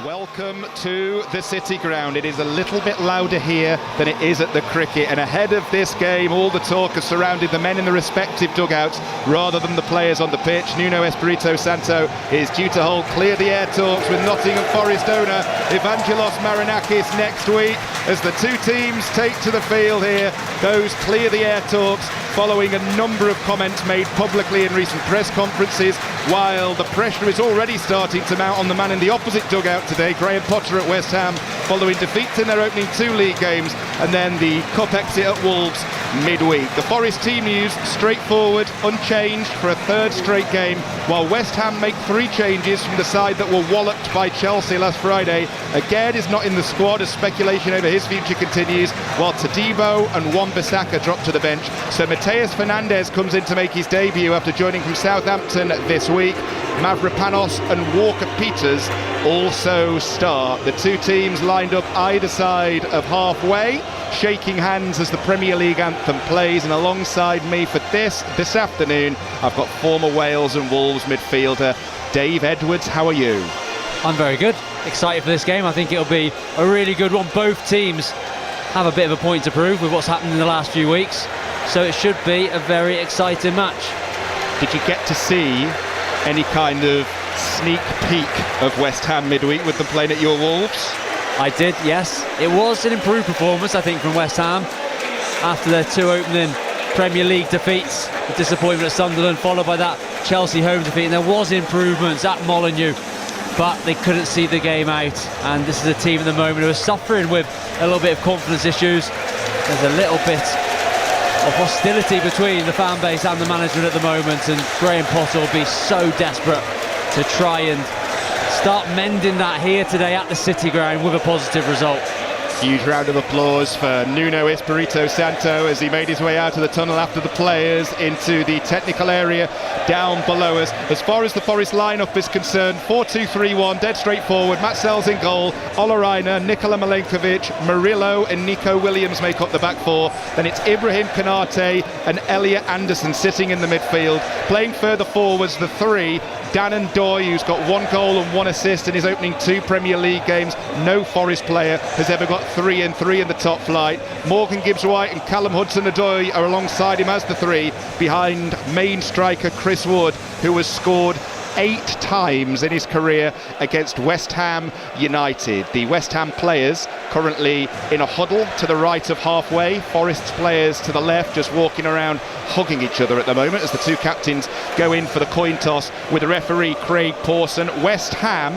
Welcome to the City Ground. It is a little bit louder here than it is at the cricket, and ahead of this game all the talk has surrounded the men in the respective dugouts rather than the players on the pitch. Nuno Espirito Santo is due to hold clear the air talks with Nottingham Forest owner Evangelos Marinakis next week as the two teams take to the field here. Those clear the air talks following a number of comments made publicly in recent press conferences, while the pressure is already starting to mount on the man in the opposite dugout today, Graham Potter at West Ham, following defeats in their opening two league games and then the cup exit at Wolves midweek. The Forest team news, straightforward, unchanged for a third straight game, while West Ham make three changes from the side that were walloped by Chelsea last Friday. Again is not in the squad as speculation over his future continues, while Todibo and Wan-Bissaka drop to the bench. So Mateus Fernandes comes in to make his debut after joining from Southampton this week. Mavropanos and Walker-Peters also start. The two teams lined up either side of halfway, shaking hands as the Premier League anthem plays, and alongside me for this afternoon I've got former Wales and Wolves midfielder Dave Edwards. How are you? I'm very good, excited for this game. I think it'll be a really good one. Both teams have a bit of a point to prove with what's happened in the last few weeks, so it should be a very exciting match. Did you get to see any kind of sneak peek of West Ham midweek with them playing at your Wolves? I did, yes. It was an improved performance, I think, from West Ham after their two opening Premier League defeats. The disappointment at Sunderland, followed by that Chelsea home defeat, and there was improvements at Molineux, but they couldn't see the game out. And this is a team at the moment who are suffering with a little bit of confidence issues. There's a little bit of hostility between the fan base and the management at the moment, and Graham Potter will be so desperate to try and start mending that here today at the City Ground with a positive result. Huge round of applause for Nuno Espirito Santo as he made his way out of the tunnel after the players into the technical area down below us. As far as the Forest lineup is concerned, 4-2-3-1, dead straightforward. Matt Sells in goal, Ola Reina, Nikola Milenkovic, Murillo and Nico Williams make up the back four. Then it's Ibrahim Konate and Elliot Anderson sitting in the midfield. Playing further forwards, the three, Dan Doy, who's got one goal and one assist in his opening two Premier League games. No Forest player has ever got 3 and 3 in the top flight. Morgan Gibbs-White and Callum Hudson-Odoi are alongside him as the three, behind main striker Chris Wood, who has scored 8 times in his career against West Ham United. The West Ham players currently in a huddle to the right of halfway. Forest's players to the left, just walking around hugging each other at the moment as the two captains go in for the coin toss with the referee Craig Pawson. West Ham,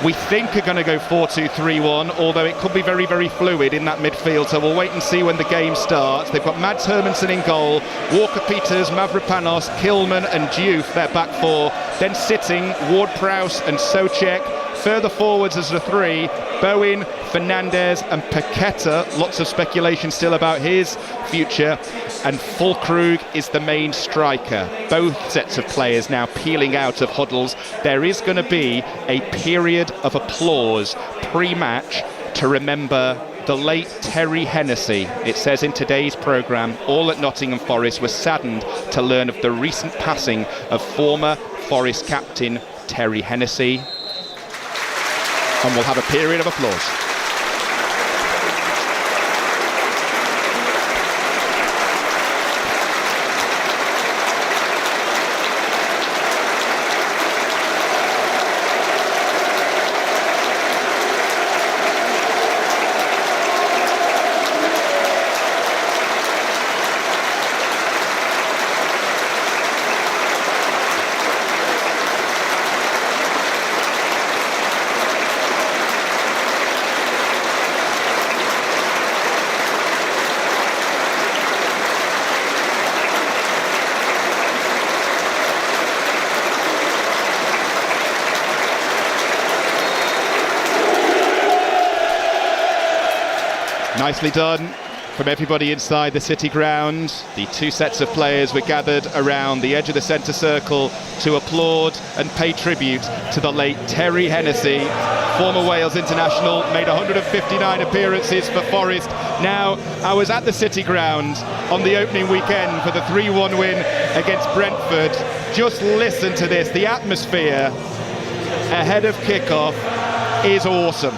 we think, are going to go 4-2-3-1, although it could be very, very fluid in that midfield, so we'll wait and see when the game starts. They've got Mads Hermansen in goal, Walker-Peters, Mavropanos, Kilman and Diouf, their back four. Then sitting, Ward-Prowse and Souček. Further forwards as the three, Bowen, Fernandes and Paqueta. Lots of speculation still about his future. And Füllkrug is the main striker. Both sets of players now peeling out of huddles. There is going to be a period of applause pre-match to remember the late Terry Hennessy. It says in today's programme, all at Nottingham Forest were saddened to learn of the recent passing of former Forest captain Terry Hennessy. And we'll have a period of applause. Nicely done from everybody inside the City Ground. The two sets of players were gathered around the edge of the centre circle to applaud and pay tribute to the late Terry Hennessy, former Wales international, made 159 appearances for Forest. Now, I was at the City Ground on the opening weekend for the 3-1 win against Brentford. Just listen to this, the atmosphere ahead of kick-off is awesome.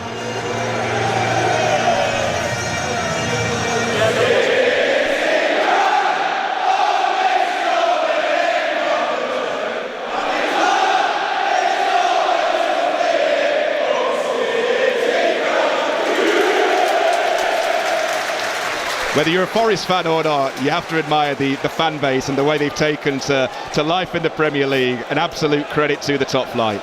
Whether you're a Forest fan or not, you have to admire the fan base and the way they've taken to life in the Premier League. An absolute credit to the top flight.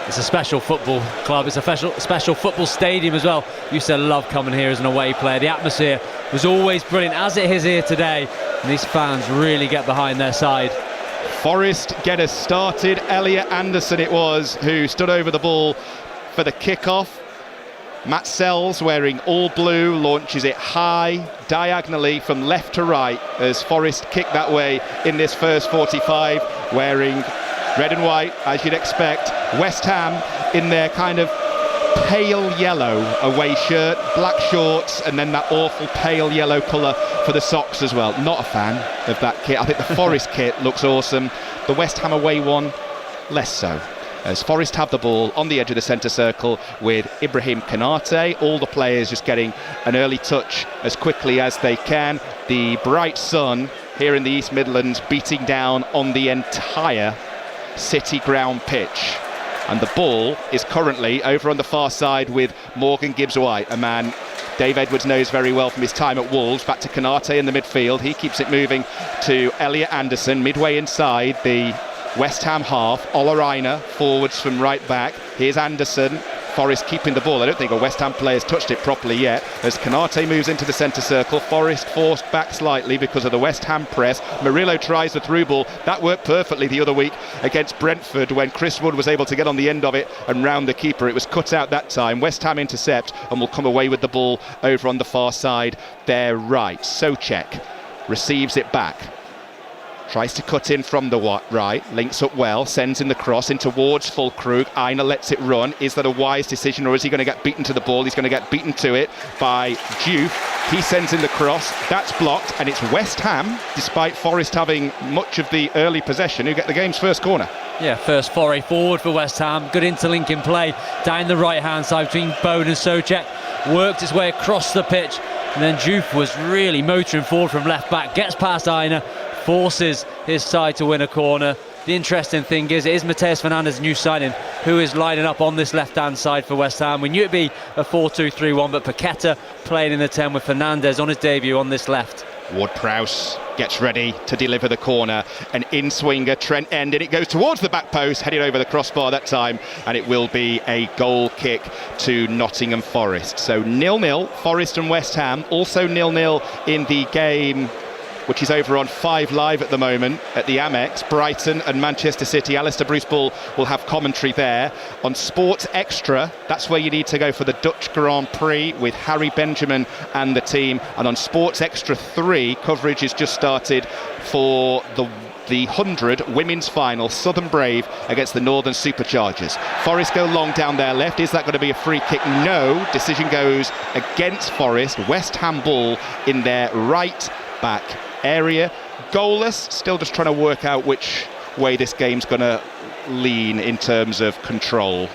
It's a special football club. It's a special football stadium as well. Used to love coming here as an away player. The atmosphere was always brilliant, as it is here today. And these fans really get behind their side. Forest get us started. Elliot Anderson it was who stood over the ball for the kick-off. Matt Sells, wearing all blue, launches it high, diagonally from left to right as Forest kick that way in this first 45, wearing red and white, as you'd expect. West Ham in their kind of pale yellow away shirt, black shorts, and then that awful pale yellow colour for the socks as well. Not a fan of that kit. I think the Forest kit looks awesome. The West Ham away one, less so. As Forest have the ball on the edge of the centre circle with Ibrahim Konate, all the players just getting an early touch as quickly as they can. The bright sun here in the East Midlands beating down on the entire City ground pitch. And the ball is currently over on the far side with Morgan Gibbs-White, a man Dave Edwards knows very well from his time at Wolves. Back to Konate in the midfield. He keeps it moving to Elliot Anderson, midway inside the West Ham half. Olaraina forwards from right back. Here's Anderson. Forest keeping the ball. I don't think a West Ham player's touched it properly yet. As Konate moves into the centre circle, Forest forced back slightly because of the West Ham press. Murillo tries the through ball. That worked perfectly the other week against Brentford when Chris Wood was able to get on the end of it and round the keeper. It was cut out that time. West Ham intercept and will come away with the ball over on the far side. They're right. Souček receives it back. Tries to cut in from the right, links up well, sends in the cross in towards Fulkrug. Aina lets it run. Is that a wise decision, or is he going to get beaten to the ball? He's going to get beaten to it by Diouf. He sends in the cross. That's blocked, and it's West Ham, despite Forest having much of the early possession, who get the game's first corner. Yeah, first foray forward for West Ham. Good interlinking play down the right-hand side between Bone and Souček. Worked his way across the pitch, and then Diouf was really motoring forward from left back. Gets past Aina, forces his side to win a corner. The interesting thing is, it is Mateus Fernandes, new signing, who is lining up on this left-hand side for West Ham. We knew it'd be a 4-2-3-1, but Paqueta playing in the 10 with Fernandes on his debut on this left. Ward-Prowse gets ready to deliver the corner. An in-swinger, Trent End, and it goes towards the back post, heading over the crossbar that time, and it will be a goal kick to Nottingham Forest. So 0-0, Forest and West Ham. Also 0-0 in the game which is over on 5 Live at the moment at the Amex. Brighton and Manchester City. Alistair Bruce Bull will have commentary there. On Sports Extra, that's where you need to go for the Dutch Grand Prix with Harry Benjamin and the team. And on Sports Extra 3, coverage is just started for the 100 women's final, Southern Brave against the Northern Superchargers. Forest go long down their left. Is that going to be a free kick? No. Decision goes against Forest. West Ham ball in their right back area. Goalless, still just trying to work out which way this game's going to lean in terms of control.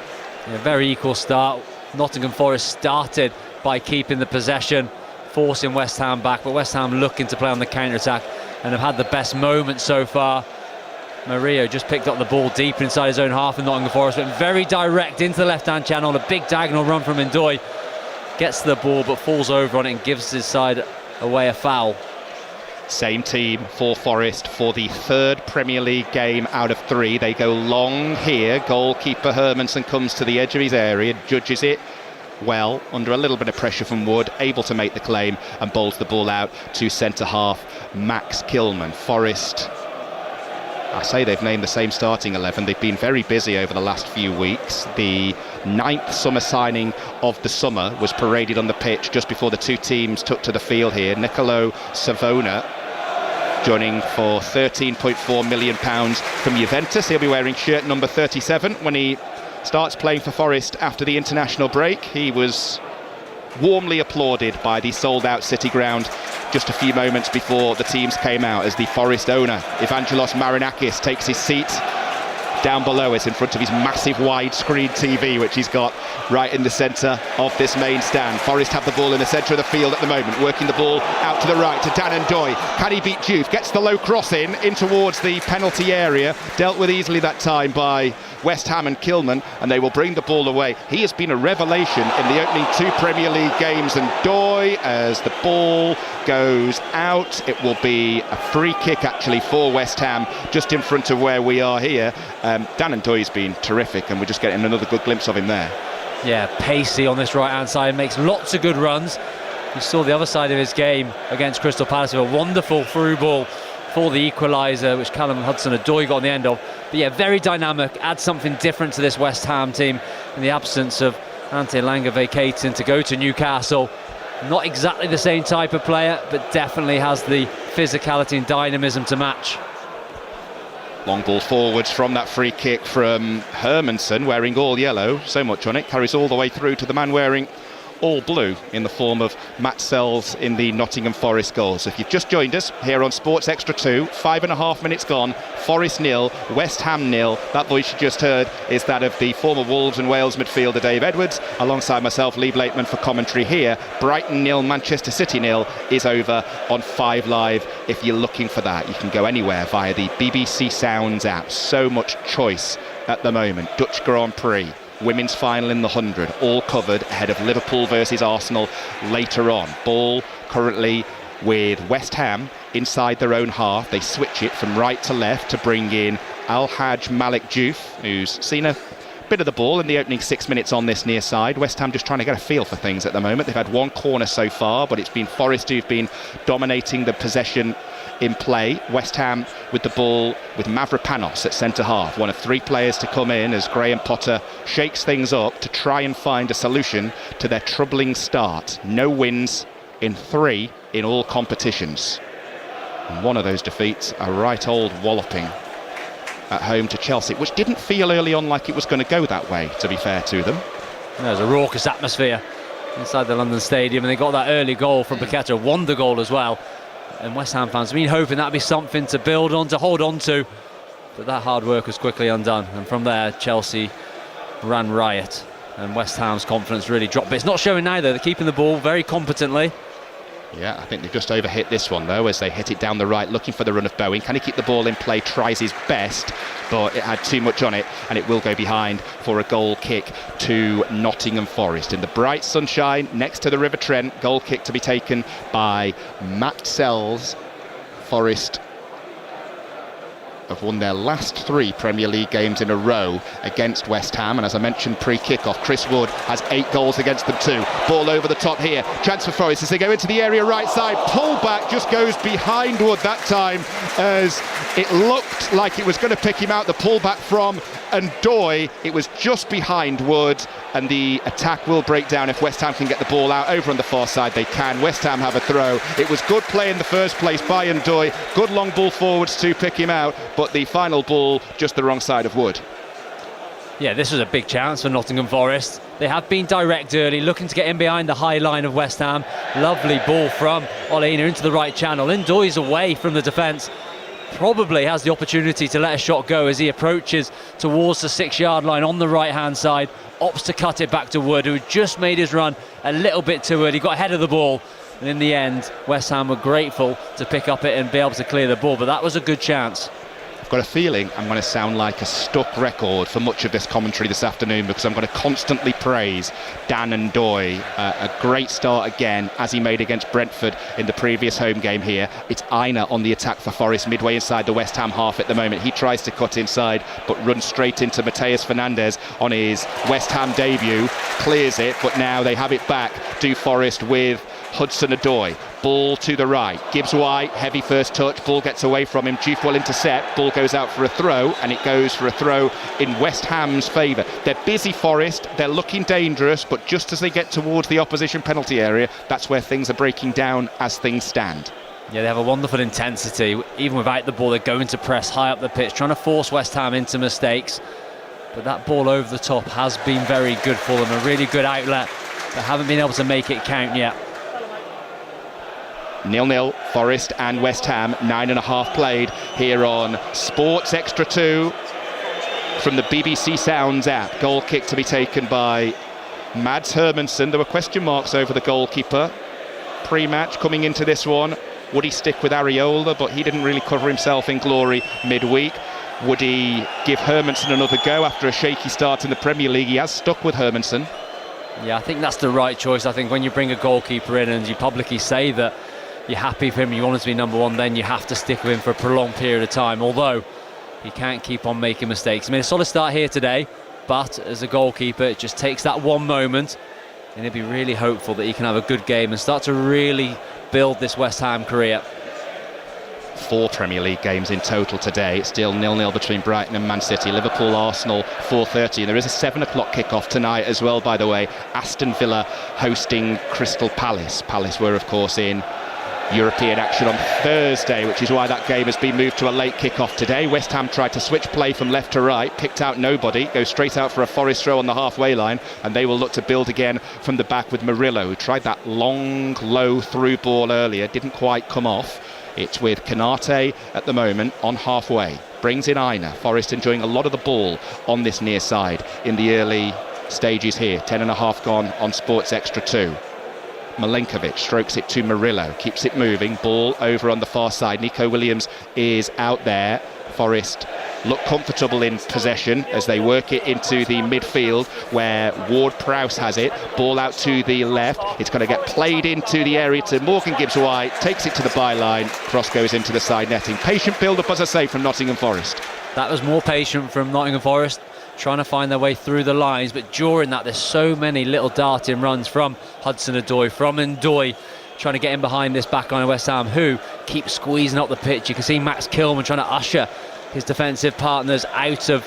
Yeah, very equal start. Nottingham Forest started by keeping the possession, forcing West Ham back, but West Ham looking to play on the counter-attack and have had the best moment so far. Murillo just picked up the ball deep inside his own half, and Nottingham Forest went very direct into the left-hand channel. A big diagonal run from Ndoye. Gets the ball but falls over on it and gives his side away a foul. Same team for Forest for the 3rd Premier League game out of 3. They go long here. Goalkeeper Hermansen comes to the edge of his area, judges it well, under a little bit of pressure from Wood, able to make the claim and bowls the ball out to centre-half Max Kilman. Forest, I say they've named the same starting 11. They've been very busy over the last few weeks. The 9th summer signing of the summer was paraded on the pitch just before the two teams took to the field here. Nicolo Savona joining for £13.4 million from Juventus. He'll be wearing shirt number 37 when he starts playing for Forest after the international break. He was warmly applauded by the sold-out City ground just a few moments before the teams came out as the Forest owner, Evangelos Marinakis, takes his seat down below us in front of his massive widescreen TV, which he's got right in the centre of this main stand. Forest have the ball in the centre of the field at the moment, working the ball out to the right to Dan Ndoye. Can he beat Diouf? Gets the low cross in towards the penalty area, dealt with easily that time by West Ham and Kilman, and they will bring the ball away. He has been a revelation in the opening 2 Premier League games, and Ndoye, as the ball goes out, it will be a free kick actually for West Ham, just in front of where we are here. Dan Ndoye's been terrific, and we're just getting another good glimpse of him there. Yeah, pacey on this right hand side, makes lots of good runs. You saw the other side of his game against Crystal Palace with a wonderful through ball for the equaliser, which Callum Hudson-Odoi got on the end of. But yeah, very dynamic, adds something different to this West Ham team in the absence of Ante Elanga vacating to go to Newcastle. Not exactly the same type of player, but definitely has the physicality and dynamism to match. Long ball forwards from that free kick from Hermansen, wearing all yellow, so much on it, carries all the way through to the man wearing all blue in the form of Matt Sells in the Nottingham Forest goal. So if you've just joined us here on Sports Extra 2, 5.5 minutes gone, Forest 0, West Ham 0. That voice you just heard is that of the former Wolves and Wales midfielder Dave Edwards, alongside myself, Lee Blakeman, for commentary here. Brighton 0, Manchester City 0 is over on 5 Live. If you're looking for that, you can go anywhere via the BBC Sounds app. So much choice at the moment. Dutch Grand Prix, women's final in the 100, all covered ahead of Liverpool versus Arsenal later on. Ball currently with West Ham inside their own half. They switch it from right to left to bring in Al-Hajj Malik Diouf, who's seen a bit of the ball in the opening 6 minutes on this near side. West Ham just trying to get a feel for things at the moment. They've had one corner so far, but it's been Forest who've been dominating the possession in play. West Ham with the ball with Mavropanos at centre half, one of 3 players to come in as Graham Potter shakes things up to try and find a solution to their troubling start. No wins in 3 in all competitions, and one of those defeats, a right old walloping at home to Chelsea, which didn't feel early on like it was going to go that way, to be fair to them. There's a raucous atmosphere inside the London Stadium, and they got that early goal from Paqueta, wonder goal as well. And West Ham fans have been hoping that'd be something to build on, to hold on to, but that hard work was quickly undone. And from there, Chelsea ran riot, and West Ham's confidence really dropped. But it's not showing now, though. They're keeping the ball very competently. Yeah, I think they've just overhit this one, though, as they hit it down the right, looking for the run of Bowen. Can he keep the ball in play? Tries his best, but it had too much on it, and it will go behind for a goal kick to Nottingham Forest. In the bright sunshine, next to the River Trent, goal kick to be taken by Matt Sells. Forest have won their last 3 Premier League games in a row against West Ham, and as I mentioned pre-kick-off, Chris Wood has 8 goals against them too. Ball over the top here, chance for Forest as they go into the area right side. Pull back, just goes behind Wood that time, as it looked like it was going to pick him out. The pullback from Ndoye, it was just behind Wood, and the attack will break down if West Ham can get the ball out. Over on the far side they can. West Ham have a throw. It was good play in the first place by Ndoye, good long ball forwards to pick him out, but the final ball just the wrong side of Wood. Yeah, this was a big chance for Nottingham Forest. They have been direct early, looking to get in behind the high line of West Ham. Lovely ball from Olena into the right channel. Ndoye's away from the defence. Probably has the opportunity to let a shot go as he approaches towards the 6-yard line on the right hand side, opts to cut it back to Wood, who just made his run a little bit too early, got ahead of the ball, and in the end West Ham were grateful to pick up it and be able to clear the ball, but that was a good chance. I've got a feeling I'm going to sound like a stuck record for much of this commentary this afternoon, because I'm going to constantly praise Dan Ndoye. A great start again, as he made against Brentford in the previous home game here. It's Aina on the attack for Forest, midway inside the West Ham half at the moment. He tries to cut inside, but runs straight into Mateus Fernandes on his West Ham debut. Clears it, but now they have it back. Do Forest with Hudson-Odoi. Ball to the right, Gibbs White, heavy first touch, ball gets away from him, Diouf will intercept, ball goes out for a throw, and it goes for a throw in West Ham's favour. They're busy, Forest, they're looking dangerous, but just as they get towards the opposition penalty area, that's where things are breaking down as things stand. Yeah, they have a wonderful intensity. Even without the ball, they're going to press high up the pitch, trying to force West Ham into mistakes. But that ball over the top has been very good for them, a really good outlet. They haven't been able to make it count yet. 0-0, Forest and West Ham, 9.5 played here on Sports Extra 2. from the BBC Sounds app. Goal kick to be taken by Mads Hermansen. There were question marks over the goalkeeper pre-match coming into this one. Would he stick with Areola? But he didn't really cover himself in glory midweek. Would he give Hermansen another go after a shaky start in the Premier League? He has stuck with Hermansen. Yeah, I think that's the right choice. I think when you bring a goalkeeper in and you publicly say that you're happy for him, you want him to be number one, then you have to stick with him for a prolonged period of time, although he can't keep on making mistakes. I mean, a solid start here today, but as a goalkeeper, it just takes that one moment, and he'll be really hopeful that he can have a good game and start to really build this West Ham career. 4 Premier League games in total today. It's still 0-0 between Brighton and Man City. Liverpool, Arsenal, 4:30. And there is a 7 o'clock kickoff tonight as well, by the way. Aston Villa hosting Crystal Palace. Palace were, of course, in European action on Thursday, which is why that game has been moved to a late kickoff today. West Ham tried to switch play from left to right, picked out nobody, goes straight out for a Forest throw on the halfway line, and they will look to build again from the back with Murillo, who tried that long, low through ball earlier, didn't quite come off. It's with Canate at the moment on halfway. Brings in Aina. Forest enjoying a lot of the ball on this near side in the early stages here. 10.5 gone on Sports Extra 2. Milenkovic strokes it to Murillo, keeps it moving, ball over on the far side. Nico Williams is out there. Forest look comfortable in possession as they work it into the midfield where Ward-Prowse has it. Ball out to the left. It's going to get played into the area to Morgan Gibbs-White, takes it to the byline. Cross goes into the side netting. Patient build-up, as I say, from Nottingham Forest. That was more patient from Nottingham Forest, trying to find their way through the lines, but during that there's so many little darting runs from Hudson-Odoi, from Ndoye, trying to get in behind this back line of West Ham, who keeps squeezing up the pitch. You can see Max Kilman trying to usher his defensive partners out of,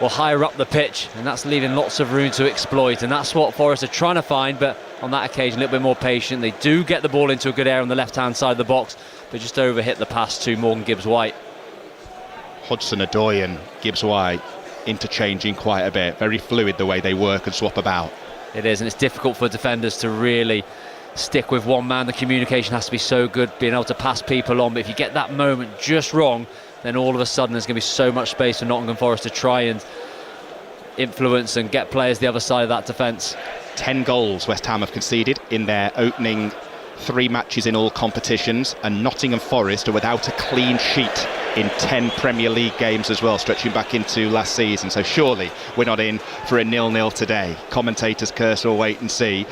or higher up the pitch, and that's leaving lots of room to exploit, and that's what Forest are trying to find. But on that occasion a little bit more patient. They do get the ball into a good area on the left hand side of the box, but just overhit the pass to Morgan Gibbs-White. Hudson-Odoi and Gibbs-White interchanging quite a bit, very fluid the way they work and swap about. It is, and it's difficult for defenders to really stick with one man. The communication has to be so good, being able to pass people on, but if you get that moment just wrong, then all of a sudden there's going to be so much space for Nottingham Forest to try and influence and get players the other side of that defence. 10 goals West Ham have conceded in their opening 3 matches in all competitions, and Nottingham Forest are without a clean sheet in 10 Premier League games as well, stretching back into last season. So surely we're not in for a 0-0 today. Commentators curse or wait and see.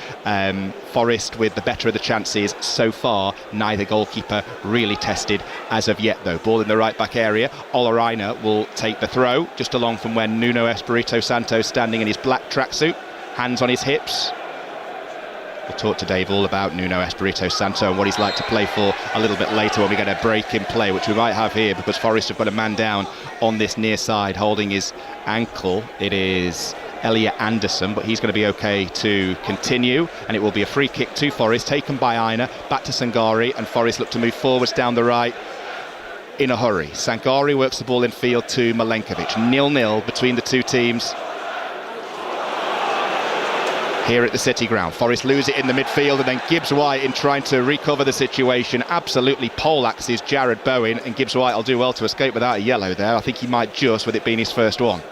Forest with the better of the chances so far. Neither goalkeeper really tested as of yet, though. Ball in the right back area. Olaraina will take the throw just along from where Nuno Espirito Santo standing in his black tracksuit, hands on his hips. We'll talk to Dave all about Nuno Espirito Santo and what he's like to play for a little bit later when we get a break in play, which we might have here because Forest have got a man down on this near side holding his ankle. It is Elliot Anderson, but he's going to be okay to continue, and it will be a free kick to Forest, taken by Aina, back to Sangari, and Forest look to move forwards down the right in a hurry. Sangari works the ball in field to Milenkovic. 0-0 between the two teams here at the City Ground. Forest lose it in the midfield, and then Gibbs-White, in trying to recover the situation, absolutely poleaxes Jared Bowen, and Gibbs-White will do well to escape without a yellow there. I think he might just, with it being his first one.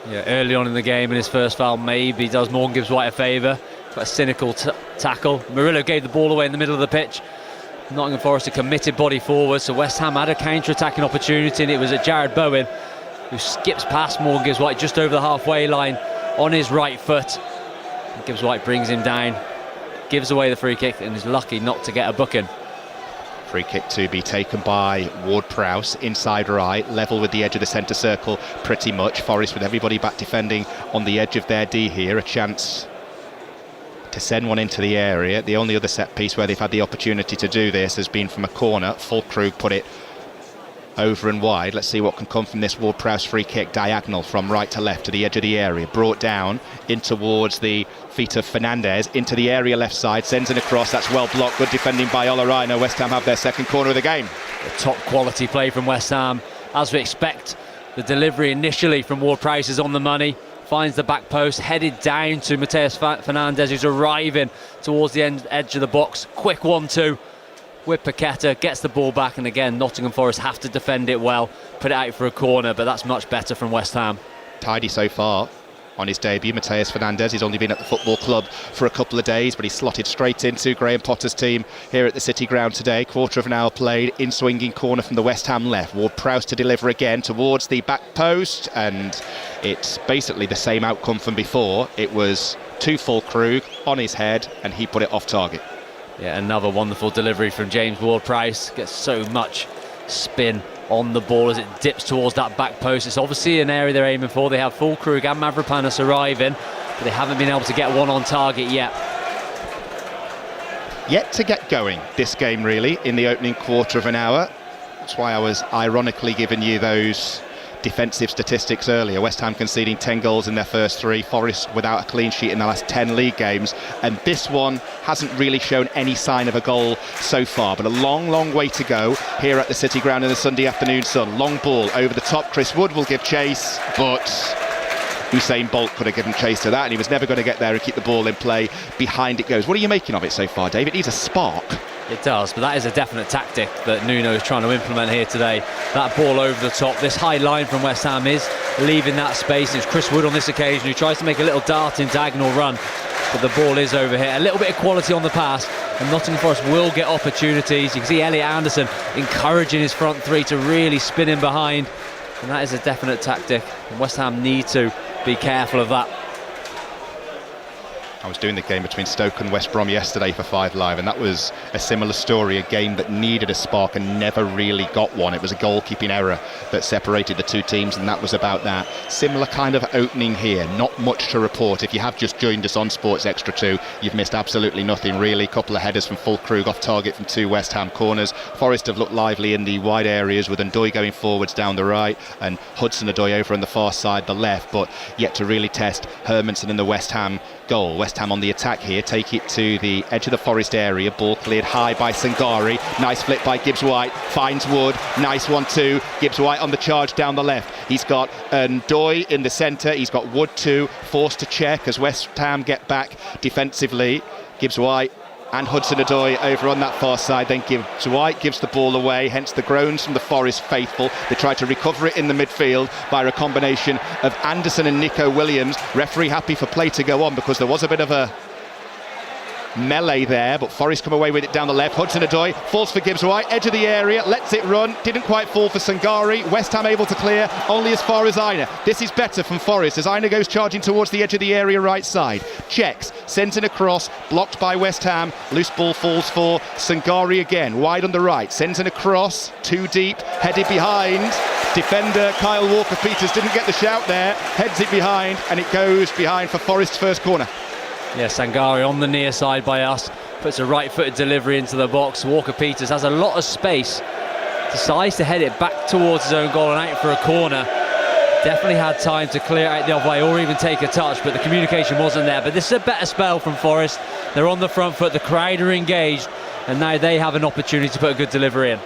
Yeah, early on in the game in his first foul maybe does Morgan Gibbs-White a favour. Quite a cynical tackle. Murillo gave the ball away in the middle of the pitch. Nottingham Forest a committed body forward, so West Ham had a counter-attacking opportunity, and it was at Jared Bowen, who skips past Morgan Gibbs-White just over the halfway line on his right foot. Gibbs-White brings him down, gives away the free kick, and is lucky not to get a booking. Free kick to be taken by Ward-Prowse, inside right, level with the edge of the centre circle pretty much. Forest with everybody back defending on the edge of their D here. A chance to send one into the area. The only other set piece where they've had the opportunity to do this has been from a corner. Fulkrug put it over and wide. Let's see what can come from this Ward-Prowse free kick. Diagonal from right to left to the edge of the area, brought down in towards the feet of Fernandez, into the area left side, sends it across. That's well blocked, good defending by Olaraina. West Ham have their second corner of the game. A top quality play from West Ham, as we expect. The delivery initially from Ward-Prowse is on the money, finds the back post, headed down to Mateus Fernandez, who's arriving towards the edge of the box. Quick 1-2 with Paqueta, gets the ball back, and again Nottingham Forest have to defend it well, put it out for a corner, but that's much better from West Ham. tidy so far on his debut. Mateus Fernandes, he's only been at the football club for a couple of days, but he's slotted straight into Graham Potter's team here at the City Ground today. Quarter of an hour played, in swinging corner from the West Ham left. Ward-Prowse to deliver again towards the back post, and it's basically the same outcome from before. It was to Fulkrug on his head, and he put it off target. Yeah, another wonderful delivery from James Ward-Prowse. Gets so much spin on the ball as it dips towards that back post. It's obviously an area they're aiming for. They have Fulkrug and Mavropanos arriving, but they haven't been able to get one on target yet. Yet to get going, this game really, in the opening quarter of an hour. That's why I was ironically giving you those defensive statistics earlier. West Ham conceding 10 goals in their first 3, Forest without a clean sheet in the last 10 league games, and this one hasn't really shown any sign of a goal so far, but a long way to go here at the City Ground in the Sunday afternoon sun. Long ball over the top, Chris Wood will give chase, but Usain Bolt could have given chase to that, and he was never going to get there and keep the ball in play. Behind it goes. What are you making of it so far, Dave? It needs a spark. It does, but that is a definite tactic that Nuno is trying to implement here today. That ball over the top, this high line from West Ham is leaving that space. It's Chris Wood on this occasion who tries to make a little darting diagonal run, but the ball is over here. A little bit of quality on the pass, and Nottingham Forest will get opportunities. You can see Elliot Anderson encouraging his front three to really spin in behind, and that is a definite tactic, and West Ham need to be careful of that. I was doing the game between Stoke and West Brom yesterday for 5 Live, and that was a similar story, a game that needed a spark and never really got one. It was a goalkeeping error that separated the two teams, and that was about that. Similar kind of opening here, not much to report. If you have just joined us on Sports Extra 2, you've missed absolutely nothing really. Couple of headers from Fulkrug off target from 2 West Ham corners. Forest have looked lively in the wide areas with Ndoye going forwards down the right and Hudson-Odoi over on the far side, the left, but yet to really test Hermansen in the West Ham goal. West Ham on the attack here, take it to the edge of the Forest area, ball cleared high by Sangari, nice flip by Gibbs-White, finds Wood, nice one too, Gibbs-White on the charge down the left. He's got Ndoye in the centre, he's got Wood too, forced to check as West Ham get back defensively. Gibbs-White and Hudson-Odoi over on that far side, then Gibbs-White gives the ball away, hence the groans from the Forest faithful. They try to recover it in the midfield by a combination of Anderson and Nico Williams. Referee happy for play to go on because there was a bit of a melee there, but Forest come away with it down the left. Hudson-Odoi falls for Gibbs-White, edge of the area, lets it run, didn't quite fall for Sangari. West Ham able to clear only as far as Aina. This is better from Forest as Aina goes charging towards the edge of the area right side, checks, sends in a cross, blocked by West Ham. Loose ball falls for Sangari again, wide on the right, sends in a cross, too deep, headed behind. Defender Kyle Walker-Peters didn't get the shout there, heads it behind, and it goes behind for Forest's first corner. Yeah, Sangari on the near side by us, puts a right-footed delivery into the box. Walker-Peters has a lot of space, decides to head it back towards his own goal and out for a corner. Definitely had time to clear out the other way or even take a touch, but the communication wasn't there. But this is a better spell from Forest. They're on the front foot, the crowd are engaged, and now they have an opportunity to put a good delivery in.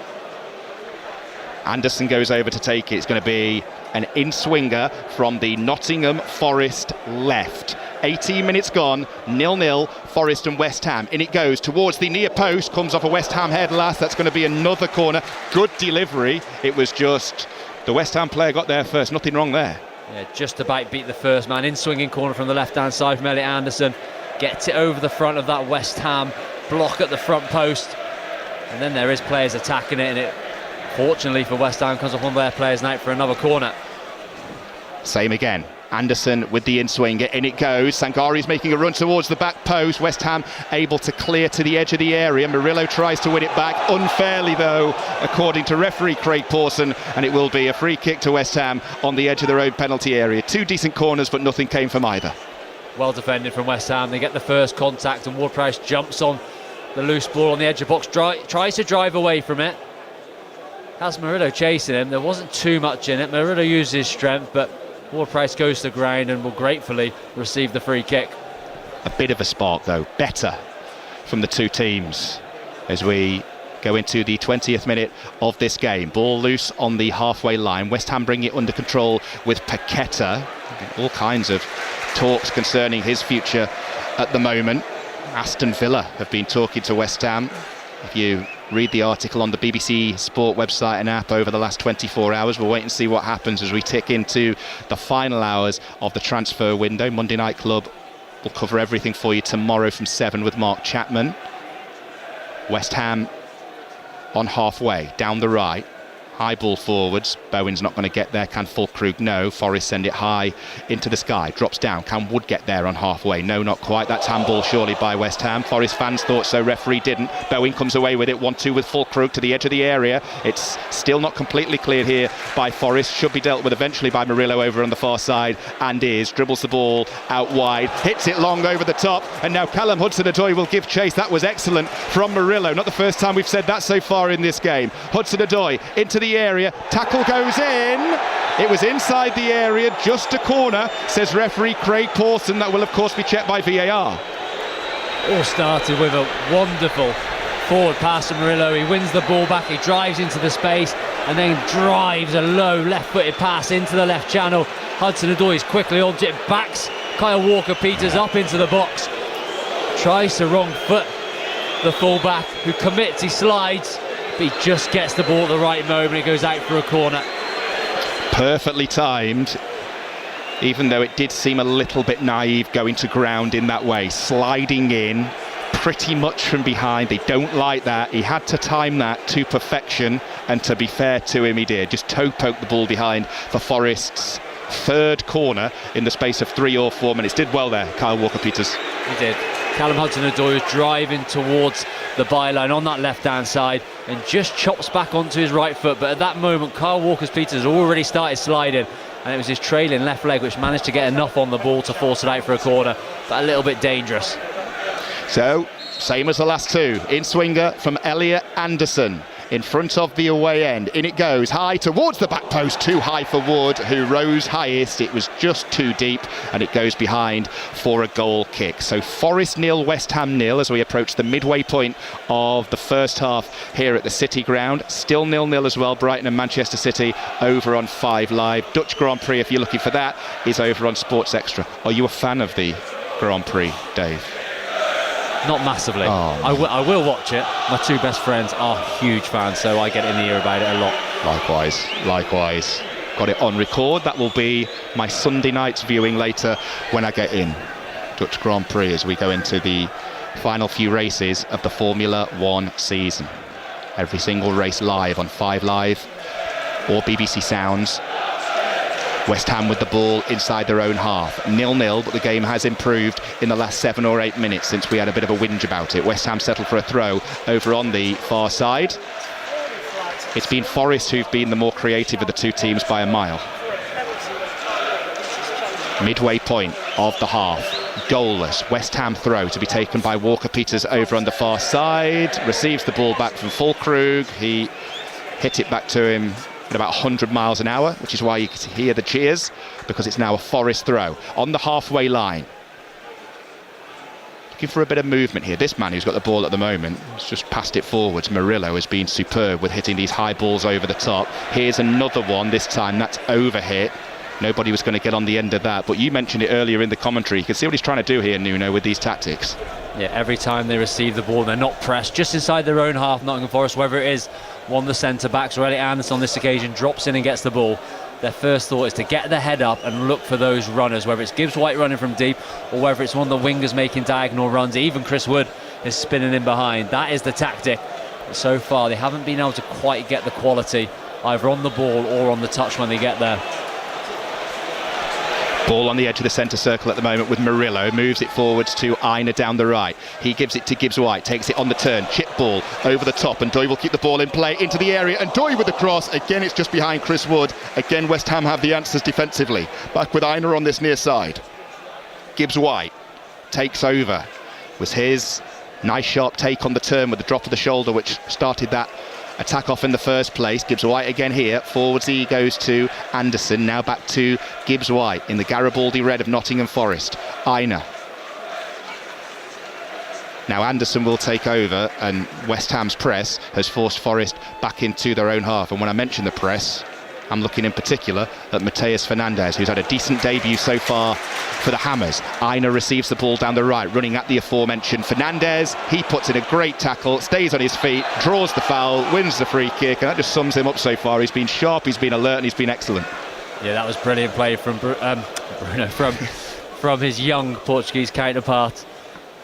Anderson goes over to take it. It's going to be an in-swinger from the Nottingham Forest left. 18 minutes gone, 0-0, Forest and West Ham. In it goes towards the near post, comes off a West Ham head last. That's going to be another corner. Good delivery. It was just the West Ham player got there first. Nothing wrong there. Yeah, just about beat the first man. In-swinging corner from the left-hand side from Elliot Anderson. Gets it over the front of that West Ham block at the front post. And then there is players attacking it, and it, fortunately for West Ham, comes off one of their players and out for another corner. Same again. Anderson with the in-swinger, in it goes. Sangari's making a run towards the back post. West Ham able to clear to the edge of the area. Murillo tries to win it back, unfairly though, according to referee Craig Pawson, and it will be a free kick to West Ham on the edge of their own penalty area. 2 decent corners, but nothing came from either. Well defended from West Ham. They get the first contact, and Ward-Prowse jumps on the loose ball on the edge of box, tries to drive away from it. That's Murillo chasing him. There wasn't too much in it. Murillo used his strength, but Ward-Prowse goes to the ground and will gratefully receive the free kick. A bit of a spark though, better from the two teams as we go into the 20th minute of this game. Ball loose on the halfway line. West Ham bring it under control with Paqueta. All kinds of talks concerning his future at the moment. Aston Villa have been talking to West Ham. If you read the article on the BBC Sport website and app over the last 24 hours. We'll wait and see what happens as we tick into the final hours of the transfer window. Monday Night Club will cover everything for you tomorrow from 7 with Mark Chapman. West Ham on halfway, down the right. High ball forwards. Bowen's not going to get there. Can Fulkrug? No. Forrest send it high into the sky. Drops down. Can Wood get there on halfway? No, not quite. That's handball surely by West Ham. Forest fans thought so. Referee didn't. Bowen comes away with it. 1-2 with Fulkrug to the edge of the area. It's still not completely cleared here by Forest. Should be dealt with eventually by Murillo over on the far side, and is. Dribbles the ball out wide. Hits it long over the top. And now Callum Hudson-Odoi will give chase. That was excellent from Murillo. Not the first time we've said that so far in this game. Hudson-Odoi into the area, tackle goes in, it was inside the area, just a corner, says referee Craig Pawson. That will of course be checked by VAR. All started with a wonderful forward pass to Murillo. He wins the ball back, he drives into the space and then drives a low left-footed pass into the left channel. Hudson-Odoi is quickly onto it, backs Kyle Walker-Peters up into the box, tries to wrong foot the full-back, who commits, he slides, but he just gets the ball at the right moment. It goes out for a corner. Perfectly timed, even though it did seem a little bit naive going to ground in that way. Sliding in pretty much from behind. They don't like that. He had to time that to perfection, and to be fair to him, he did. Just toe poke the ball behind for Forest's third corner in the space of 3 or 4 minutes. Did well there, Kyle Walker-Peters. He did. Callum Hudson-Odoi was driving towards the byline on that left-hand side and just chops back onto his right foot, but at that moment Kyle Walker-Peters had already started sliding, and it was his trailing left leg which managed to get enough on the ball to force it out for a corner, but a little bit dangerous. So, same as the last two. In swinger from Elliot Anderson in front of the away end. In it goes, high towards the back post, too high for Wood, who rose highest. It was just too deep, and it goes behind for a goal kick. So Forest 0, West Ham 0 as we approach the midway point of the first half here at the City Ground. Still 0-0 as well, Brighton and Manchester City over on 5 Live. Dutch Grand Prix, if you're looking for that, is over on Sports Extra. Are you a fan of the Grand Prix, Dave? Not massively. Oh, I will watch it. My two best friends are huge fans, so I get in the ear about it a lot. Likewise. Got it on record. That will be my Sunday night's viewing later when I get in. Dutch Grand Prix as we go into the final few races of the Formula 1 season. Every single race live on 5 Live or BBC Sounds. West Ham with the ball inside their own half. 0-0, but the game has improved in the last 7 or 8 minutes since we had a bit of a whinge about it. West Ham settled for a throw over on the far side. It's been Forest who've been the more creative of the two teams by a mile. Midway point of the half. Goalless. West Ham throw to be taken by Walker-Peters over on the far side. Receives the ball back from Fulkrug. He hit it back to him at about 100 miles an hour, which is why you can hear the cheers, because it's now a Forest throw on the halfway line. Looking for a bit of movement here. This man who's got the ball at the moment has just passed it forwards. Murillo has been superb with hitting these high balls over the top. Here's another one, this time that's overhit. Nobody was going to get on the end of that, but you mentioned it earlier in the commentary. You can see what he's trying to do here, Nuno, with these tactics. Yeah, every time they receive the ball, they're not pressed, just inside their own half. Nottingham Forest, whether it is one of the centre-backs or Elliot Anderson on this occasion, drops in and gets the ball. Their first thought is to get the head up and look for those runners, whether it's Gibbs White running from deep or whether it's one of the wingers making diagonal runs. Even Chris Wood is spinning in behind. That is the tactic. But so far, they haven't been able to quite get the quality either on the ball or on the touch when they get there. Ball on the edge of the centre circle at the moment with Murillo. Moves it forwards to Aina down the right. He gives it to Gibbs White. Takes it on the turn. Chip ball over the top. And Doy will keep the ball in play into the area. And Doy with the cross. Again, it's just behind Chris Wood. Again, West Ham have the answers defensively. Back with Aina on this near side. Gibbs White takes over. Was his nice sharp take on the turn with the drop of the shoulder, which started that attack off in the first place. Gibbs White again here. Forwards he goes to Anderson. Now back to Gibbs White in the Garibaldi red of Nottingham Forest. Aina. Now Anderson will take over, and West Ham's press has forced Forest back into their own half. And when I mention the press, I'm looking in particular at Mateus Fernandes, who's had a decent debut so far for the Hammers. Aina receives the ball down the right, running at the aforementioned Fernandes. He puts in a great tackle, stays on his feet, draws the foul, wins the free kick, and that just sums him up so far. He's been sharp, he's been alert, and he's been excellent. Yeah, that was brilliant play from Bruno, from his young Portuguese counterpart,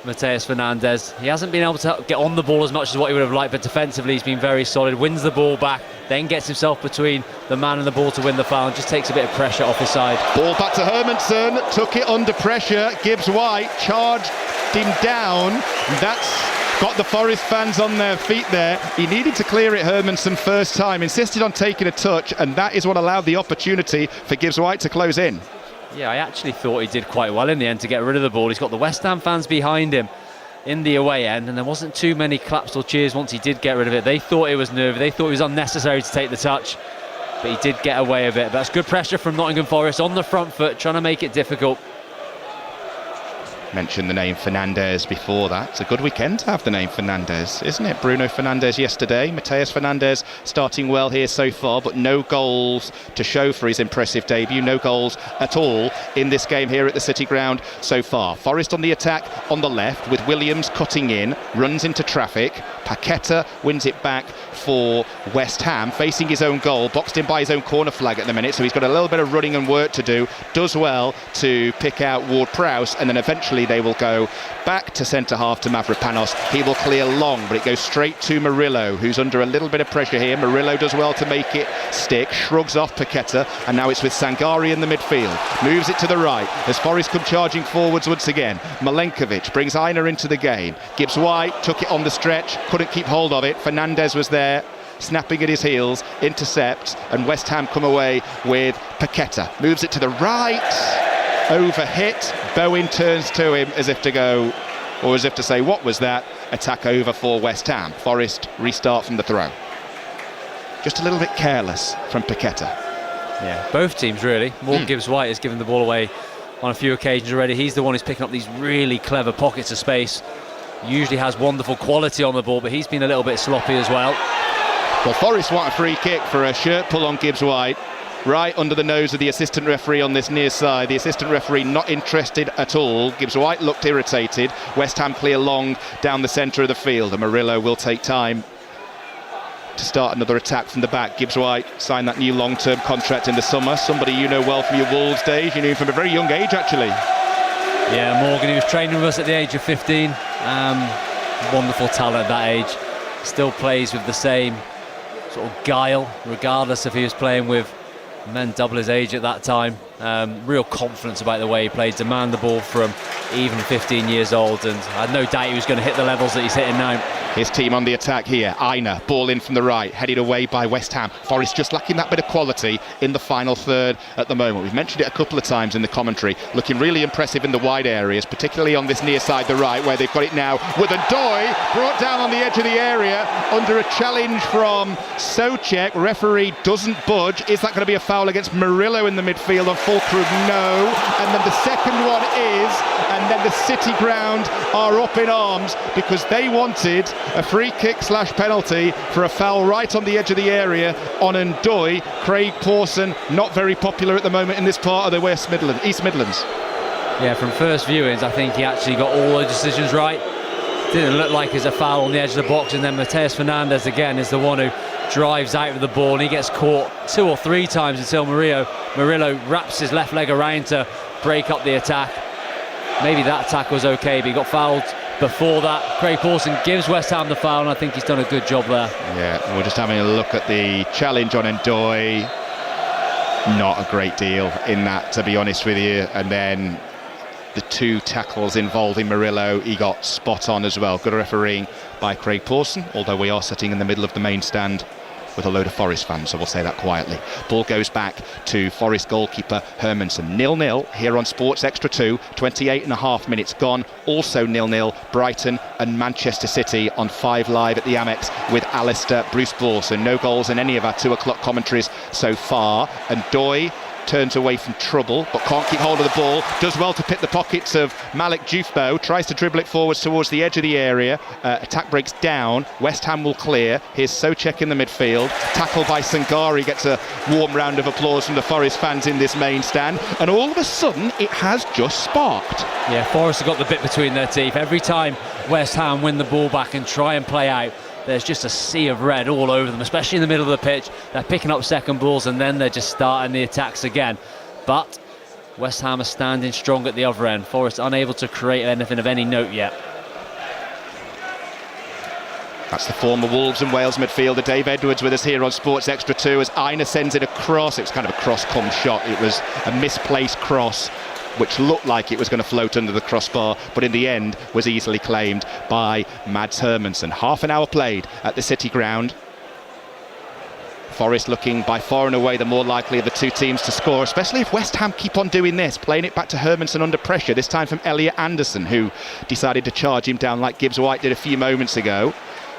Mateus Fernandes. He hasn't been able to get on the ball as much as what he would have liked, but defensively he's been very solid, wins the ball back, then gets himself between the man and the ball to win the foul, and just takes a bit of pressure off his side. Ball back to Hermansen, took it under pressure. Gibbs White charged him down. That's got the Forest fans on their feet there. He needed to clear it, Hermansen, first time, insisted on taking a touch, and that is what allowed the opportunity for Gibbs White to close in. Yeah, I actually thought he did quite well in the end to get rid of the ball. He's got the West Ham fans behind him in the away end, and there wasn't too many claps or cheers once he did get rid of it. They thought it was nervy, they thought it was unnecessary to take the touch, but he did get away with it. But that's good pressure from Nottingham Forest on the front foot, trying to make it difficult. Mentioned the name Fernandes before that. It's a good weekend to have the name Fernandes, isn't it? Bruno Fernandes yesterday, Mateus Fernandes starting well here so far, but no goals to show for his impressive debut. No goals at all in this game here at the City Ground so far. Forest on the attack on the left with Williams cutting in, runs into traffic. Paqueta wins it back for West Ham, facing his own goal, boxed in by his own corner flag at the minute, so he's got a little bit of running and work to do. Does well to pick out Ward-Prowse, and then eventually they will go back to centre-half to Mavropanos. He will clear long, but it goes straight to Murillo, who's under a little bit of pressure here. Murillo does well to make it stick, shrugs off Paqueta, and now it's with Sangari in the midfield. Moves it to the right as Forest come charging forwards once again. Milenkovic brings Aina into the game. Gibbs White took it on the stretch, couldn't keep hold of it. Fernandes was there, snapping at his heels, intercept, and West Ham come away with Paqueta. Moves it to the right. Over hit, Bowen turns to him as if to go, or as if to say, what was that? Attack over for West Ham. Forest restart from the throw. Just a little bit careless from Paqueta. Yeah, both teams really. Morgan Gibbs White has given the ball away on a few occasions already. He's the one who's picking up these really clever pockets of space. Usually has wonderful quality on the ball, but he's been a little bit sloppy as well. Well, Forest want a free kick for a shirt pull on Gibbs White. Right under the nose of the assistant referee on this near side. The assistant referee not interested at all. Gibbs White looked irritated. West Ham clear long down the centre of the field, and Murillo will take time to start another attack from the back. Gibbs White signed that new long-term contract in the summer. Somebody you know well from your Wolves days. You knew him from a very young age, actually. Yeah, Morgan, he was training with us at the age of 15. Wonderful talent at that age. Still plays with the same sort of guile, regardless if he was playing with men double his age at that time. Real confidence about the way he played, demand the ball from even 15 years old, and I had no doubt he was going to hit the levels that he's hitting now. His team on the attack here. Aina, ball in from the right, headed away by West Ham. Forest just lacking that bit of quality in the final third at the moment. We've mentioned it a couple of times in the commentary. Looking really impressive in the wide areas, particularly on this near side, the right, where they've got it now with Ndoye brought down on the edge of the area under a challenge from Souček. Referee doesn't budge. Is that going to be a foul against Murillo in the midfield on Fulkrug? No. And then the second one is, and then the City Ground are up in arms because they wanted a free kick / penalty for a foul right on the edge of the area on Ndoye. Craig Pawson, not very popular at the moment in this part of the East Midlands. Yeah, from first viewings, I think he actually got all the decisions right. Didn't look like it's a foul on the edge of the box, and then Mateus Fernandes again is the one who drives out with the ball, and he gets caught 2 or 3 times until Murillo wraps his left leg around to break up the attack. Maybe that attack was okay, but he got fouled before that. Craig Pawson gives West Ham the foul, and I think he's done a good job there. Yeah, we're just having a look at the challenge on Ndoye. Not a great deal in that, to be honest with you. And then the 2 tackles involving Murillo, he got spot on as well. Good refereeing by Craig Pawson, although we are sitting in the middle of the main stand with a load of Forest fans, so we'll say that quietly. Ball goes back to Forest goalkeeper Hermansen. 0-0 here on Sports Extra 2, 28.5 minutes gone. Also 0-0 Brighton and Manchester City on 5 Live at the Amex with Alistair Bruce Ball. So no goals in any of our 2 o'clock commentaries so far. And Ndoye turns away from trouble, but can't keep hold of the ball. Does well to pick the pockets of Malik Jufbo, tries to dribble it forwards towards the edge of the area. Attack breaks down, West Ham will clear. Here's Souček in the midfield. Tackle by Sangari gets a warm round of applause from the Forest fans in this main stand. And all of a sudden, it has just sparked. Yeah, Forest have got the bit between their teeth. Every time West Ham win the ball back and try and play out, there's just a sea of red all over them, especially in the middle of the pitch. They're picking up second balls and then they're just starting the attacks again. But West Ham are standing strong at the other end. Forest unable to create anything of any note yet. That's the former Wolves and Wales midfielder Dave Edwards with us here on Sports Extra 2 as Aina sends it across. It was kind of a cross-come shot. It was a misplaced cross which looked like it was going to float under the crossbar, but in the end was easily claimed by Mads Hermansen. Half an hour played at the City Ground. Forest looking by far and away the more likely of the two teams to score, especially if West Ham keep on doing this, playing it back to Hermansen under pressure, this time from Elliot Anderson, who decided to charge him down like Gibbs White did a few moments ago.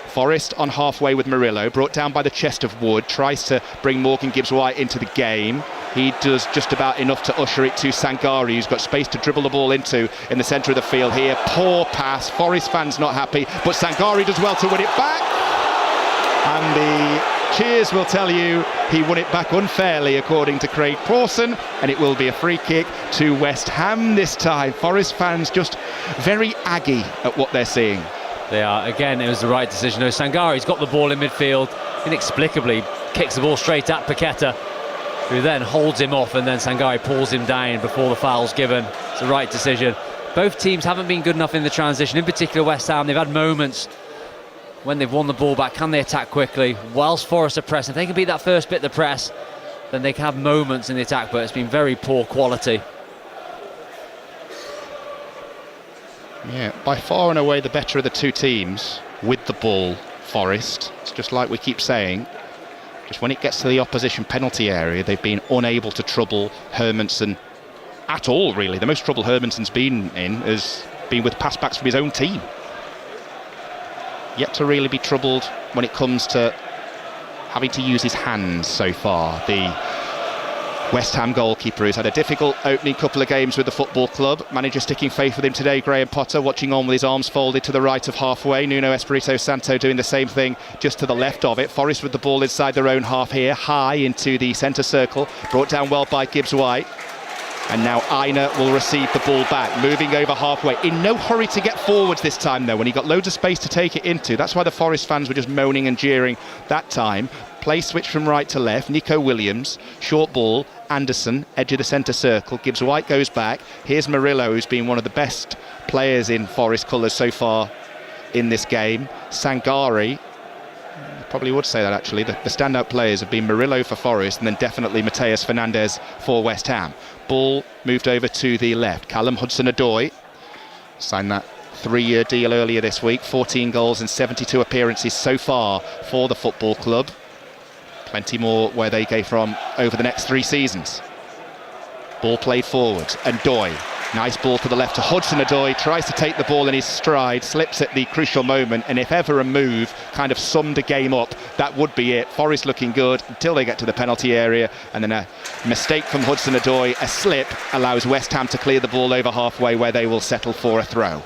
Forest on halfway with Murillo, brought down by the chest of wood, tries to bring Morgan Gibbs-White into the game. He does just about enough to usher it to Sangari, who's got space to dribble the ball into in the centre of the field here. Poor pass, Forest fans not happy, but Sangari does well to win it back. And the cheers will tell you he won it back unfairly, according to Craig Pawson, and it will be a free kick to West Ham this time. Forest fans just very aggy at what they're seeing. They are. Again, it was the right decision. Sangari's got the ball in midfield, inexplicably kicks the ball straight at Paqueta, who then holds him off, and then Sangari pulls him down before the foul's given. It's the right decision. Both teams haven't been good enough in the transition, in particular West Ham. They've had moments when they've won the ball back. Can they attack quickly? Whilst Forest are pressing, if they can beat that first bit of the press, then they can have moments in the attack, but it's been very poor quality. Yeah, by far and away the better of the two teams with the ball, Forest. It's just like we keep saying, just when it gets to the opposition penalty area, they've been unable to trouble Hermansen at all, really. The most trouble Hermansen's been in has been with passbacks from his own team. Yet to really be troubled when it comes to having to use his hands so far. The West Ham goalkeeper, who's had a difficult opening couple of games with the football club. Manager sticking faith with him today, Graham Potter, watching on with his arms folded to the right of halfway. Nuno Espirito Santo doing the same thing just to the left of it. Forest with the ball inside their own half here, high into the centre circle, brought down well by Gibbs White. And now Aina will receive the ball back, moving over halfway. In no hurry to get forwards this time, though, when he got loads of space to take it into. That's why the Forest fans were just moaning and jeering that time. Play switch from right to left. Nico Williams, short ball. Anderson, edge of the centre circle. Gibbs White goes back. Here's Murillo, who's been one of the best players in Forest colours so far in this game. Sangari, probably would say that actually. The standout players have been Murillo for Forest and then definitely Mateus Fernandes for West Ham. Ball moved over to the left. Callum Hudson-Odoi signed that 3-year deal earlier this week. 14 goals and 72 appearances so far for the football club. Plenty more where they go from over the next 3 seasons. Ball played forward, and Doy, nice ball to the left to Hudson-Odoi, tries to take the ball in his stride, slips at the crucial moment, and if ever a move kind of summed a game up, that would be it. Forest looking good until they get to the penalty area, and then a mistake from Hudson-Odoi, a slip, allows West Ham to clear the ball over halfway, where they will settle for a throw.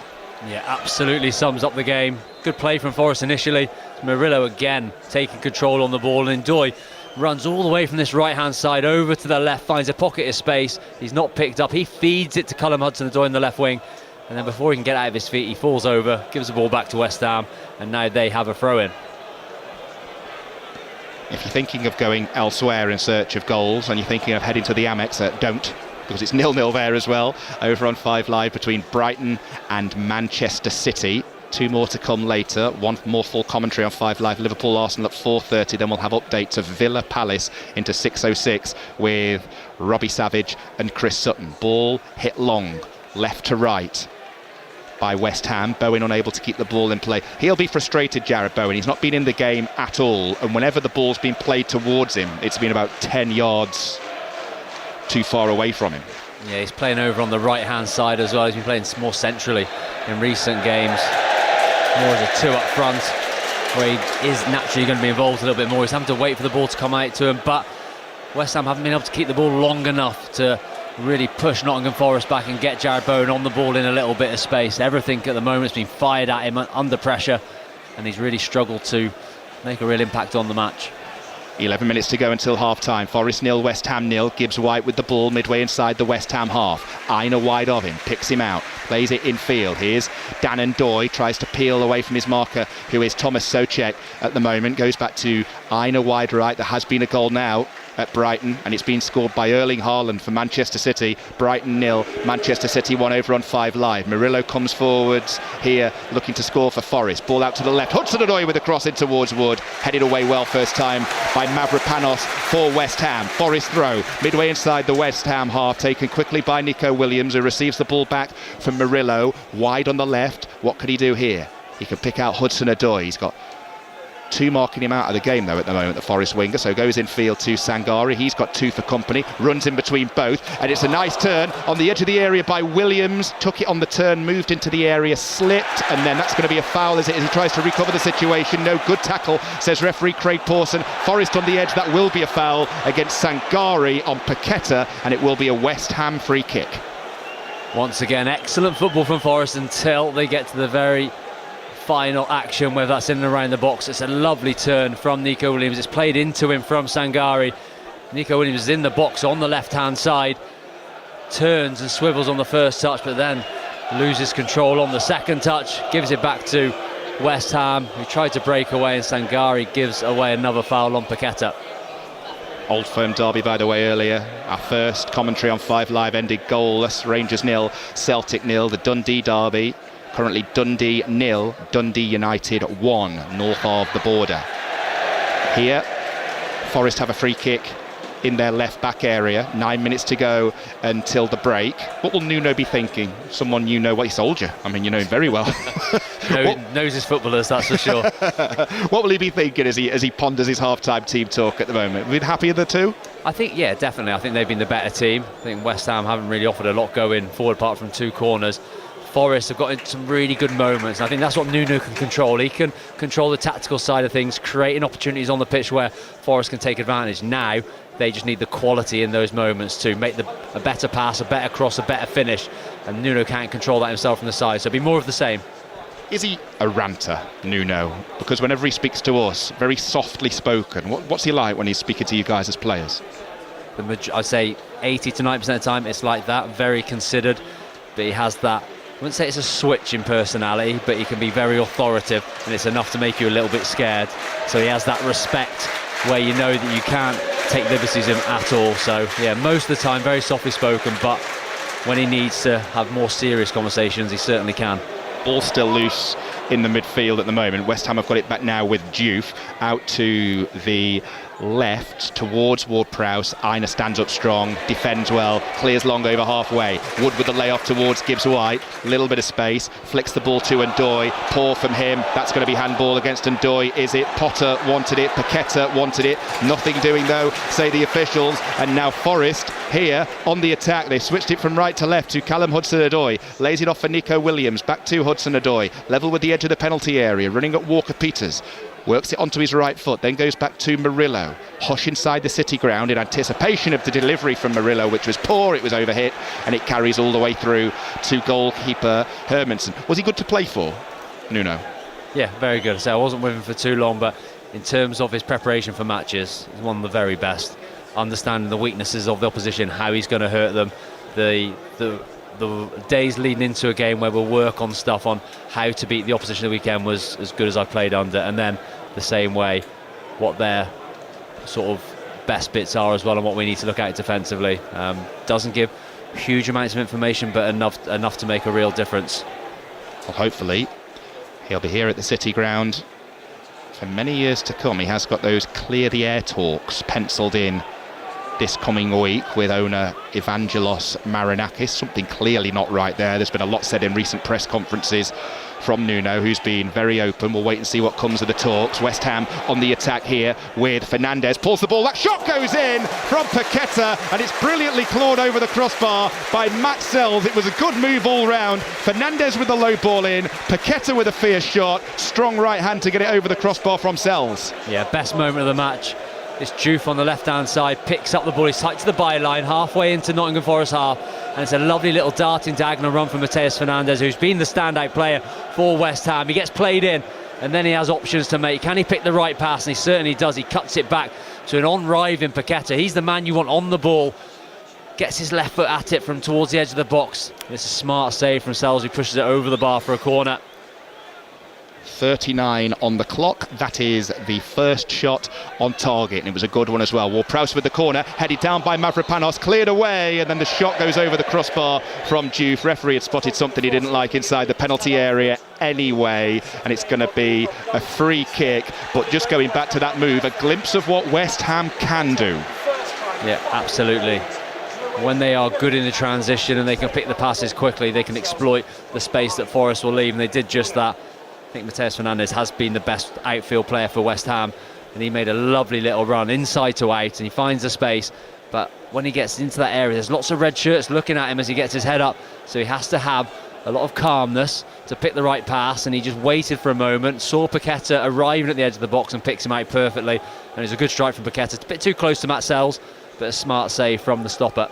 Yeah, absolutely sums up the game. Good play from Forest initially. Murillo again taking control on the ball, and Doy runs all the way from this right-hand side over to the left, finds a pocket of space. He's not picked up. He feeds it to Callum Hudson-Odoi in the left wing, and then before he can get out of his feet, he falls over, gives the ball back to West Ham, and now they have a throw-in. If you're thinking of going elsewhere in search of goals, and you're thinking of heading to the Amex, don't, because it's 0-0 there as well, over on 5 Live between Brighton and Manchester City. 2 more to come later. 1 more full commentary on 5 Live. Liverpool Arsenal at 4:30. Then we'll have updates of Villa Palace into 6:06 with Robbie Savage and Chris Sutton. Ball hit long, left to right by West Ham. Bowen unable to keep the ball in play. He'll be frustrated, Jared Bowen. He's not been in the game at all, and whenever the ball's been played towards him, it's been about 10 yards too far away from him. Yeah, he's playing over on the right-hand side as well. He's been playing more centrally in recent games. More as a 2 up front, where he is naturally going to be involved a little bit more. He's having to wait for the ball to come out to him, but West Ham haven't been able to keep the ball long enough to really push Nottingham Forest back and get Jared Bowen on the ball in a little bit of space. Everything at the moment has been fired at him under pressure, and he's really struggled to make a real impact on the match. 11 minutes to go until half-time. Forest 0, West Ham 0. Gibbs White with the ball midway inside the West Ham half. Aina wide of him, picks him out, plays it infield. Here's Dan Ndoye, tries to peel away from his marker, who is Thomas Soucek at the moment. Goes back to Aina wide right. There has been a goal now at Brighton, and it's been scored by Erling Haaland for Manchester City. Brighton 0, Manchester City 1 over on 5 Live. Murillo comes forwards here, looking to score for Forest. Ball out to the left. Hudson-Odoi with a cross in towards Wood. Headed away well first time by Mavropanos for West Ham. Forest throw midway inside the West Ham half, taken quickly by Nico Williams, who receives the ball back from Murillo. Wide on the left. What could he do here? He can pick out Hudson-Odoi. He's got 2 marking him out of the game though at the moment, the Forest winger, so goes in field to Sangari. He's got 2 for company, runs in between both, and it's a nice turn on the edge of the area by Williams. Took it on the turn, moved into the area, slipped, and then that's going to be a foul as he tries to recover the situation. No, good tackle, says referee Craig Pawson. Forest on the edge, that will be a foul against Sangari on Paqueta, and it will be a West Ham free kick. Once again, excellent football from Forest until they get to the very final action, whether that's in and around the box. It's a lovely turn from Nico Williams. It's played into him from Sangari. Nico Williams is in the box on the left hand side, turns and swivels on the first touch, but then loses control on the second touch, gives it back to West Ham, who tried to break away, and Sangari gives away another foul on Paqueta. Old Firm derby, by the way, earlier. Our first commentary on 5 Live ended goalless. Rangers 0, Celtic 0. The Dundee derby, currently Dundee 0, Dundee United 1, north of the border. Here, Forest have a free kick in their left back area. 9 minutes to go until the break. What will Nuno be thinking? Someone you know, well, he's soldier. I mean, you know him very well. Knows his footballers, that's for sure. What will he be thinking as he ponders his half-time team talk at the moment? Been happy of the two? I think, yeah, definitely. I think they've been the better team. I think West Ham haven't really offered a lot going forward apart from 2 corners. Forest have got into some really good moments. I think that's what Nuno can control. He can control the tactical side of things, creating opportunities on the pitch where Forest can take advantage. Now they just need the quality in those moments to make a better pass, a better cross, a better finish, and Nuno can't control that himself from the side, so it'll be more of the same. Is he a ranter, Nuno? Because whenever he speaks to us, very softly spoken. What's he like when he's speaking to you guys as players? I'd say 80 to 90% of the time it's like that, very considered, but he has that, I wouldn't say it's a switch in personality, but he can be very authoritative, and it's enough to make you a little bit scared. So he has that respect where you know that you can't take liberties with him at all. So yeah, most of the time very softly spoken, but when he needs to have more serious conversations, he certainly can. Ball still loose in the midfield at the moment. West Ham have got it back now with Diouf out to the left towards Ward-Prowse. Aina stands up strong, defends well, clears long over halfway. Wood with the layoff towards Gibbs White, little bit of space, flicks the ball to Ndoye, poor from him. That's going to be handball against Ndoye, is it? Potter wanted it, Paqueta wanted it, nothing doing though, say the officials. And now Forest here on the attack. They switched it from right to left to Callum Hudson-Odoi, lays it off for Nico Williams, back to Hudson-Odoi, level with the edge of the penalty area, running at Walker-Peters. Works it onto his right foot, then goes back to Murillo. Hush inside the City ground in anticipation of the delivery from Murillo, which was poor, it was overhit, and it carries all the way through to goalkeeper Hermansen. Was he good to play for, Nuno? Yeah, very good. So I wasn't with him for too long, but in terms of his preparation for matches, he's one of the very best. Understanding the weaknesses of the opposition, how he's going to hurt them, the days leading into a game where we'll work on stuff on how to beat the opposition of the weekend was as good as I played under, and then the same way what their sort of best bits are as well and what we need to look at defensively. Doesn't give huge amounts of information, but enough to make a real difference. Well, hopefully he'll be here at the City ground for many years to come. He has got those clear the air talks penciled in this coming week with owner Evangelos Marinakis. Something clearly not right there. There's been a lot said in recent press conferences from Nuno, who's been very open. We'll wait and see what comes of the talks. West Ham on the attack here with Fernandez. Pulls the ball. That shot goes in from Paqueta, and it's brilliantly clawed over the crossbar by Matt Sells. It was a good move all round. Fernandez with the low ball in. Paqueta with a fierce shot. Strong right hand to get it over the crossbar from Sells. Yeah, best moment of the match. It's Juve on the left-hand side, picks up the ball, he's tight to the byline, halfway into Nottingham Forest half, and it's a lovely little darting diagonal run from Mateus Fernandes, who's been the standout player for West Ham. He gets played in, and then he has options to make. Can he pick the right pass? And he certainly does. He cuts it back to an on-riving Paqueta. He's the man you want on the ball. Gets his left foot at it from towards the edge of the box. It's a smart save from Sells, who pushes it over the bar for a corner. 39 on the clock. That is the first shot on target, and it was a good one as well. Ward-Prowse with the corner, headed down by Mavropanos, cleared away, and then the shot goes over the crossbar from Juve. Referee had spotted something he didn't like inside the penalty area anyway, and it's going to be a free kick. But just going back to that move, a glimpse of what West Ham can do. Yeah, absolutely. When they are good in the transition and they can pick the passes quickly, they can exploit the space that Forest will leave, and they did just that. I think Mateus Fernandes has been the best outfield player for West Ham, and he made a lovely little run inside to out, and he finds the space. But when he gets into that area, there's lots of red shirts looking at him as he gets his head up, so he has to have a lot of calmness to pick the right pass, and he just waited for a moment, saw Paqueta arriving at the edge of the box and picks him out perfectly. And it's a good strike from Paqueta. It's a bit too close to Matt Sells, but a smart save from the stopper.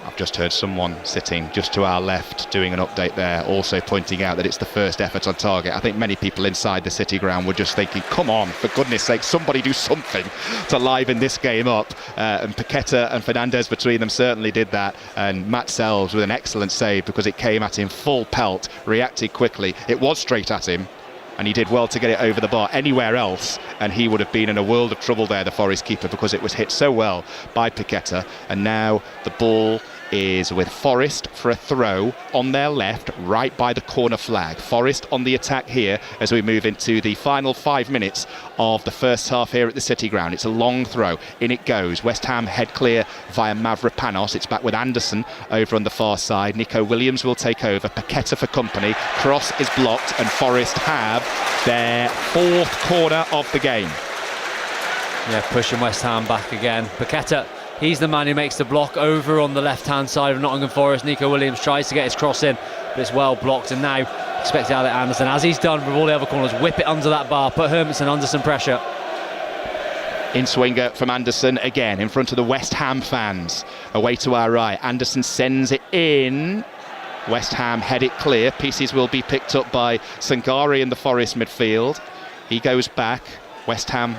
I've just heard someone sitting just to our left doing an update there, also pointing out that it's the first effort on target. I think many people inside the City ground were just thinking, come on, for goodness sake, somebody do something to liven this game up. And Paqueta and Fernandes between them certainly did that. And Matt Sells with an excellent save, because it came at him full pelt, reacted quickly. It was straight at him, and he did well to get it over the bar. Anywhere else, and he would have been in a world of trouble there, the Forest keeper, because it was hit so well by Paqueta. And now the ball is with Forest for a throw on their left, right by the corner flag. Forest on the attack here as we move into the final 5 minutes of the first half here at the City ground. It's a long throw, in it goes. West Ham head clear via Mavropanos. It's back with Anderson over on the far side. Nico Williams will take over, Paqueta for company. Cross is blocked, and Forest have their fourth corner of the game. Yeah, pushing West Ham back again. Paqueta, he's the man who makes the block over on the left-hand side of Nottingham Forest. Nico Williams tries to get his cross in, but it's well blocked. And now expect Alec Anderson, as he's done with all the other corners, whip it under that bar, put Hermansen under some pressure. In swinger from Anderson again in front of the West Ham fans. Away to our right, Anderson sends it in. West Ham head it clear. Pieces will be picked up by Sangari in the Forest midfield. He goes back. West Ham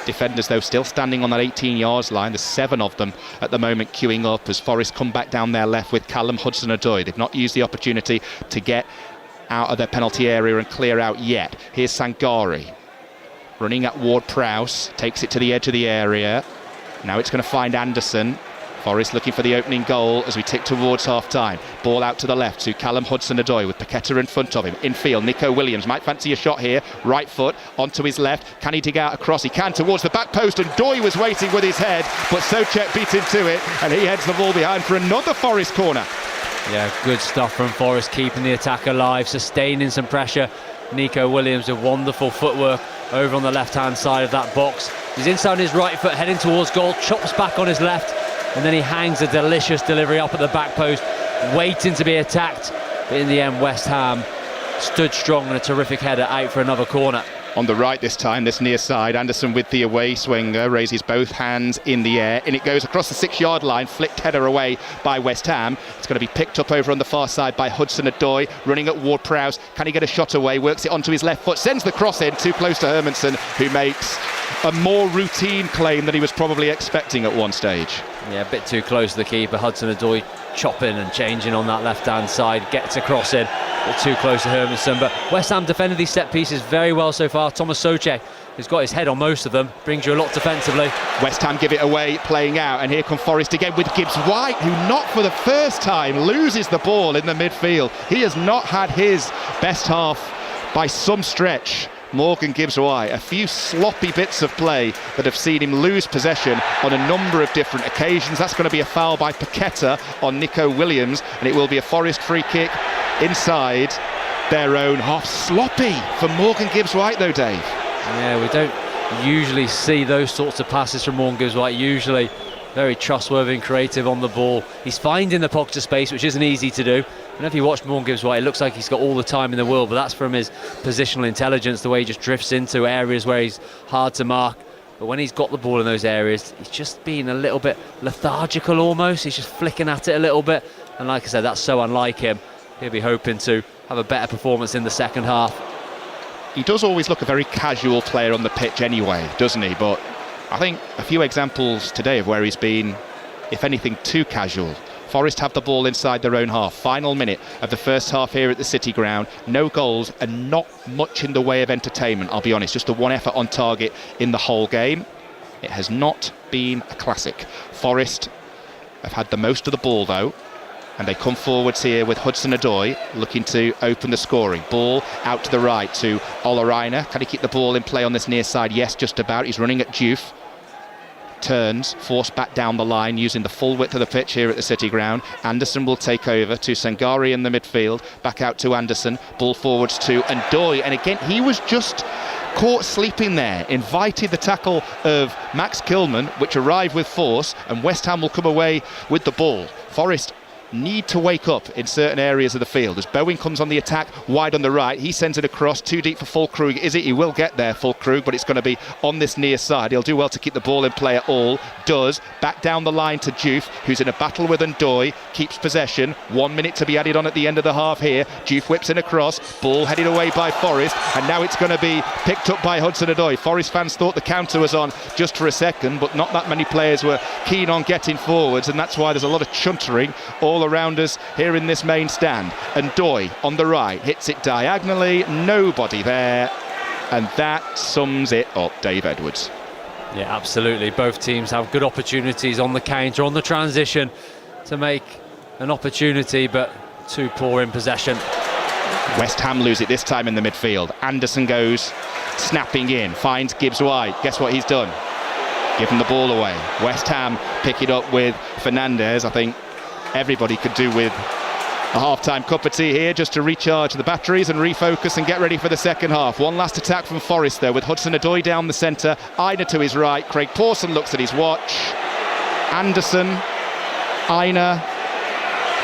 defenders, though, still standing on that 18-yard line. There's 7 of them at the moment queuing up as Forest come back down their left with Callum Hudson-Odoi. They've not used the opportunity to get out of their penalty area and clear out yet. Here's Sangari running at Ward-Prowse, takes it to the edge of the area. Now it's going to find Anderson. Forest looking for the opening goal as we tick towards half-time. Ball out to the left to Callum Hudson-Odoi with Paqueta in front of him. Infield, Nico Williams might fancy a shot here. Right foot onto his left. Can he dig out a cross? He can, towards the back post, and Doi was waiting with his head, but Souček beat him to it, and he heads the ball behind for another Forest corner. Yeah, good stuff from Forest, keeping the attack alive, sustaining some pressure. Nico Williams with wonderful footwork over on the left-hand side of that box. He's inside on his right foot, heading towards goal, chops back on his left, and then he hangs a delicious delivery up at the back post, waiting to be attacked. But in the end, West Ham stood strong, and a terrific header out for another corner. On the right this time, this near side, Anderson with the away swinger, raises both hands in the air, and it goes across the 6-yard line, flicked header away by West Ham. It's going to be picked up over on the far side by Hudson-Odoi, running at Ward-Prowse. Can he get a shot away? Works it onto his left foot, sends the cross in, too close to Hermansen, who makes a more routine claim than he was probably expecting at one stage. Yeah, a bit too close to the keeper. Hudson-Odoi chopping and changing on that left-hand side, gets a cross in, but too close to Hermansen. But West Ham defended these set pieces very well so far. Thomas Souček, who's got his head on most of them, brings you a lot defensively. West Ham give it away, playing out, and here come Forest again with Gibbs-White, who not for the first time loses the ball in the midfield. He has not had his best half by some stretch. Morgan Gibbs-White, a few sloppy bits of play that have seen him lose possession on a number of different occasions. That's going to be a foul by Paqueta on Nico Williams, and it will be a Forest free kick inside their own half. Sloppy for Morgan Gibbs-White though, Dave. Yeah, we don't usually see those sorts of passes from Morgan Gibbs-White. Usually very trustworthy and creative on the ball. He's finding the pocket of space, which isn't easy to do. And if you watch Morgan Gibbs-White, it looks like he's got all the time in the world, but that's from his positional intelligence, the way he just drifts into areas where he's hard to mark. but when he's got the ball in those areas, he's just being a little bit lethargical almost. He's just flicking at it a little bit, and like I said, that's so unlike him. He'll be hoping to have a better performance in the second half. He does always look a very casual player on the pitch anyway, doesn't he? But I think a few examples today of where he's been, if anything, too casual. Forest have the ball inside their own half. Final minute of the first half here at the City Ground. No goals and not much in the way of entertainment, I'll be honest. Just the one effort on target in the whole game. It has not been a classic. Forest have had the most of the ball though, and they come forwards here with Hudson-Odoi looking to open the scoring. Ball out to the right to Olareiner. Can he keep the ball in play on this near side? Yes, just about. He's running at Diouf. Turns, forced back down the line using the full width of the pitch here at the City Ground. Anderson will take over to Sangari in the midfield. Back out to Anderson. Ball forwards to Ndoi. And again, he was just caught sleeping there. Invited the tackle of Max Kilman, which arrived with force, and West Ham will come away with the ball. Forest need to wake up in certain areas of the field. As Bowen comes on the attack wide on the right, he sends it across, too deep for Fulkrug. Is it? He will get there, Fulkrug, but it's going to be on this near side. He'll do well to keep the ball in play at all. Does. Back down the line to Diouf, who's in a battle with Ndoi. Keeps possession. 1 minute to be added on at the end of the half here. Diouf whips in across. Ball headed away by Forest, and now it's going to be picked up by Hudson-Odoi. Forest fans thought the counter was on just for a second, but not that many players were keen on getting forwards, and that's why there's a lot of chuntering all around us here in this main stand. And Ndoi on the right hits it diagonally, nobody there, and that sums it up. Dave Edwards. Yeah, absolutely. Both teams have good opportunities on the counter, on the transition to make an opportunity, but too poor in possession. West Ham lose it this time in the midfield. Anderson goes snapping in, finds Gibbs White. Guess what he's done? Given the ball away. West Ham pick it up with Fernandez. I think everybody could do with a half-time cup of tea here just to recharge the batteries and refocus and get ready for the second half. One last attack from Forest there with Hudson-Odoi down the centre, Aina to his right. Craig Pawson looks at his watch. Anderson, Aina.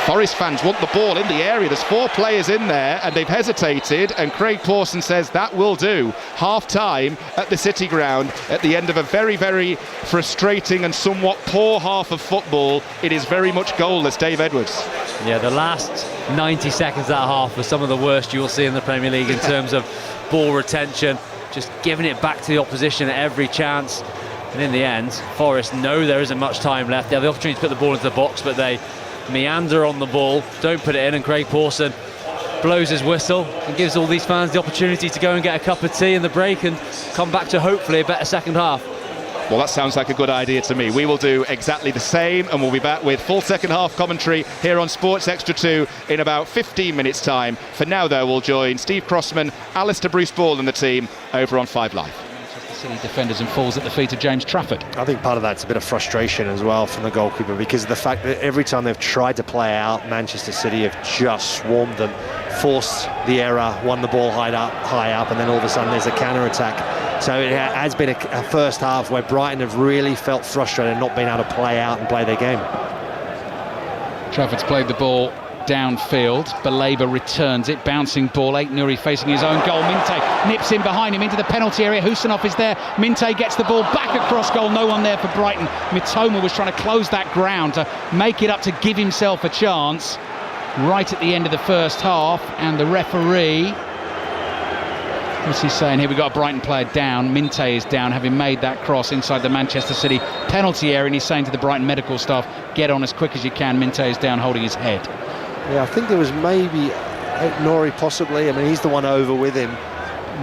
Forest fans want the ball in the area. There's 4 players in there and they've hesitated, and Craig Pawson says that will do. Half-time at the City Ground at the end of a very, very frustrating and somewhat poor half of football. It is very much goalless. Dave Edwards. Yeah, the last 90 seconds of that half were some of the worst you'll see in the Premier League in terms of ball retention, just giving it back to the opposition at every chance. And in the end, Forest know there isn't much time left. They have the opportunity to put the ball into the box, but they meander on the ball, don't put it in, and Craig Pawson blows his whistle and gives all these fans the opportunity to go and get a cup of tea in the break and come back to hopefully a better second half. Well, that sounds like a good idea to me. We will do exactly the same, and we'll be back with full second half commentary here on Sports Extra 2 in about 15 minutes time. For now though, we'll join Steve Crossman, Alistair Bruce Ball and the team over on 5 Live. City defenders and falls at the feet of James Trafford. I think part of that's a bit of frustration as well from the goalkeeper, because of the fact that every time they've tried to play out, Manchester City have just swarmed them, forced the error, won the ball high up, and then all of a sudden there's a counter-attack. So it has been a first half where Brighton have really felt frustrated and not been able to play out and play their game. Trafford's played the ball downfield. Baleba returns it, bouncing ball. Aït-Nouri facing his own goal. Minte nips in behind him into the penalty area. Husanov is there. Minte gets the ball back across goal. No one there for Brighton. Mitoma was trying to close that ground to make it up, to give himself a chance right at the end of the first half. And the referee, what's he saying here? We've got a Brighton player down. Minte is down, having made that cross inside the Manchester City penalty area, and he's saying to the Brighton medical staff, get on as quick as you can. Minte is down, holding his head. Yeah, I think there was maybe Aït-Nouri possibly. I mean, he's the one over with him.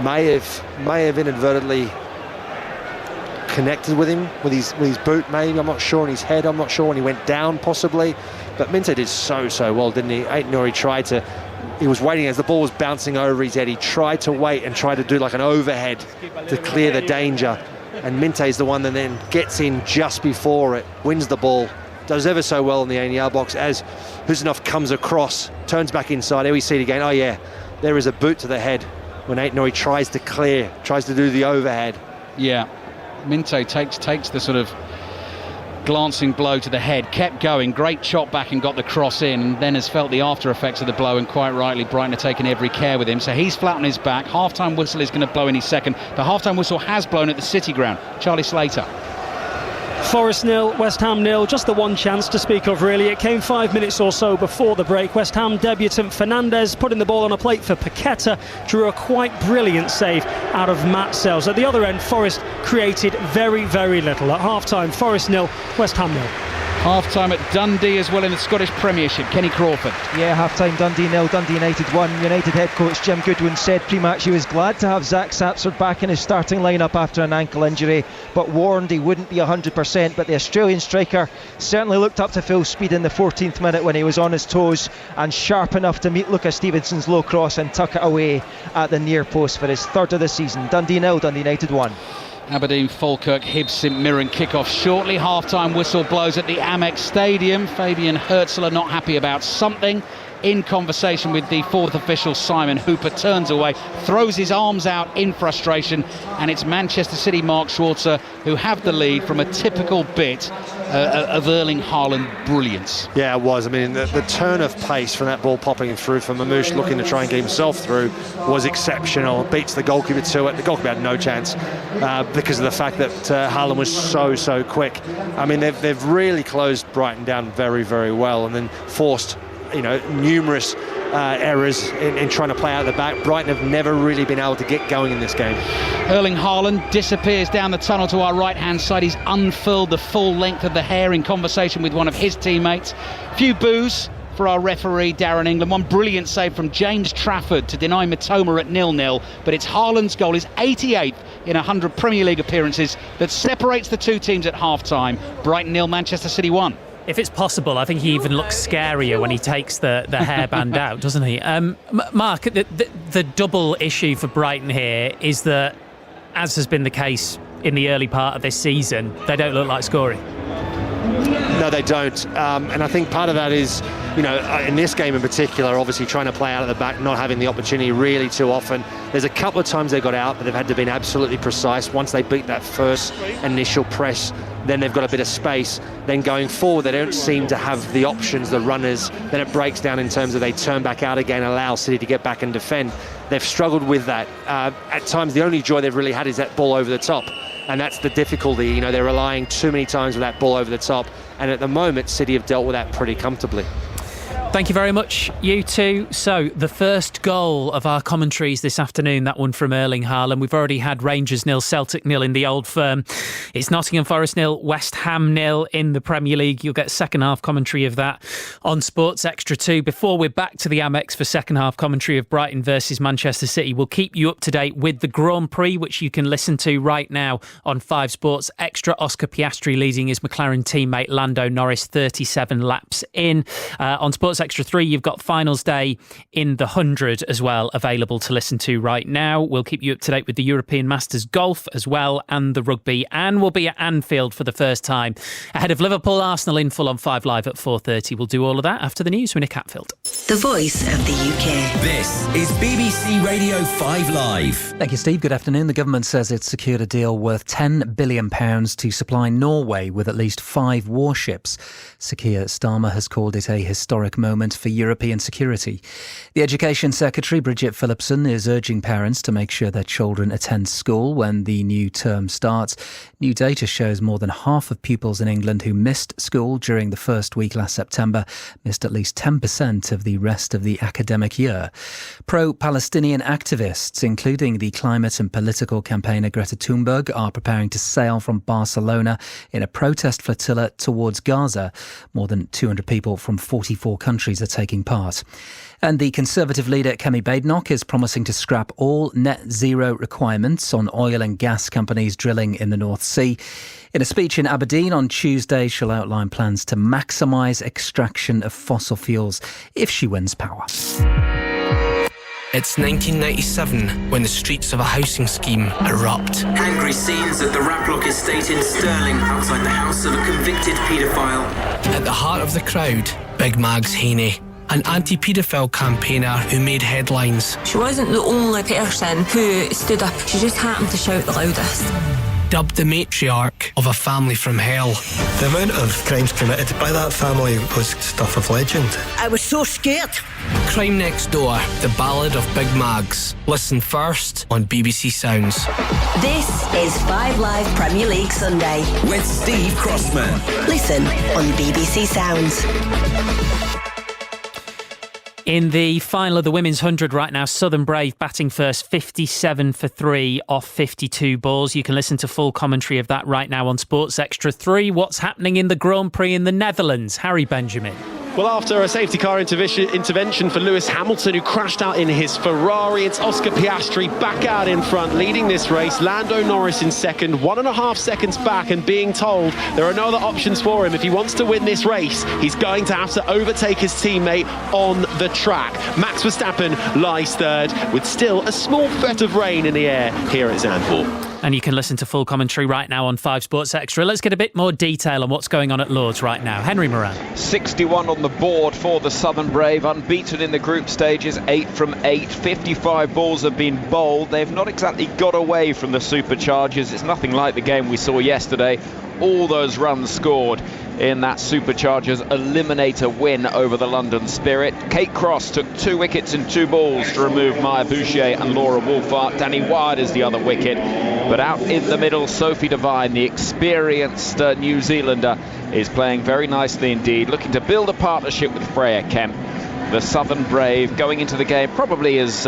May have inadvertently connected with him with his boot, maybe. I'm not sure. On his head, I'm not sure. When he went down, possibly. But Minte did so well, didn't he? Aït-Nouri he was waiting as the ball was bouncing over his head. He tried to wait and try to do like an overhead to clear the danger. And Minte is the one that then gets in just before it, wins the ball, does ever so well in the 8-yard box as Husanov comes across, turns back inside. Here we see it again. Oh yeah, there is a boot to the head when Aït-Nouri tries to do the overhead. Yeah, Minte takes the sort of glancing blow to the head, kept going, great chop back and got the cross in, and then has felt the after effects of the blow, and quite rightly Brighton are taking every care with him, so he's flat on his back. Half-time whistle is going to blow any second. The half-time whistle has blown at the City Ground. Charlie Slater. Forest 0, West Ham 0, just the one chance to speak of really. It came 5 minutes or so before the break. West Ham debutant Fernandes putting the ball on a plate for Paqueta, drew a quite brilliant save out of Matt Sells. At the other end, Forest created very, very little. At half-time, Forest 0, West Ham 0. Half-time at Dundee as well in the Scottish Premiership. Kenny Crawford. Yeah, half-time Dundee 0, Dundee United 1. United head coach Jim Goodwin said pre-match he was glad to have Zach Sapsford back in his starting lineup after an ankle injury, but warned he wouldn't be 100%. But the Australian striker certainly looked up to full speed in the 14th minute when he was on his toes and sharp enough to meet Lucas Stevenson's low cross and tuck it away at the near post for his third of the season. Dundee 0, Dundee United 1. Aberdeen, Falkirk, Hibs, St Mirren kick-off shortly. Half-time whistle blows at the Amex Stadium. Fabian Herzl not happy about something. In conversation with the fourth official, Simon Hooper turns away, throws his arms out in frustration, and it's Manchester City Mark Schwarzer who have the lead from a typical bit of Erling Haaland brilliance. Yeah, it was. I mean, the turn of pace from that ball popping through from Mamouche looking to try and get himself through was exceptional. Beats the goalkeeper to it. The goalkeeper had no chance because of the fact that Haaland was so quick. I mean, they've really closed Brighton down very, very well, and then forced numerous errors in trying to play out the back. Brighton have never really been able to get going in this game. Erling Haaland disappears down the tunnel to our right-hand side. He's unfurled the full length of the hair in conversation with one of his teammates. Few boos for our referee, Darren England. One brilliant save from James Trafford to deny Mitoma at 0-0. But it's Haaland's goal, his 88th in 100 Premier League appearances, that separates the two teams at half-time. Brighton 0, Manchester City 1. If it's possible, I think he even looks scarier when he takes the hairband out, doesn't he? Mark, the double issue for Brighton here is that, as has been the case in the early part of this season, they don't look like scoring. No, they don't. And I think part of that is, in this game in particular, obviously trying to play out at the back, not having the opportunity really too often. There's a couple of times they got out, but they've had to be absolutely precise. Once they beat that first initial press, then they've got a bit of space. Then going forward, they don't seem to have the options, the runners. Then it breaks down in terms of they turn back out again, allow City to get back and defend. They've struggled with that. At times, the only joy they've really had is that ball over the top. And that's the difficulty. They're relying too many times with that ball over the top. And at the moment, City have dealt with that pretty comfortably. Thank you very much, you two. So, the first goal of our commentaries this afternoon, that one from Erling Haaland. We've already had Rangers 0, Celtic 0 in the Old Firm. It's Nottingham Forest 0, West Ham 0 in the Premier League. You'll get second half commentary of that on Sports Extra 2. Before we're back to the Amex for second half commentary of Brighton versus Manchester City, we'll keep you up to date with the Grand Prix, which you can listen to right now on 5 Sports Extra. Oscar Piastri leading his McLaren teammate Lando Norris 37 laps in. On Sports Extra 3, you've got Finals Day in the 100 as well, available to listen to right now. We'll keep you up to date with the European Masters Golf as well, and the rugby, and we'll be at Anfield for the first time ahead of Liverpool Arsenal in full on 5 Live at 4:30. We'll do all of that after the news with Nick Hatfield. The voice of the UK. This is BBC Radio 5 Live. Thank you, Steve. Good afternoon. The government says it's secured a deal worth £10 billion to supply Norway with at least 5 warships. Sir Keir Starmer has called it a historic moment for European security. The Education Secretary, Bridget Phillipson, is urging parents to make sure their children attend school when the new term starts. New data shows more than half of pupils in England who missed school during the first week last September missed at least 10% of the rest of the academic year. Pro-Palestinian activists, including the climate and political campaigner Greta Thunberg, are preparing to sail from Barcelona in a protest flotilla towards Gaza. More than 200 people from 44 countries are taking part. And the Conservative leader Kemi Badenoch is promising to scrap all net zero requirements on oil and gas companies drilling in the North Sea. In a speech in Aberdeen on Tuesday, she'll outline plans to maximise extraction of fossil fuels if she wins power. It's 1997 when the streets of a housing scheme erupt. Angry scenes at the Raplock estate in Stirling outside the house of a convicted paedophile. At the heart of the crowd, Big Mags Heaney, an anti-paedophile campaigner who made headlines. She wasn't the only person who stood up. She just happened to shout the loudest. dubbed the matriarch of a family from hell. The amount of crimes committed by that family was stuff of legend. I was so scared. Crime Next Door, the ballad of Big Mags. Listen first on BBC Sounds. This is 5 Live Premier League Sunday with Steve Crossman. Listen on BBC Sounds. In the final of the Women's 100 right now, Southern Brave batting first, 57 for 3 off 52 balls. You can listen to full commentary of that right now on Sports Extra 3. What's happening in the Grand Prix in the Netherlands? Harry Benjamin. Well, after a safety car intervention for Lewis Hamilton, who crashed out in his Ferrari, it's Oscar Piastri back out in front, leading this race. Lando Norris in second, 1.5 seconds back, and being told there are no other options for him. If he wants to win this race, he's going to have to overtake his teammate on the track. Max Verstappen lies third, with still a small threat of rain in the air here at Zandvoort. And you can listen to full commentary right now on 5 Sports Extra. Let's get a bit more detail on what's going on at Lords right now. Henry Moran. 61 on the board for the Southern Brave, unbeaten in the group stages, 8 from 8. 55 balls have been bowled. They've not exactly got away from the Superchargers. It's nothing like the game we saw yesterday. All those runs scored in that Superchargers eliminator win over the London Spirit. Kate Cross took 2 wickets in 2 balls to remove Maya Boucher and Laura Wolfart. Danny Wyatt is the other wicket. But out in the middle, Sophie Devine, the experienced New Zealander, is playing very nicely indeed, looking to build a partnership with Freya Kemp. The Southern Brave going into the game probably as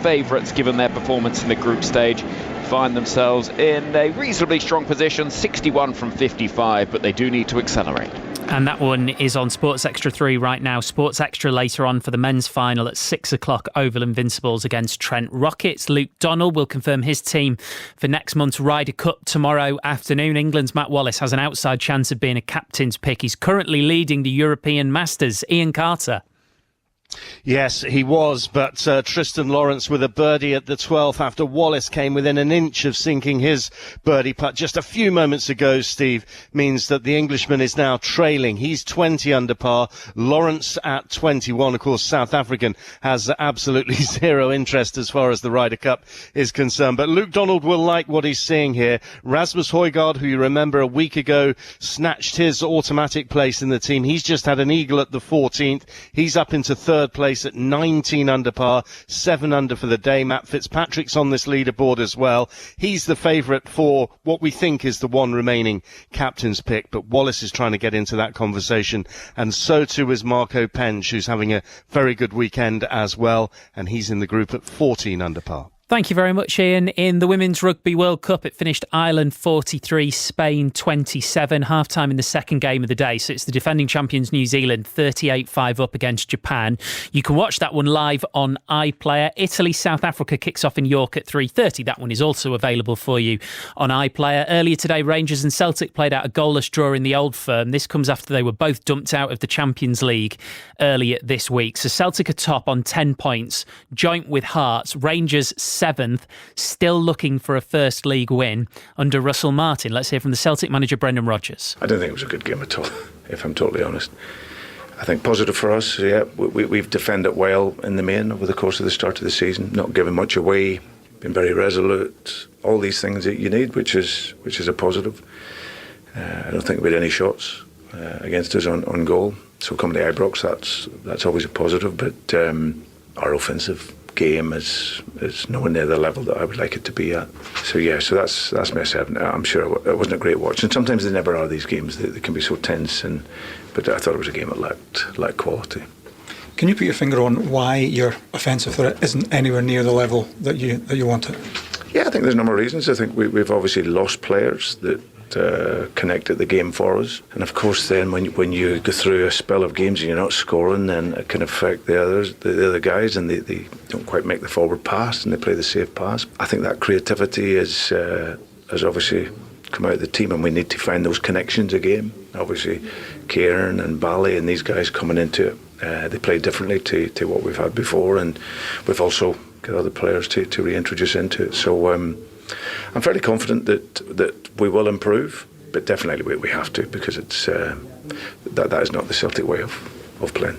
favourites given their performance in the group stage. Find themselves in a reasonably strong position, 61 from 55, but they do need to accelerate. And that one is on Sports Extra 3 right now. Sports Extra later on for the men's final at 6 o'clock. Oval Invincibles against Trent Rockets. Luke Donald will confirm his team for next month's Ryder Cup tomorrow afternoon. England's Matt Wallace has an outside chance of being a captain's pick. He's currently leading the European Masters. Ian Carter. Yes, he was, but Tristan Lawrence with a birdie at the 12th after Wallace came within an inch of sinking his birdie putt just a few moments ago, Steve, means that the Englishman is now trailing. He's 20 under par, Lawrence at 21. Of course, South African has absolutely zero interest as far as the Ryder Cup is concerned, but Luke Donald will like what he's seeing here. Rasmus Højgaard, who you remember a week ago snatched his automatic place in the team, he's just had an eagle at the 14th. He's up into third place at 19 under par, 7 under for the day. Matt Fitzpatrick's on this leaderboard as well. He's the favourite for what we think is the one remaining captain's pick, but Wallace is trying to get into that conversation, and so too is Marco Penge, who's having a very good weekend as well, and he's in the group at 14 under par. Thank you very much, Ian. In the Women's Rugby World Cup, it finished Ireland 43, Spain 27, half-time in the second game of the day. So it's the defending champions New Zealand 38-5 up against Japan. You can watch that one live on iPlayer. Italy-South Africa kicks off in York at 3:30. That one is also available for you on iPlayer. Earlier today, Rangers and Celtic played out a goalless draw in the Old Firm. This comes after they were both dumped out of the Champions League earlier this week. So Celtic are top on 10 points, joint with Hearts. Rangers 7th, still looking for a first league win under Russell Martin. Let's hear from the Celtic manager Brendan Rodgers. I don't think it was a good game at all, if I'm totally honest. I think positive for us, yeah, we've defended well in the main over the course of the start of the season, not giving much away, been very resolute, all these things that you need, which is a positive. I don't think we had any shots against us on goal, so coming to Ibrox, that's always a positive, but our offensive game is nowhere near the level that I would like it to be at. So yeah, so that's my 7. I'm sure it wasn't a great watch, and sometimes they never are, these games. They can be so tense, but I thought it was a game that lacked quality. Can you put your finger on why your offensive threat isn't anywhere near the level that you want it? Yeah, I think there's a number of reasons. I think we've obviously lost players that connected the game for us, and of course then when you go through a spell of games and you're not scoring, then it can affect the other guys, and they don't quite make the forward pass and they play the safe pass. I think that creativity has obviously come out of the team, and we need to find those connections again. Obviously Kieran and Bally and these guys coming into it, they play differently to what we've had before, and we've also got other players to reintroduce into it. So I'm fairly confident that we will improve, but definitely we have to, because it's that is not the Celtic way of playing.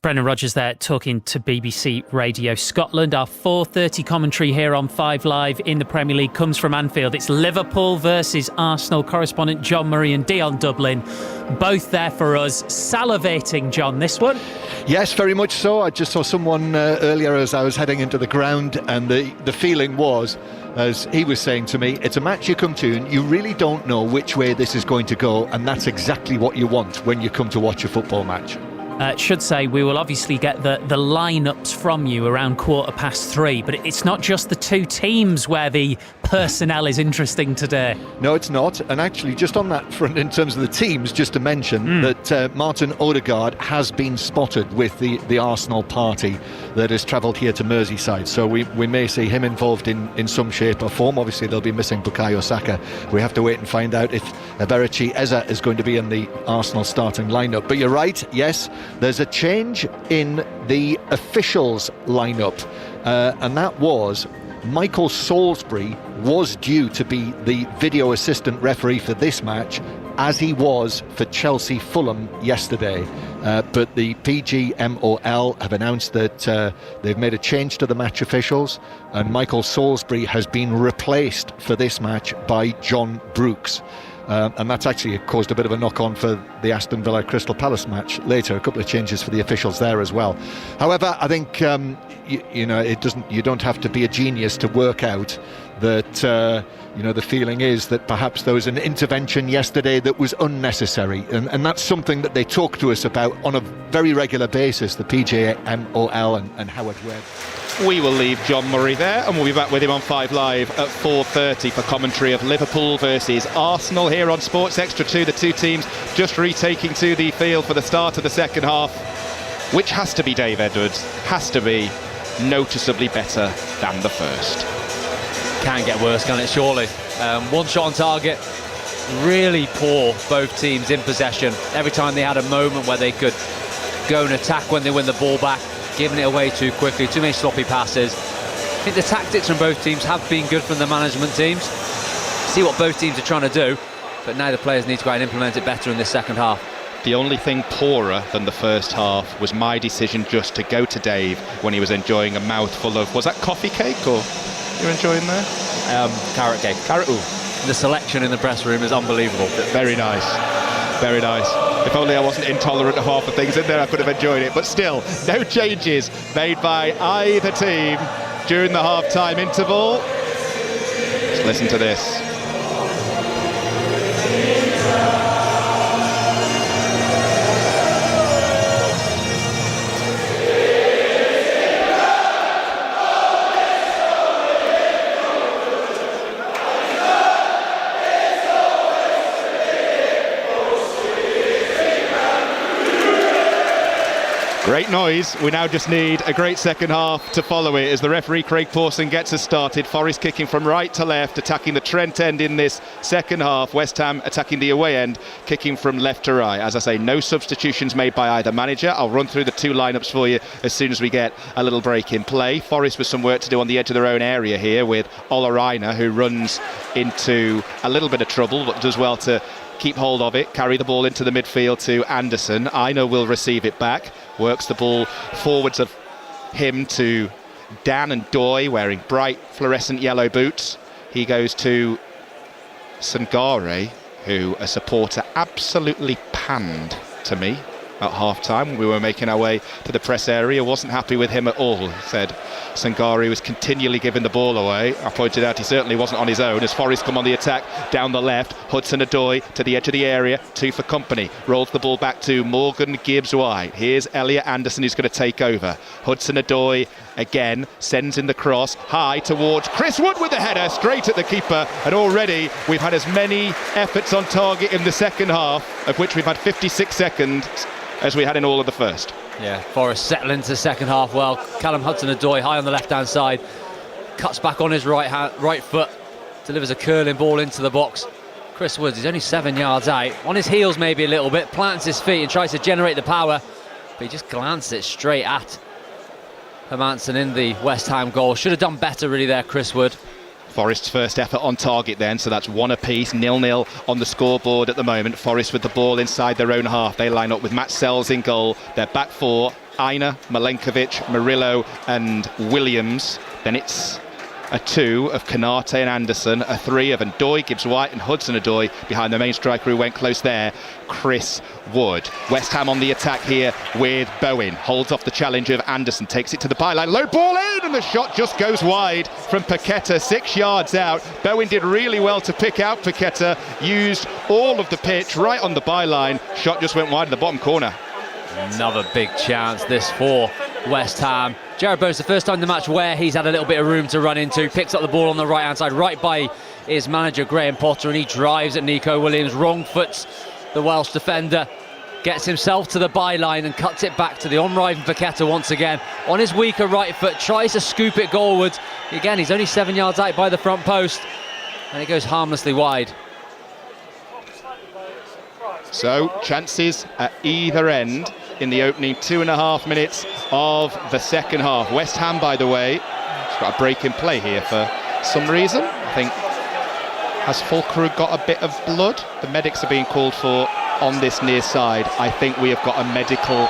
Brendan Rodgers there talking to BBC Radio Scotland. Our 4:30 commentary here on 5 Live in the Premier League comes from Anfield. It's Liverpool versus Arsenal. Correspondent John Murray and Dion Dublin, both there for us. Salivating, John, this one? Yes, very much so. I just saw someone earlier as I was heading into the ground, and the feeling was, as he was saying to me, it's a match you come to and you really don't know which way this is going to go, and that's exactly what you want when you come to watch a football match. Should say we will obviously get the lineups from you around 3:15, but it's not just the two teams where the personnel is interesting today. No, it's not. And actually, just on that front, in terms of the teams, just to mention that Martin Odegaard has been spotted with the Arsenal party that has travelled here to Merseyside. So we may see him involved in some shape or form. Obviously, they'll be missing Bukayo Saka. We have to wait and find out if Eberechi Eze is going to be in the Arsenal starting lineup. But you're right, yes, there's a change in the officials lineup, and that was Michael Salisbury was due to be the video assistant referee for this match, as he was for Chelsea Fulham yesterday, but the PGMOL have announced that they've made a change to the match officials, and Michael Salisbury has been replaced for this match by John Brooks. And that's actually caused a bit of a knock-on for the Aston Villa Crystal Palace match later. A couple of changes for the officials there as well. However, I think you don't have to be a genius to work out that the feeling is that perhaps there was an intervention yesterday that was unnecessary, and that's something that they talk to us about on a very regular basis, the PGMOL and Howard Webb. We will leave John Murray there, and we'll be back with him on 5 Live at 4:30 for commentary of Liverpool versus Arsenal here on Sports Extra 2. The two teams just retaking to the field for the start of the second half, which has to be, Dave Edwards, has to be noticeably better than the first. Can't get worse, can it, surely? One shot on target, really poor, both teams in possession. Every time they had a moment where they could go and attack when they win the ball back, giving it away too quickly, too many sloppy passes. I think the tactics from both teams have been good from the management teams. See what both teams are trying to do, but now the players need to go out and implement it better in this second half. The only thing poorer than the first half was my decision just to go to Dave when he was enjoying a mouthful of, was that coffee cake or you're enjoying there? Carrot cake. Ooh. The selection in the press room is unbelievable. Very nice. Very nice. If only I wasn't intolerant of half the things in there, I could have enjoyed it. But still, no changes made by either team during the half-time interval. Let's listen to this. Great noise. We now just need a great second half to follow it as the referee Craig Pawson gets us started. Forest kicking from right to left, attacking the Trent end in this second half. West Ham attacking the away end, kicking from left to right. As I say, no substitutions made by either manager. I'll run through the two lineups for you as soon as we get a little break in play. Forest with some work to do on the edge of their own area here with Ola Reina, who runs into a little bit of trouble but does well to keep hold of it, carry the ball into the midfield to Anderson. Aina will receive it back, works the ball forwards of him to Dan and Doy wearing bright fluorescent yellow boots. He goes to Sangare, who a supporter absolutely panned to me at half-time when we were making our way to the press area. Wasn't happy with him at all. He said Sangare was continually giving the ball away. I pointed out he certainly wasn't on his own as Forest come on the attack down the left. Hudson-Odoi to the edge of the area, two for company, rolls the ball back to Morgan Gibbs-White. Here's Elliot Anderson who's going to take over. Hudson-Odoi again sends in the cross high towards Chris Wood with the header straight at the keeper, and already we've had as many efforts on target in the second half, of which we've had 56 seconds, as we had in all of the first. Yeah, Forest settle into the second half well. Callum Hudson-Odoi high on the left-hand side, cuts back on his right foot, delivers a curling ball into the box. Chris Woods, he's only 7 yards out, on his heels maybe a little bit, plants his feet and tries to generate the power, but he just glanced it straight at Hermansen in the West Ham goal. Should have done better really there, Chris Wood. Forest's first effort on target then, so that's 1 apiece, 0-0 on the scoreboard at the moment. Forest with the ball inside their own half. They line up with Matt Sells in goal. Their back four, Aina, Milenkovic, Murillo and Williams. Then it's a 2 of Kanate and Anderson, a 3 of Ndoye, Gibbs-White and Hudson-Odoi behind the main striker who went close there, Chris Wood. West Ham on the attack here with Bowen, holds off the challenge of Anderson, takes it to the byline, low ball in, and the shot just goes wide from Paqueta, 6 yards out. Bowen did really well to pick out Paqueta, used all of the pitch right on the byline, shot just went wide in the bottom corner. Another big chance this for West Ham. Jared Bowen's the first time in the match where he's had a little bit of room to run into, picks up the ball on the right hand side right by his manager Graham Potter, and he drives at Nico Williams, wrong foots the Welsh defender, gets himself to the byline and cuts it back to the on-arriving Paqueta once again on his weaker right foot, tries to scoop it goalwards. Again, he's only 7 yards out by the front post and it goes harmlessly wide. So chances at either end in the opening 2.5 minutes of the second half. West Ham, by the way, has got a break in play here for some reason. I think, has Fulkrug got a bit of blood? The medics are being called for on this near side. I think we have got a medical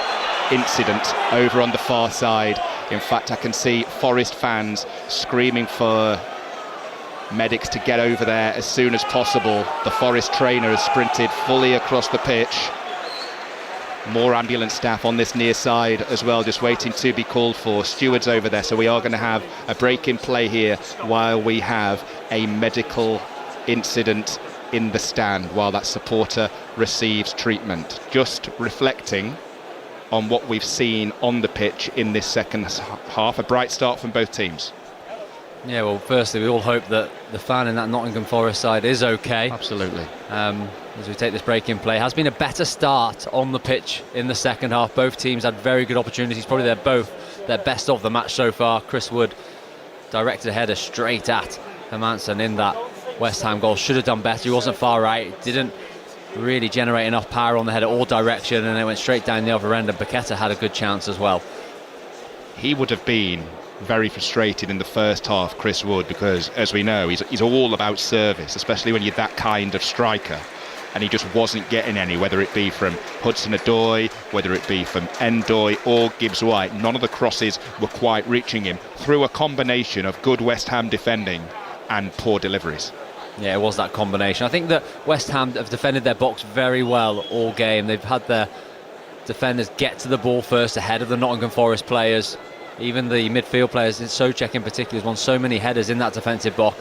incident over on the far side. In fact, I can see Forest fans screaming for medics to get over there as soon as possible. The Forest trainer has sprinted fully across the pitch. More ambulance staff on this near side as well, just waiting to be called for. Stewards over there, so we are going to have a break in play here while we have a medical incident in the stand while that supporter receives treatment. Just reflecting on what we've seen on the pitch in this second half. A bright start from both teams. Yeah, well, firstly, we all hope that the fan in that Nottingham Forest side is okay. Absolutely. As we take this break in play, has been a better start on the pitch in the second half. Both teams had very good opportunities. Probably their best of the match so far. Chris Wood directed a header straight at Hermansen in that West Ham goal. Should have done better. He wasn't far right. Didn't really generate enough power on the header or direction, and it went straight down the other end. And Paqueta had a good chance as well. He would have been very frustrated in the first half, Chris Wood, because as we know, he's all about service, especially when you're that kind of striker, and he just wasn't getting any, whether it be from Hudson-Odoi, whether it be from Ndoye or Gibbs-White. None of the crosses were quite reaching him through a combination of good West Ham defending and poor deliveries. Yeah, it was that combination. I think that West Ham have defended their box very well all game. They've had their defenders get to the ball first ahead of the Nottingham Forest players. Even the midfield players, Souček in particular, has won so many headers in that defensive block,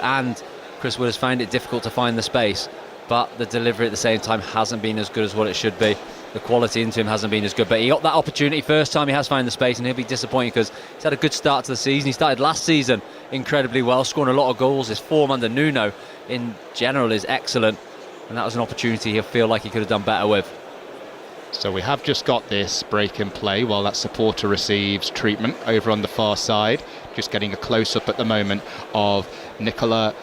and Chris Wood has found it difficult to find the space, but the delivery at the same time hasn't been as good as what it should be. The quality into him hasn't been as good, but he got that opportunity first time. He has found the space, and he'll be disappointed because he's had a good start to the season. He started last season incredibly well, scoring a lot of goals. His form under Nuno in general is excellent, and that was an opportunity he'll feel like he could have done better with. So we have just got this break in play while that supporter receives treatment over on the far side. Just getting a close-up at the moment of Nicola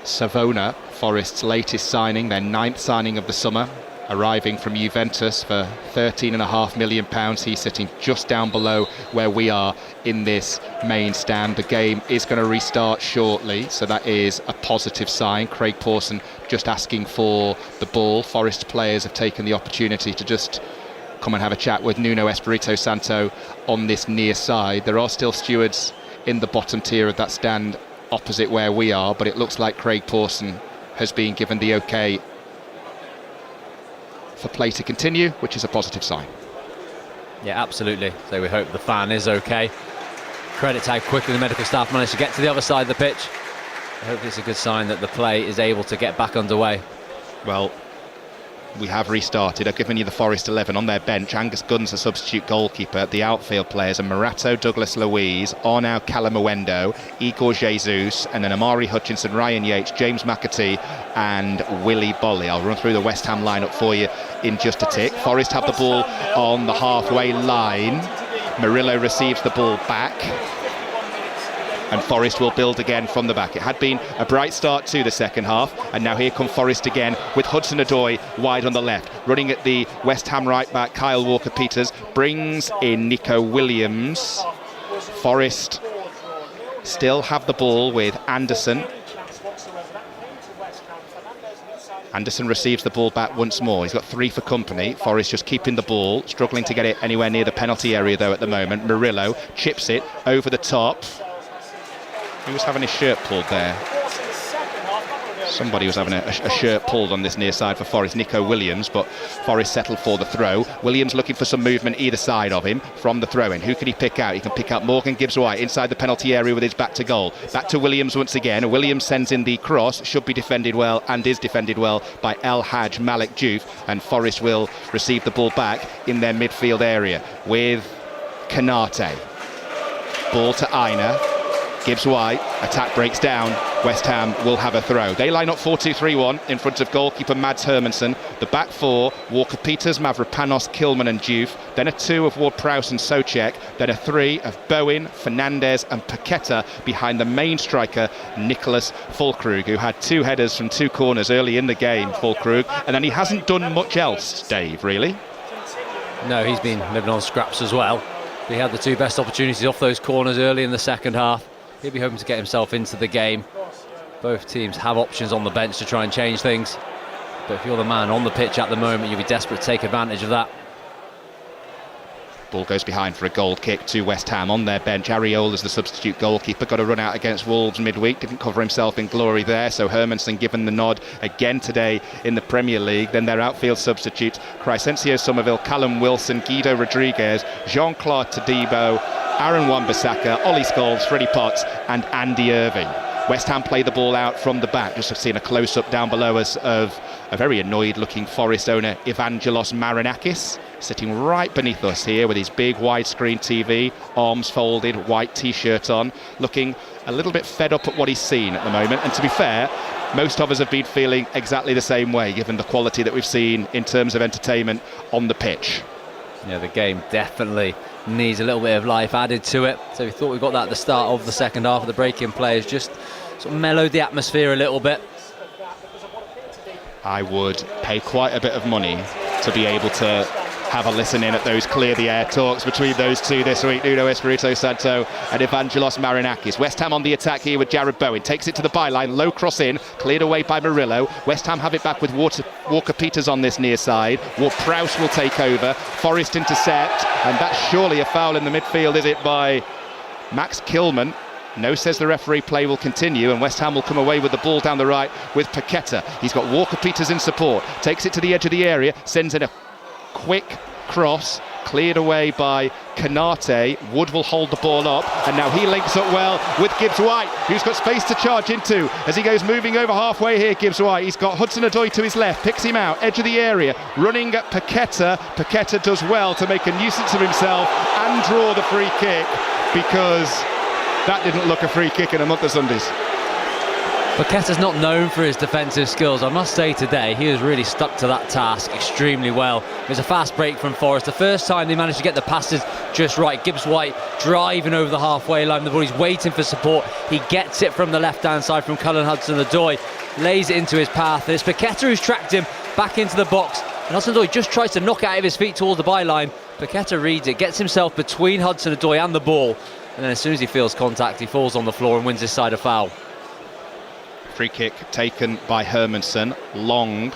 Savona, Forest's latest signing, their 9th signing of the summer, arriving from Juventus for £13.5 million. He's sitting just down below where we are in this main stand. The game is going to restart shortly, so that is a positive sign. Craig Pawson just asking for the ball. Forest players have taken the opportunity to just come and have a chat with Nuno Espirito Santo on this near side. There are still stewards in the bottom tier of that stand opposite where we are, but it looks like Craig Pawson has been given the okay for play to continue, which is a positive sign. Yeah, absolutely. So we hope the fan is okay. Credit to how quickly the medical staff managed to get to the other side of the pitch. I hope it's a good sign that the play is able to get back underway. Well, we have restarted. I've given you the Forest 11 on their bench. Angus Gunn's a substitute goalkeeper. The outfield players are Morato, Douglas Luiz, Arnau Calamuendo, Igor Jesus, and then Amari Hutchinson, Ryan Yates, James McAtee and Willy Bolly. I'll run through the West Ham lineup for you in just a tick. Forest have the ball on the halfway line. Murillo receives the ball back, and Forest will build again from the back. It had been a bright start to the second half, and now here come Forest again with Hudson-Odoi wide on the left. Running at the West Ham right back, Kyle Walker-Peters brings in Nico Williams. Forest still have the ball with Anderson. Anderson receives the ball back once more. He's got 3 for company. Forest just keeping the ball, struggling to get it anywhere near the penalty area though at the moment. Murillo chips it over the top. Who was having his shirt pulled there? Somebody was having a shirt pulled on this near side for Forest, Nico Williams, but Forest settled for the throw. Williams looking for some movement either side of him from the throw-in. Who can he pick out? He can pick out Morgan Gibbs-White inside the penalty area with his back to goal. Back to Williams once again. Williams sends in the cross, should be defended well and is defended well by El Hadj Malik Diouf, and Forest will receive the ball back in their midfield area with Kanate. Ball to Aina. Gibbs-White, attack breaks down. West Ham will have a throw. They line up 4-2-3-1 in front of goalkeeper Mads Hermansen. The back 4, Walker-Peters, Mavropanos, Kilman and Diouf. Then a 2 of Ward-Prowse and Souček. Then a 3 of Bowen, Fernandez and Paqueta behind the main striker, Nicholas Füllkrug, who had 2 headers from 2 corners early in the game, Füllkrug. And then he hasn't done much else, Dave, really. No, he's been living on scraps as well. He had the 2 best opportunities off those corners early in the second half. He'll be hoping to get himself into the game. Both teams have options on the bench to try and change things, but if you're the man on the pitch at the moment, you'll be desperate to take advantage of that. Ball goes behind for a goal kick to West Ham on their bench. Ariola's the substitute goalkeeper, got a run out against Wolves midweek, didn't cover himself in glory there, so Hermansen given the nod again today in the Premier League. Then their outfield substitutes, Crescencio Somerville, Callum Wilson, Guido Rodriguez, Jean-Claude Todibo, Aaron Wan-Bissaka, Ollie Scholes, Freddie Potts and Andy Irving. West Ham play the ball out from the back. Just have seen a close-up down below us of a very annoyed-looking Forest owner, Evangelos Marinakis, sitting right beneath us here with his big widescreen TV, arms folded, white T-shirt on, looking a little bit fed up at what he's seen at the moment. And to be fair, most of us have been feeling exactly the same way, given the quality that we've seen in terms of entertainment on the pitch. Yeah, the game definitely needs a little bit of life added to it. So we thought we got that at the start of the second half. Of the break-in players just sort of mellowed the atmosphere a little bit. I would pay quite a bit of money to be able to have a listen in at those clear the air talks between those two this week, Nuno Espirito Santo and Evangelos Marinakis. West Ham on the attack here with Jared Bowen, takes it to the byline, low cross in, cleared away by Murillo. West Ham have it back with Walker-Peters on this near side. Ward-Prowse will take over, Forest intercept, and that's surely a foul in the midfield, is it, by Max Kilman? No, says the referee. Play will continue and West Ham will come away with the ball down the right with Paqueta. He's got Walker-Peters in support, takes it to the edge of the area, sends in a quick cross, cleared away by Kanate. Wood will hold the ball up, and now he links up well with Gibbs-White, who's got space to charge into as he goes moving over halfway here. Gibbs-White, he's got Hudson-Odoi to his left, picks him out, edge of the area, running at Paqueta. Paqueta does well to make a nuisance of himself and draw the free kick, because that didn't look a free kick in a month of Sundays. Paqueta's not known for his defensive skills. I must say today he has really stuck to that task extremely well. It was a fast break from Forest. The first time they managed to get the passes just right. Gibbs-White driving over the halfway line. The ball, he's waiting for support. He gets it from the left-hand side from Cullen Hudson-Odoi. Lays it into his path. And it's Paqueta who's tracked him back into the box. And Hudson-Odoi just tries to knock it out of his feet towards the byline. Paqueta reads it, gets himself between Hudson-Odoi and the ball. And then as soon as he feels contact, he falls on the floor and wins his side a foul. Free kick taken by Hermansen, long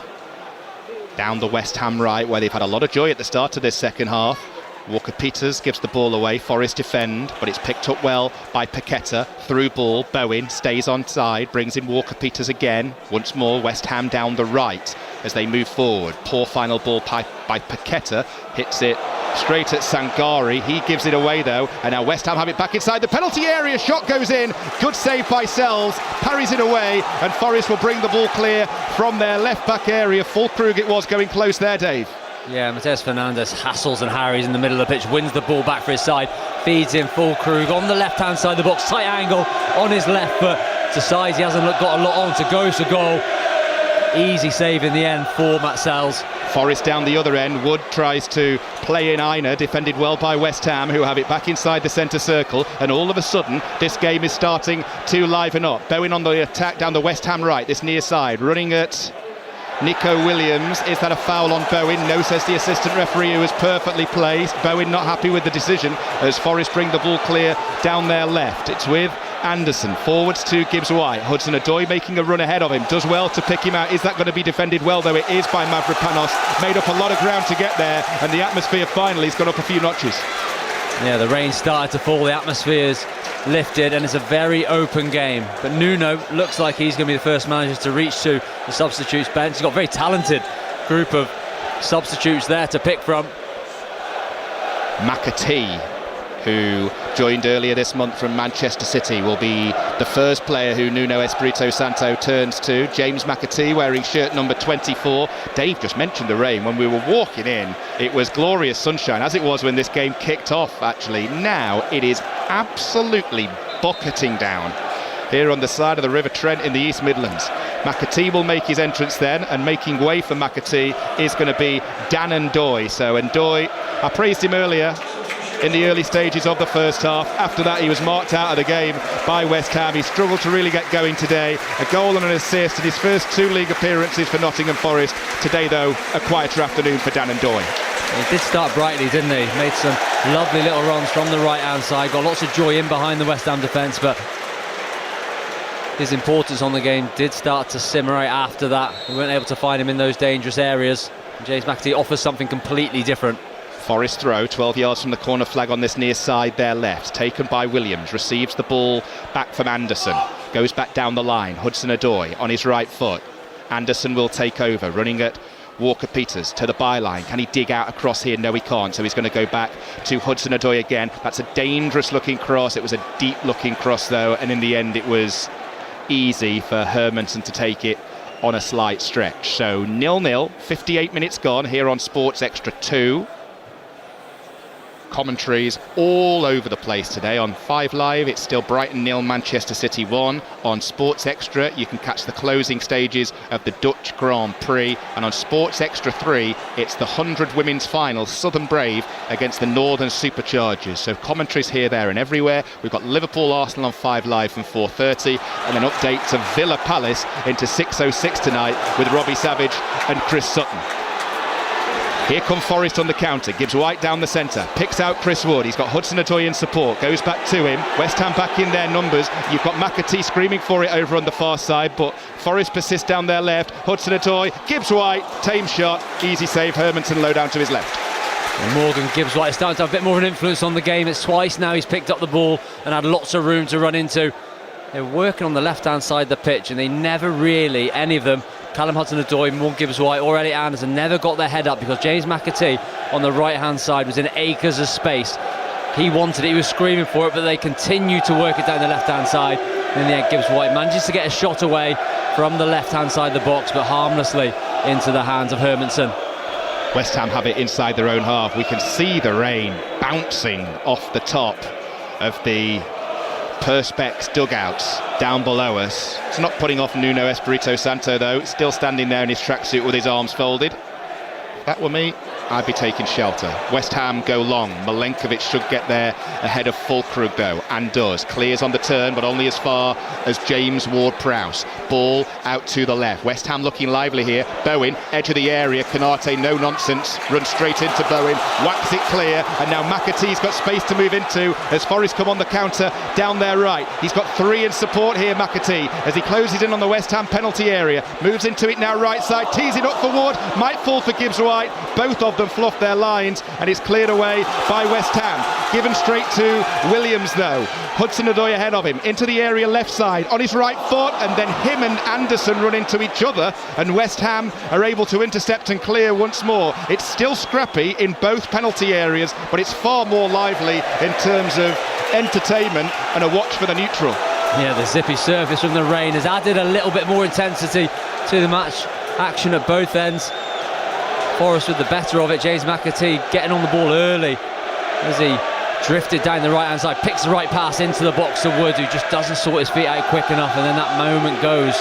down the West Ham right, where they've had a lot of joy at the start of this second half. Walker-Peters gives the ball away, Forest defend, but it's picked up well by Paqueta. Through ball, Bowen stays on side, brings in Walker-Peters again. Once more, West Ham down the right as they move forward. Poor final ball by Paqueta, hits it straight at Sangari. He gives it away though, and now West Ham have it back inside the penalty area. Shot goes in, good save by Sells, parries it away, and Forest will bring the ball clear from their left back area. Füllkrug it was going close there, Dave. Yeah, Mateus Fernandes hassles and harries in the middle of the pitch, wins the ball back for his side, feeds in Füllkrug on the left hand side of the box, tight angle on his left foot to size. He hasn't got a lot on to go to goal. Easy save in the end for Matt Sells. Forest down the other end. Wood tries to play in Aina, defended well by West Ham, who have it back inside the centre circle, and all of a sudden this game is starting to liven up. Bowen on the attack down the West Ham right, this near side, running at Nico Williams. Is that a foul on Bowen? No, says the assistant referee, who is perfectly placed. Bowen not happy with the decision as Forest bring the ball clear down their left. It's with Anderson forwards to Gibbs-White. Hudson-Odoi making a run ahead of him, does well to pick him out. Is that going to be defended well, though? It is by Mavropanos. Made up a lot of ground to get there, and the atmosphere finally has gone up a few notches. Yeah, the rain started to fall, the atmosphere's lifted, and it's a very open game. But Nuno looks like he's going to be the first manager to reach to the substitutes bench. He's got a very talented group of substitutes there to pick from. McAtee, who joined earlier this month from Manchester City, will be the first player who Nuno Espirito Santo turns to. James McAtee wearing shirt number 24. Dave just mentioned the rain. When we were walking in, it was glorious sunshine, as it was when this game kicked off, actually. Now it is absolutely bucketing down here on the side of the River Trent in the East Midlands. McAtee will make his entrance then, and making way for McAtee is going to be Dan Ndoye. So Ndoye, I praised him earlier in the early stages of the first half. After that, he was marked out of the game by West Ham. He struggled to really get going today. A goal and an assist in his first 2 league appearances for Nottingham Forest. Today, though, a quieter afternoon for Dan Ndoye. He did start brightly, didn't he? Made some lovely little runs from the right-hand side. Got lots of joy in behind the West Ham defence, but his importance on the game did start to simmer out after that. We weren't able to find him in those dangerous areas. James McAtee offers something completely different. Forest throw, 12 yards from the corner flag on this near side there left. Taken by Williams, receives the ball back from Anderson. Goes back down the line, Hudson-Odoi on his right foot. Anderson will take over, running at Walker-Peters to the byline. Can he dig out across here? No, he can't, so he's going to go back to Hudson-Odoi again. That's a dangerous looking cross. It was a deep looking cross though, and in the end it was easy for Hermansen to take it on a slight stretch. So 0-0, 58 minutes gone here on Sports Extra 2. Commentaries all over the place today. On 5 Live, it's still Brighton 0, Manchester City 1. On Sports Extra, you can catch the closing stages of the Dutch Grand Prix. And on Sports Extra 3, it's the 100 women's final, Southern Brave against the Northern Superchargers. So commentaries here, there and everywhere. We've got Liverpool Arsenal on 5 Live from 4:30, and then update to Villa Palace into 6:06 tonight with Robbie Savage and Chris Sutton. Here come Forest on the counter. Gibbs-White down the centre, picks out Chris Wood. He's got Hudson-Odoi in support, goes back to him. West Ham back in their numbers. You've got McAtee screaming for it over on the far side, but Forest persists down their left. Hudson-Odoi, Gibbs-White, tame shot, easy save. Hermansen low down to his left. And Morgan Gibbs-White is starting to have a bit more of an influence on the game. It's twice now he's picked up the ball and had lots of room to run into. They're working on the left-hand side of the pitch, and they never really, any of them, Callum Hudson-Odoi, Morgan Gibbs-White or Elliot Anderson, never got their head up because James McAtee on the right-hand side was in acres of space. He wanted it, he was screaming for it, but they continued to work it down the left-hand side. And in the end, Gibbs-White manages to get a shot away from the left-hand side of the box, but harmlessly into the hands of Hermansen. West Ham have it inside their own half. We can see the rain bouncing off the top of the Perspex dugouts down below us. It's not putting off Nuno Espirito Santo though, still standing there in his tracksuit with his arms folded. If that were me, I'd be taking shelter. West Ham go long. Milenkovic should get there ahead of Fulkrug though, and does. Clears on the turn, but only as far as James Ward-Prowse. Ball out to the left. West Ham looking lively here. Bowen, edge of the area. Canate, no nonsense. Runs straight into Bowen. Whacks it clear, and now McAtee's got space to move into as Forest come on the counter down their right. He's got 3 in support here, McAtee, as he closes in on the West Ham penalty area. Moves into it now right side. Tees it up for Ward. Might fall for Gibbs-White. Both of them fluff their lines, and it's cleared away by West Ham. Given straight to Williams though. Hudson-Odoi ahead of him into the area left side on his right foot, and then him and Anderson run into each other, and West Ham are able to intercept and clear once more. It's still scrappy in both penalty areas, but it's far more lively in terms of entertainment and a watch for the neutral. Yeah, the zippy surface from the rain has added a little bit more intensity to the match. Action at both ends. Forest with the better of it. James McAtee getting on the ball early as he drifted down the right hand side, picks the right pass into the box to Wood, who just doesn't sort his feet out quick enough, and then that moment goes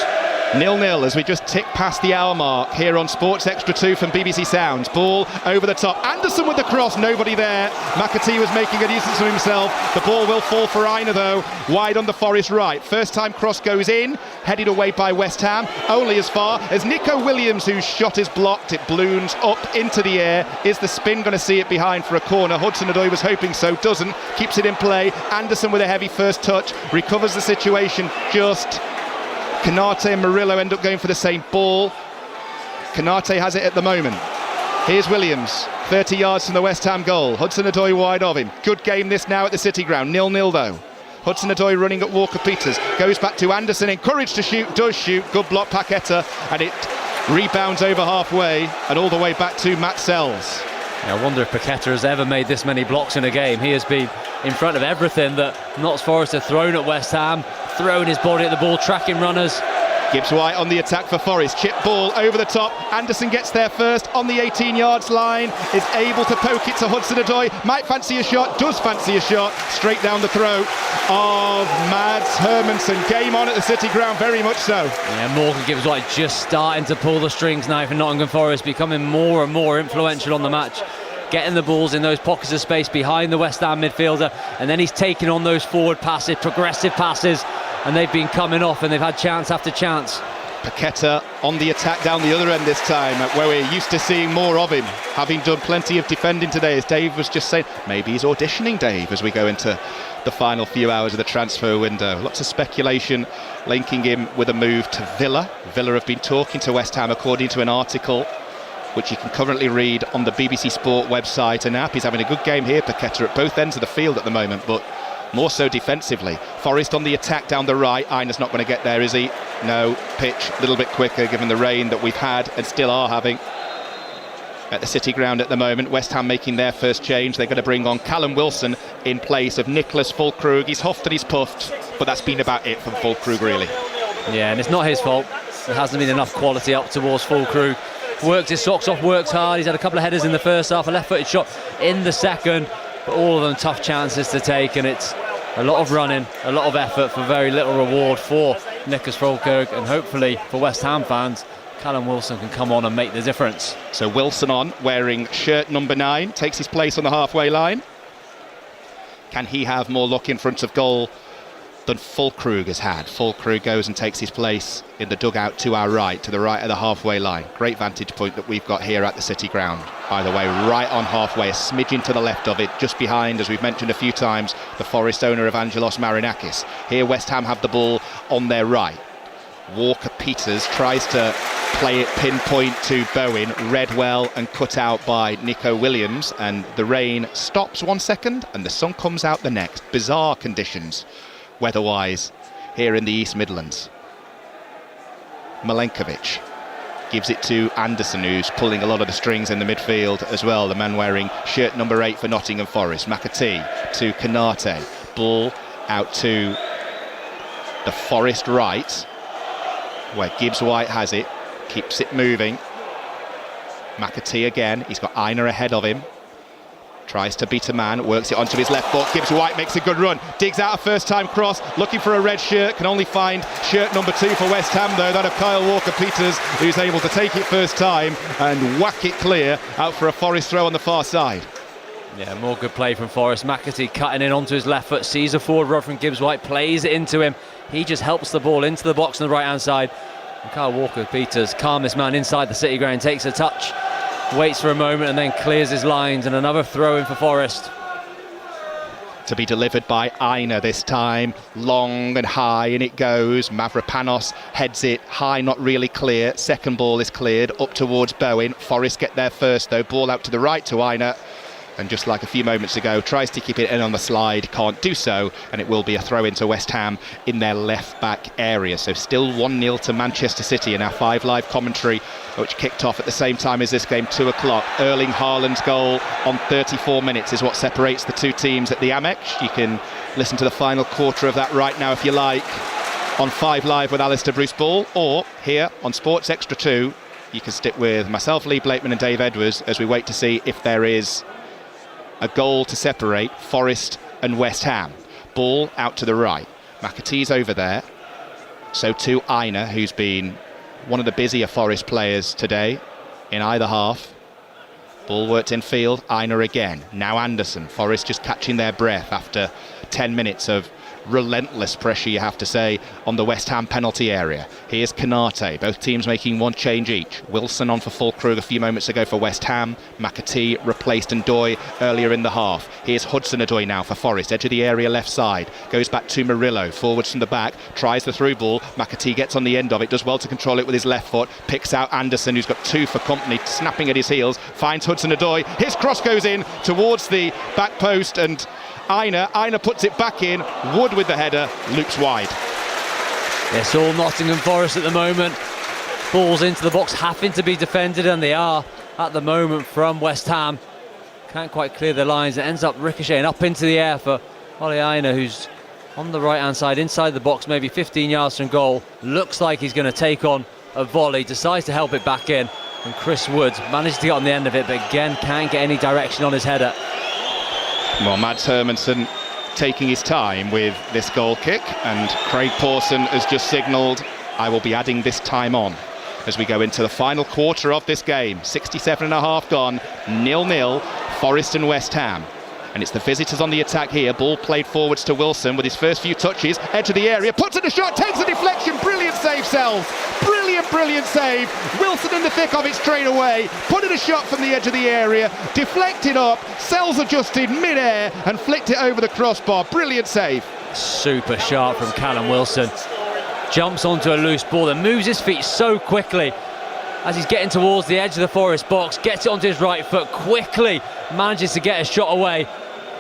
0-0 as we just tick past the hour mark here on Sports Extra 2 from BBC Sounds. Ball over the top. Anderson with the cross, nobody there. McAtee was making a nuisance of himself. The ball will fall for Aina though, wide on the Forest right. First time cross goes in, headed away by West Ham, only as far as Nico Williams, whose shot is blocked. It balloons up into the air. Is the spin going to see it behind for a corner? Hudson-Odoi was hoping so, doesn't. Keeps it in play. Anderson with a heavy first touch, recovers the situation just. Canate and Murillo end up going for the same ball. Canate has it at the moment. Here's Williams, 30 yards from the West Ham goal. Hudson-Odoi wide of him. Good game this now at the City Ground. 0-0 though. Hudson-Odoi running at Walker-Peters. Goes back to Anderson, encouraged to shoot, does shoot. Good block, Paqueta, and it rebounds over halfway and all the way back to Matt Sells. Yeah, I wonder if Paqueta has ever made this many blocks in a game. He has been in front of everything that Notts Forest have thrown at West Ham, throwing his body at the ball, tracking runners. Gibbs-White on the attack for Forest. Chip ball over the top. Anderson gets there first on the 18-yards line. Is able to poke it to Hudson-Odoi. Might fancy a shot. Does fancy a shot. Straight down the throat of Mads Hermansen. Game on at the City Ground, very much so. Yeah, Morgan Gibbs-White just starting to pull the strings now for Nottingham Forest, becoming more and more influential on the match. Getting the balls in those pockets of space behind the West Ham midfielder, and then he's taking on those forward passes, progressive passes, and they've been coming off and they've had chance after chance. Paqueta on the attack down the other end this time, where we're used to seeing more of him, having done plenty of defending today, as Dave was just saying. Maybe he's auditioning, Dave, as we go into the final few hours of the transfer window. Lots of speculation linking him with a move to Villa. Villa have been talking to West Ham, according to an article which you can currently read on the BBC Sport website and app. He's having a good game here, Paqueta, at both ends of the field at the moment, but more so defensively. Forest on the attack down the right. Aina's not going to get there, is he? No. Pitch a little bit quicker given the rain that we've had and still are having at the City Ground at the moment. West Ham making their first change. They're going to bring on Callum Wilson in place of Nicholas Fulkrug. He's huffed and he's puffed, but that's been about it from Fulkrug, really. Yeah, and it's not his fault. There hasn't been enough quality up towards Fulkrug. Works his socks off, works hard. He's had a couple of headers in the first half, a left-footed shot in the second, but all of them tough chances to take, and it's a lot of running, a lot of effort for very little reward for Nicholas Fulkrug, and hopefully for West Ham fans, Callum Wilson can come on and make the difference. So Wilson on, wearing shirt number 9, takes his place on the halfway line. Can he have more luck in front of goal than Fulkrug has had? Fulkrug goes and takes his place in the dugout to our right, to the right of the halfway line. Great vantage point that we've got here at the City Ground. By the way, right on halfway, a smidgen to the left of it, just behind, as we've mentioned a few times, the Forest owner Evangelos Marinakis. Here West Ham have the ball on their right. Walker-Peters tries to play it pinpoint to Bowen, read well and cut out by Nico Williams, and the rain stops 1 second and the sun comes out the next. Bizarre conditions weather-wise here in the East Midlands. Milenkovic gives it to Anderson, who's pulling a lot of the strings in the midfield as well, the man wearing shirt number 8 for Nottingham Forest. McAtee to Canate, ball out to the Forest right, where Gibbs-White has it, keeps it moving. McAtee again, he's got Aina ahead of him. Tries to beat a man, works it onto his left foot. Gibbs-White makes a good run, digs out a first-time cross, looking for a red shirt, can only find shirt number 2 for West Ham though, that of Kyle Walker-Peters, who's able to take it first time and whack it clear out for a Forest throw on the far side. Yeah, more good play from Forest. McAtee cutting in onto his left foot, sees a forward run from Gibbs-White, plays it into him. He just helps the ball into the box on the right-hand side. And Kyle Walker-Peters, calmest man inside the City Ground, takes a touch, waits for a moment and then clears his lines, and another throw in for Forest. To be delivered by Aina this time, long and high, and it goes. Mavropanos heads it high, not really clear. Second ball is cleared up towards Bowen. Forest get there first though, ball out to the right to Aina, and just like a few moments ago, tries to keep it in on the slide, can't do so, and it will be a throw into West Ham in their left back area. So still 1-0 to Manchester City in our 5 Live commentary, which kicked off at the same time as this game, 2 o'clock. Erling Haaland's goal on 34 minutes is what separates the two teams at the Amex. You can listen to the final quarter of that right now if you like on 5 Live with Alistair Bruce Ball, or here on Sports Extra 2 you can stick with myself, Lee Blakeman and Dave Edwards as we wait to see if there is a goal to separate Forest and West Ham. Ball out to the right. McAtee's over there. So too Aina, who's been one of the busier Forest players today in either half. Ball worked in field, Aina again. Now Anderson. Forest just catching their breath after 10 minutes of relentless pressure, you have to say, on the West Ham penalty area. Here's Konate, both teams making one change each. Wilson on for Fulkrug a few moments ago for West Ham. McAtee replaced Ndoye earlier in the half. Here's Hudson-Odoi now for Forest, edge of the area left side, goes back to Murillo, forwards from the back, tries the through ball. McAtee gets on the end of it, does well to control it with his left foot, picks out Anderson, who's got 2 for company, snapping at his heels, finds Hudson-Odoi, his cross goes in towards the back post, and Aina puts it back in. Wood with the header, loops wide. It's all Nottingham Forest at the moment. Balls into the box, having to be defended, and they are at the moment from West Ham. Can't quite clear the lines. It ends up ricocheting up into the air for Ollie Aina, who's on the right-hand side, inside the box, maybe 15 yards from goal. Looks like he's going to take on a volley, decides to help it back in, and Chris Wood manages to get on the end of it, but again can't get any direction on his header. Well, Mads Hermansson taking his time with this goal kick, and Craig Pawson has just signalled, I will be adding this time on as we go into the final quarter of this game. 67.5 gone, 0-0, Forest and West Ham. And it's the visitors on the attack here. Ball played forwards to Wilson with his first few touches, edge of the area, puts in a shot, takes a deflection, brilliant save, Sells. Brilliant save. Wilson in the thick of it straight away, put in a shot from the edge of the area, deflected up, Sells adjusted mid-air and flicked it over the crossbar. Brilliant save. Super sharp from Callum Wilson. Jumps onto a loose ball and moves his feet so quickly as he's getting towards the edge of the Forest box, gets it onto his right foot, quickly manages to get a shot away,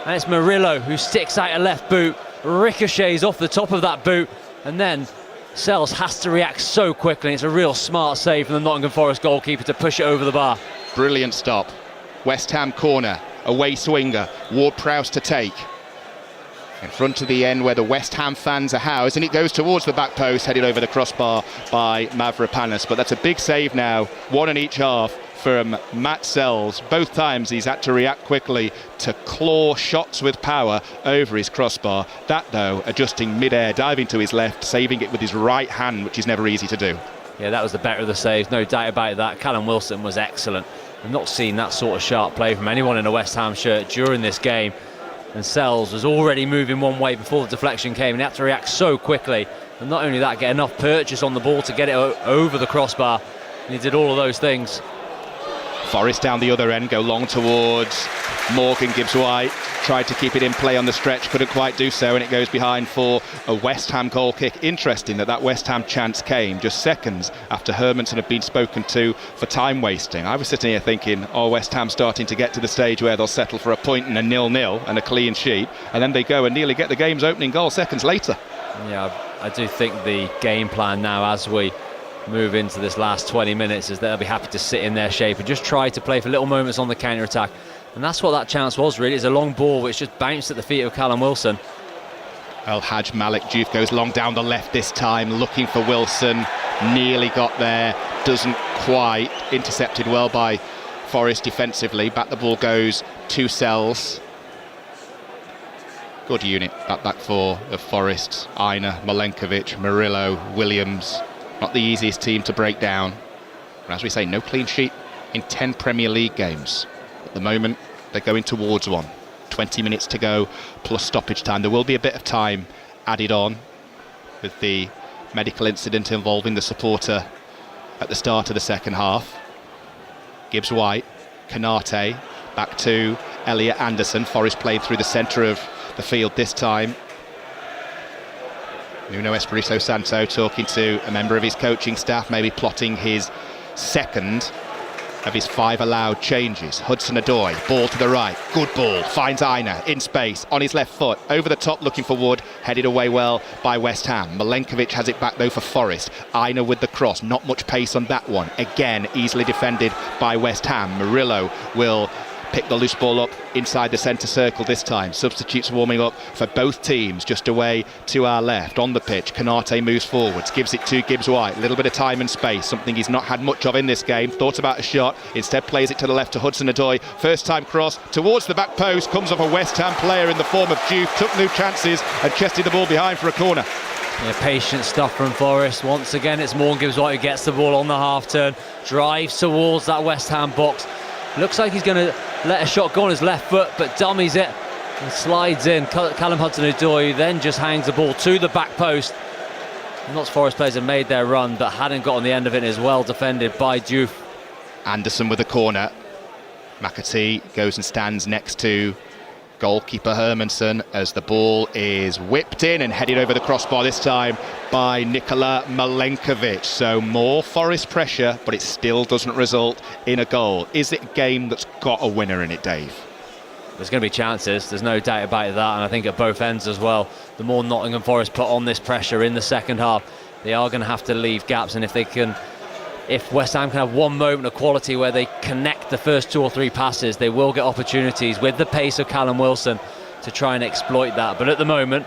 and it's Murillo who sticks out a left boot, ricochets off the top of that boot, and then Sells has to react so quickly. It's a real smart save from the Nottingham Forest goalkeeper to push it over the bar. Brilliant stop. West Ham corner, away swinger, Ward-Prowse to take. In front of the end where the West Ham fans are housed, and it goes towards the back post, headed over the crossbar by Mavropanos. But that's a big save now, one in each half from Matt Sells. Both times he's had to react quickly to claw shots with power over his crossbar. That, though, adjusting mid-air, diving to his left, saving it with his right hand, which is never easy to do. Yeah, that was the better of the saves, no doubt about that. Callum Wilson was excellent. I've not seen that sort of sharp play from anyone in a West Ham shirt during this game. And Sells was already moving one way before the deflection came, and he had to react so quickly. And not only that, get enough purchase on the ball to get it over the crossbar. And he did all of those things. Forest down the other end, go long towards Morgan Gibbs-White. Tried to keep it in play on the stretch, couldn't quite do so, and it goes behind for a West Ham goal kick. Interesting that West Ham chance came just seconds after Hermansson had been spoken to for time wasting. I was sitting here thinking, West Ham starting to get to the stage where they'll settle for a point and a 0-0 and a clean sheet, and then they go and nearly get the game's opening goal seconds later. Yeah, I do think the game plan now as we move into this last 20 minutes is they'll be happy to sit in their shape and just try to play for little moments on the counter-attack. And that's what that chance was, really. It's a long ball which just bounced at the feet of Callum Wilson. El Hadj Malik Diouf goes long down the left this time, looking for Wilson. Nearly got there, doesn't quite. Intercepted well by Forest defensively. Back the ball goes to Sells. Good unit, that back four of Forest. Aina, Milenkovic, Murillo, Williams. Not the easiest team to break down. And as we say, no clean sheet in 10 Premier League games. At the moment, they're going towards one. 20 minutes to go, plus stoppage time. There will be a bit of time added on with the medical incident involving the supporter at the start of the second half. Gibbs-White, Konate, back to Elliot Anderson. Forest played through the centre of the field this time. Nuno Espirito Santo talking to a member of his coaching staff, maybe plotting his second of his 5 allowed changes. Hudson-Odoi, ball to the right, good ball, finds Aina in space, on his left foot, over the top looking for Wood, headed away well by West Ham. Milenkovic has it back though for Forest. Aina with the cross, not much pace on that one. Again, easily defended by West Ham. Murillo will pick the loose ball up inside the centre circle this time. Substitutes warming up for both teams just away to our left. On the pitch, Konate moves forwards, gives it to Gibbs-White. A little bit of time and space, something he's not had much of in this game. Thought about a shot, instead plays it to the left to Hudson-Odoi. First time cross towards the back post, comes off a West Ham player in the form of Diouf. Took no chances and chested the ball behind for a corner. Yeah, patient stuff from Forest. Once again, it's Morgan Gibbs-White who gets the ball on the half turn, drives towards that West Ham box. Looks like he's going to let a shot go on his left foot, but dummies it and slides in. Callum Hudson-Odoi then just hangs the ball to the back post. Notts Forest players have made their run, but hadn't got on the end of it, and is well defended by Diouf. Anderson with a corner. McAtee goes and stands next to goalkeeper Hermansen as the ball is whipped in and headed over the crossbar, this time by Nikola Milenkovic. So more Forest pressure, but it still doesn't result in a goal. Is it a game that's got a winner in it, Dave? There's going to be chances, there's no doubt about that, and I think at both ends as well. The more Nottingham Forest put on this pressure in the second half, they are going to have to leave gaps, and if West Ham can have one moment of quality where they connect the first 2 or 3 passes, they will get opportunities with the pace of Callum Wilson to try and exploit that. But at the moment,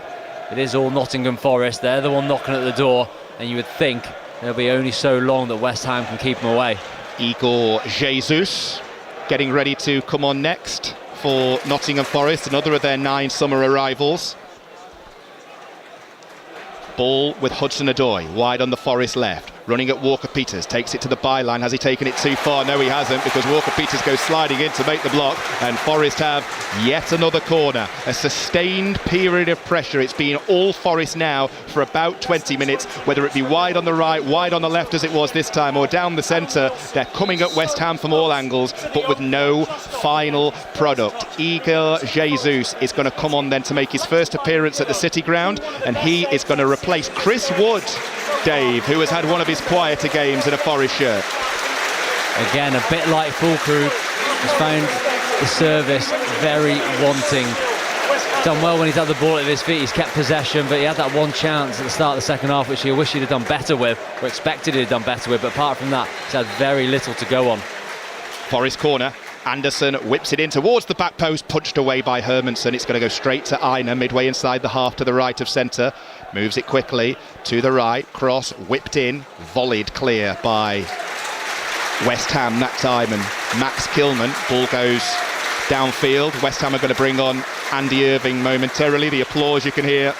it is all Nottingham Forest. They're the one knocking at the door, and you would think there'll be only so long that West Ham can keep them away. Igor Jesus getting ready to come on next for Nottingham Forest, another of their 9 summer arrivals. Ball with Hudson-Odoi, wide on the Forest left. Running at Walker-Peters, takes it to the byline. Has he taken it too far? No, he hasn't, because Walker-Peters goes sliding in to make the block, and Forest have yet another corner. A sustained period of pressure. It's been all Forest now for about 20 minutes, whether it be wide on the right, wide on the left as it was this time, or down the centre. They're coming at West Ham from all angles, but with no final product. Igor Jesus is going to come on then to make his first appearance at the City Ground, and he is going to replace Chris Wood, Dave, who has had one of his quieter games in a Forest shirt. Again, a bit like Fulkrug, has found the service very wanting. Done well when he's had the ball at his feet, he's kept possession, but he had that one chance at the start of the second half which he wished he'd have done better with, or expected he'd have done better with, but apart from that, he's had very little to go on. Forest corner. Anderson whips it in towards the back post, punched away by Hermansen. It's going to go straight to Aina, midway inside the half to the right of centre. Moves it quickly to the right, cross whipped in, volleyed clear by West Ham that time, and Max Kilman. Ball goes downfield. West Ham are going to bring on Andy Irving momentarily. The applause you can hear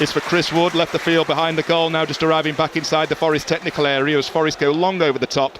is for Chris Wood, left the field behind the goal, now just arriving back inside the Forest technical area as Forest go long over the top.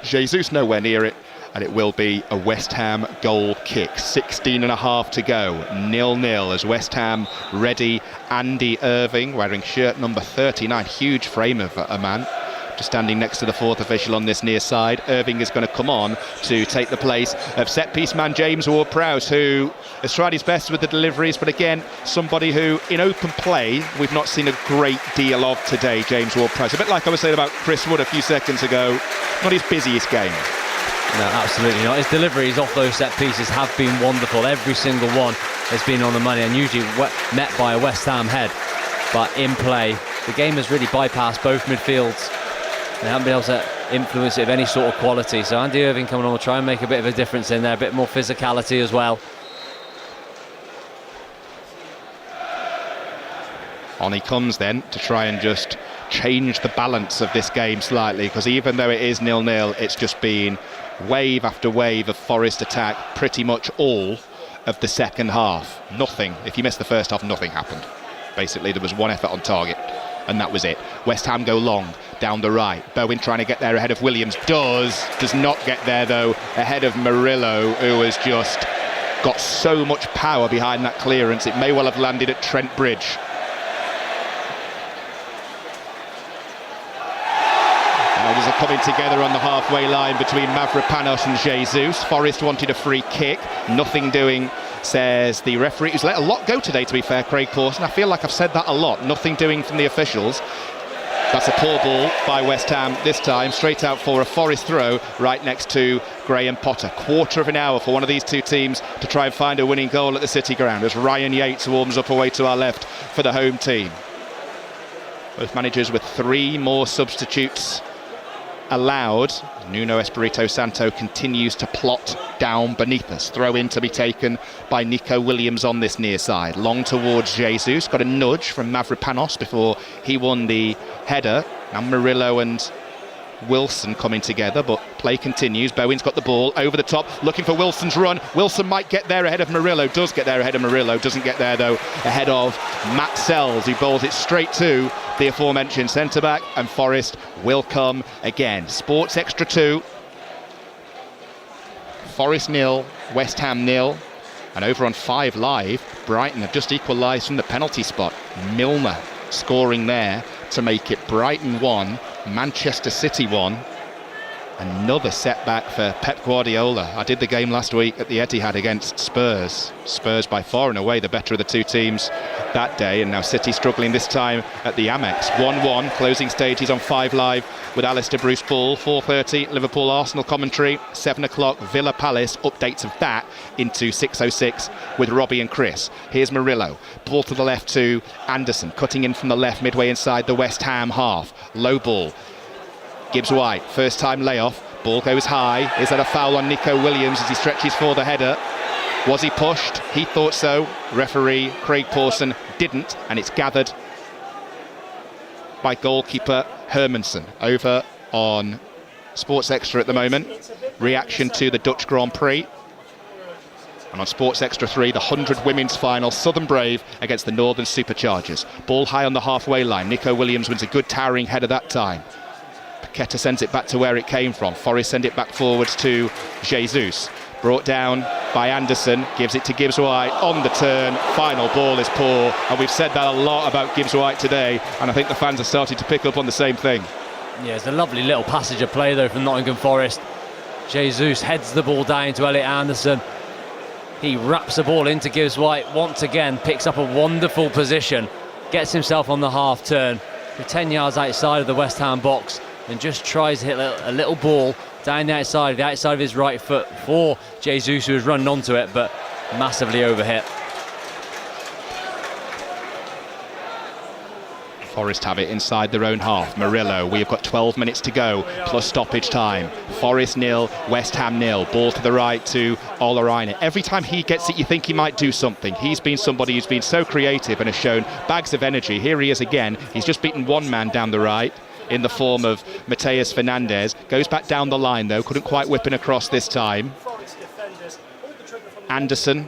Jesus nowhere near it, and it will be a West Ham goal kick. 16 and a half to go, 0-0 as West Ham ready. Andy Irving wearing shirt number 39, huge frame of a man, just standing next to the 4th official on this near side. Irving is going to come on to take the place of set-piece man James Ward-Prowse, who has tried his best with the deliveries, but again, somebody who in open play we've not seen a great deal of today. James Ward-Prowse, a bit like I was saying about Chris Wood a few seconds ago, not his busiest game. No, absolutely not. His deliveries off those set pieces have been wonderful. Every single one has been on the money, and usually met by a West Ham head. But in play, the game has really bypassed both midfields. They haven't been able to influence it of any sort of quality. So Andy Irving coming on will try and make a bit of a difference in there, a bit more physicality as well. On he comes then to try and just change the balance of this game slightly, because even though it is 0-0, it's just been wave after wave of Forest attack pretty much all of the second half. Nothing, if you missed the first half, nothing happened. Basically there was one effort on target and that was it. West Ham go long down the right. Bowen trying to get there ahead of Williams, does not get there though, ahead of Murillo, who has just got so much power behind that clearance it may well have landed at Trent Bridge. There's a coming together on the halfway line between Mavropanos and Jesus. Forest wanted a free kick, nothing doing, says the referee, who's let a lot go today, to be fair, Craig Pawson. I feel like I've said that a lot. Nothing doing from the officials. That's a poor ball by West Ham this time, straight out for a Forest throw right next to Graham Potter. Quarter of an hour for one of these two teams to try and find a winning goal at the City Ground as Ryan Yates warms up away to our left for the home team. Both managers with 3 more substitutes allowed. Nuno Espirito Santo continues to plot down beneath us. Throw in to be taken by Nico Williams on this near side. Long towards Jesus. Got a nudge from Mavropanos before he won the header. Now Murillo and Wilson coming together, but play continues. Bowen's got the ball over the top, looking for Wilson's run. Wilson might get there ahead of Murillo, does get there ahead of Murillo, doesn't get there though ahead of Matt Sells, who bowls it straight to the aforementioned centre-back, and Forest will come again. Sports Extra 2. Forest 0, West Ham 0. And over on 5 Live, Brighton have just equalised from the penalty spot. Milner scoring there to make it Brighton 1, Manchester City 1. Another setback for Pep Guardiola. I did the game last week at the Etihad against Spurs. Spurs by far and away the better of the two teams that day, and now City struggling this time at the Amex. 1-1, closing stages on 5 Live with Alistair Bruce Ball. 4:30 Liverpool Arsenal commentary. 7 o'clock Villa Palace, updates of that into 6:06 with Robbie and Chris. Here's Murillo, ball to the left to Anderson, cutting in from the left midway inside the West Ham half. Low ball, Gibbs White, first time layoff, ball goes high. Is that a foul on Nico Williams as he stretches for the header? Was he pushed? He thought so. Referee Craig Pawson didn't, and it's gathered by goalkeeper Hermansen. Over on Sports Extra at the moment, reaction to the Dutch Grand Prix. And on Sports Extra 3, the 100 women's final, Southern Brave against the Northern Superchargers. Ball high on the halfway line. Nico Williams wins a good towering header that time. Paqueta sends it back to where it came from. Forest send it back forwards to Jesus. Brought down by Anderson, gives it to Gibbs White on the turn. Final ball is poor, and we've said that a lot about Gibbs White today, and I think the fans are starting to pick up on the same thing. Yeah, it's a lovely little passage of play though from Nottingham Forest. Jesus heads the ball down to Elliot Anderson. He wraps the ball into Gibbs White once again, picks up a wonderful position, gets himself on the half turn, 10 yards outside of the West Ham box, and just tries to hit a little ball down the outside of his right foot for Jesus, who was running onto it, but massively overhit. Forest have it inside their own half. Murillo, we've got 12 minutes to go, plus stoppage time. Forest 0, West Ham 0. Ball to the right to Olarainen. Every time he gets it, you think he might do something. He's been somebody who's been so creative and has shown bags of energy. Here he is again. He's just beaten one man down the right in the form of Mateus Fernandez. Goes back down the line though, couldn't quite whip it across this time. Anderson,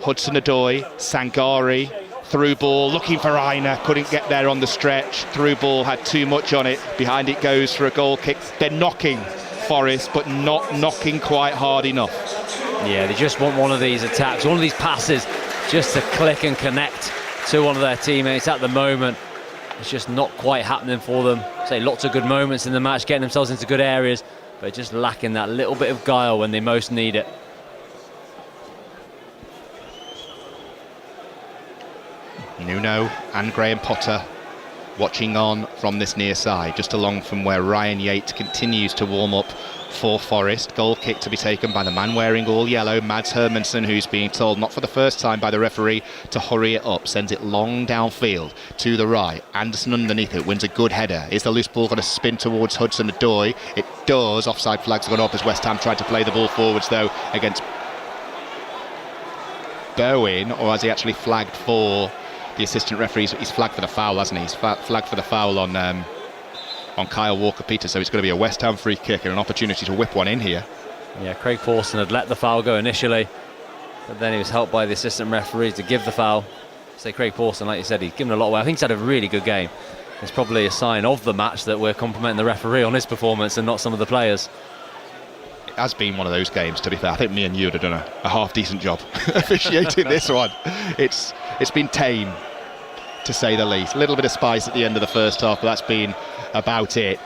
Hudson-Odoi, Sangari, through ball, looking for Aina, couldn't get there on the stretch. Through ball had too much on it. Behind it goes for a goal kick. They're knocking Forest, but not knocking quite hard enough. Yeah, they just want one of these attacks, one of these passes, just to click and connect to one of their teammates. At the moment, it's just not quite happening for them. Say lots of good moments in the match, getting themselves into good areas, but just lacking that little bit of guile when they most need it. Nuno and Graham Potter watching on from this near side, just along from where Ryan Yates continues to warm up for Forest. Goal kick to be taken by the man wearing all yellow, Mads Hermansen, who's being told, not for the first time by the referee, to hurry it up. Sends it long downfield to the right. Anderson underneath it, wins a good header. Is the loose ball going to spin towards Hudson-Odoi? It does. Offside flag's gone up as West Ham tried to play the ball forwards though against Bowen, or has he actually flagged for the assistant referees? He's flagged for the foul, hasn't he? He's flagged for the foul on Kyle Walker-Peters, so it's going to be a West Ham free kick and an opportunity to whip one in here. Yeah, Craig Pawson had let the foul go initially, but then he was helped by the assistant referee to give the foul. So Craig Pawson, like you said, he's given a lot away. I think he's had a really good game. It's probably a sign of the match that we're complimenting the referee on his performance and not some of the players. It has been one of those games, to be fair. I think me and you would have done a half-decent job officiating this one. It's been tame, to say the least. A little bit of spice at the end of the first half, but that's been about it.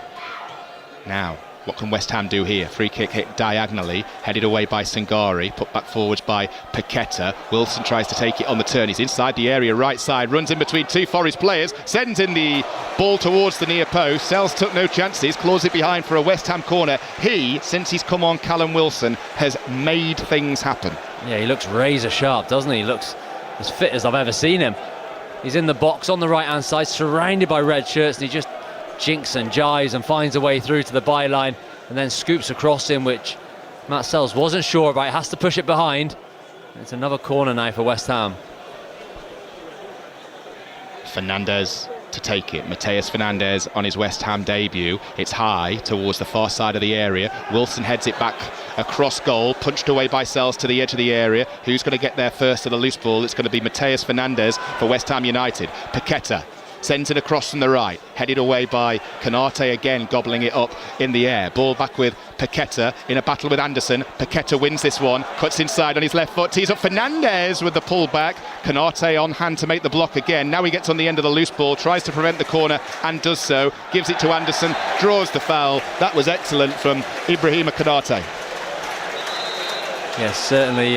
Now, what can West Ham do here? Free kick hit diagonally, headed away by Sangari, put back forwards by Paqueta. Wilson tries to take it on the turn. He's inside the area, right side, runs in between two Forest players, sends in the ball towards the near post. Sells took no chances, claws it behind for a West Ham corner. He, since he's come on, Callum Wilson, has made things happen. Yeah, he looks razor sharp, doesn't he? He looks as fit as I've ever seen him. He's in the box on the right-hand side, surrounded by red shirts, and he just jinks and jives and finds a way through to the byline and then scoops across him, which Matt Sells wasn't sure about. Has to push it behind. It's another corner now for West Ham. Fernandez to take it. Mateus Fernandes on his West Ham debut. It's high towards the far side of the area. Wilson heads it back across goal, punched away by Sells to the edge of the area. Who's going to get there first to the loose ball? It's going to be Mateus Fernandes for West Ham United. Paqueta sends it across from the right, headed away by Canate again, gobbling it up in the air. Ball back with Paqueta in a battle with Anderson. Paqueta wins this one, cuts inside on his left foot, tees up Fernandes with the pullback. Canate on hand to make the block again. Now he gets on the end of the loose ball, tries to prevent the corner and does so. Gives it to Anderson, draws the foul. That was excellent from Ibrahima Canate. Yes, certainly